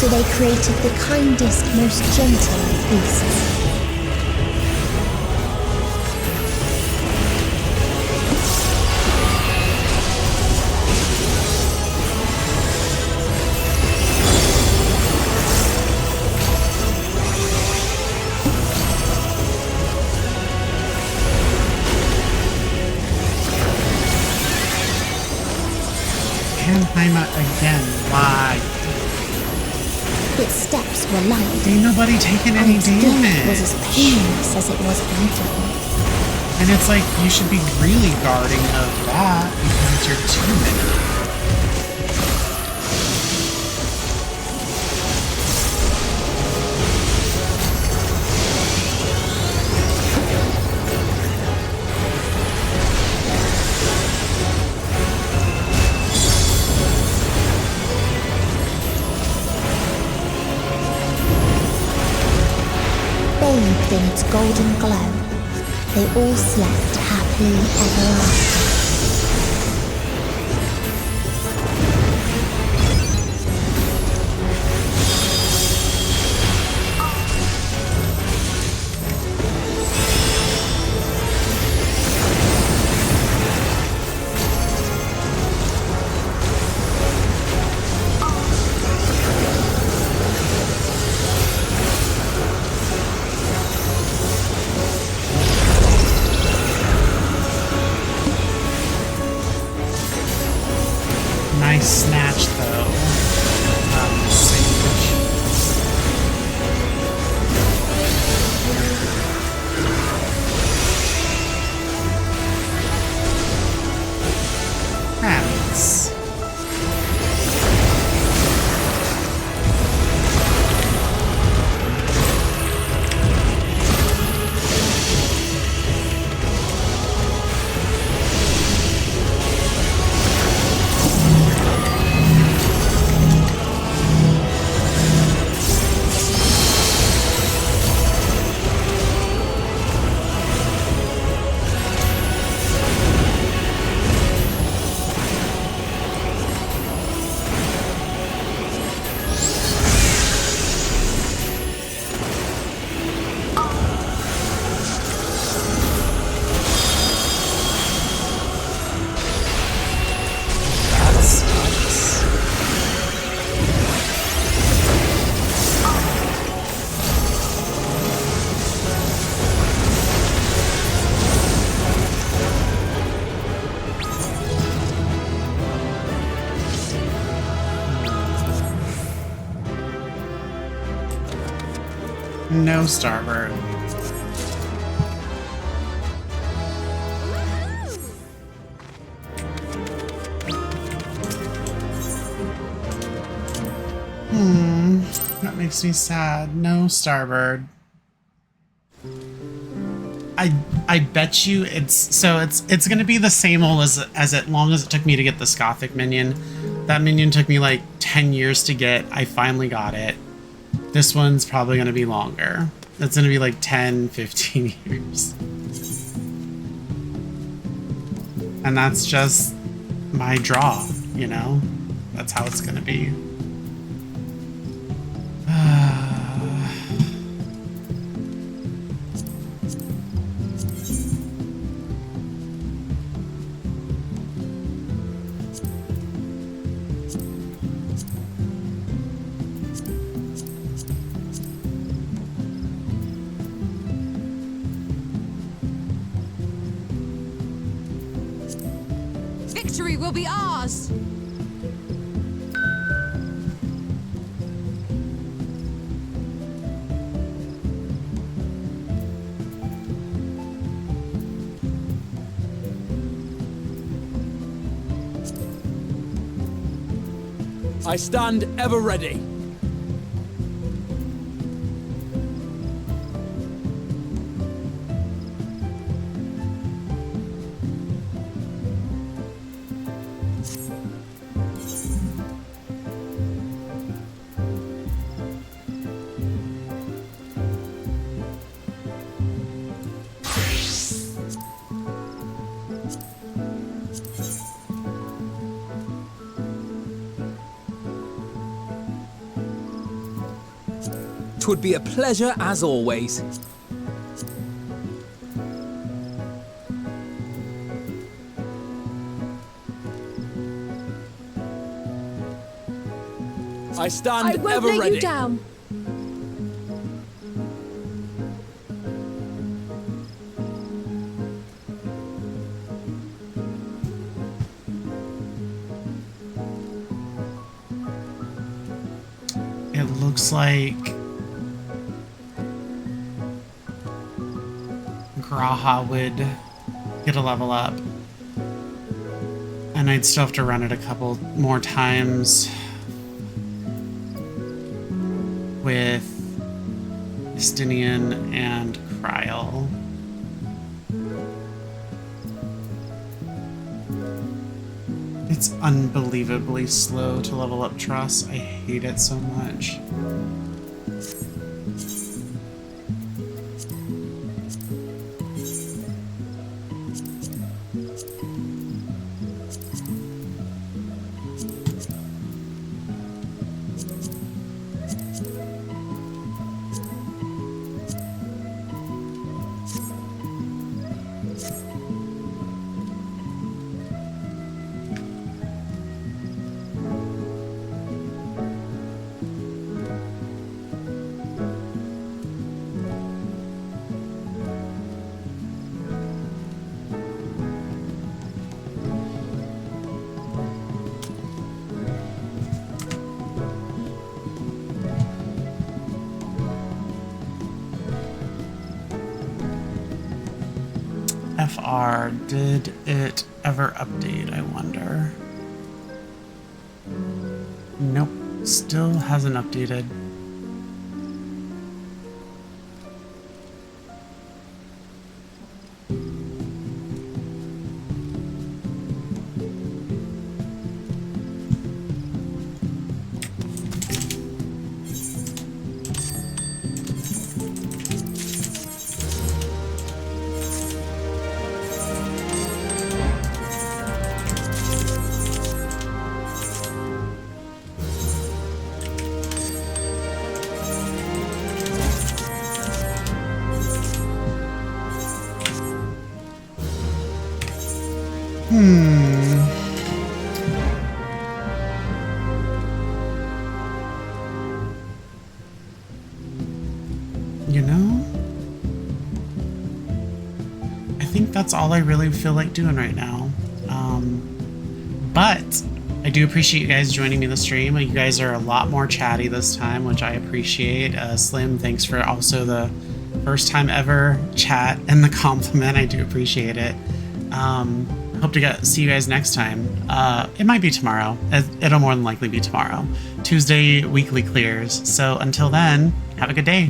Speaker 1: So they created the kindest, most gentle of beasts. Panheimer again. Why?
Speaker 8: Its steps were light.
Speaker 1: Ain't nobody taking any
Speaker 8: its gait
Speaker 1: damage.
Speaker 8: was as painless as it was beautiful.
Speaker 1: And it's like, you should be really guarding of that because it's your teammate.
Speaker 8: Bathed in its golden glow, they all slept happy. happily ever after.
Speaker 1: Nice snatch, though. Sage. Crabs. No starboard. That makes me sad. No starboard. I bet you it's gonna be the same old as long as it took me to get this Gothic minion. That minion took me like 10 years to get. I finally got it. This one's probably gonna be longer. It's gonna be like 10, 15 years. And that's just my draw, you know? That's how it's gonna be.
Speaker 9: Victory will be ours!
Speaker 4: I stand ever ready. Twould be a pleasure as always. I stand ever ready.
Speaker 9: I won't lay you down.
Speaker 1: It looks like Graha would get a level up. And I'd still have to run it a couple more times with Estinian and Kryl. It's unbelievably slow to level up Truss. I hate it so much. FR, did it ever update, I wonder? Nope, still hasn't updated. You know, I think that's all I really feel like doing right now. But I do appreciate you guys joining me in the stream. You guys are a lot more chatty this time, which I appreciate. Slim, thanks for also the first time ever chat and the compliment. I do appreciate it. Hope to see you guys next time. It might be tomorrow. It'll more than likely be tomorrow. Tuesday weekly clears. So until then, have a good day.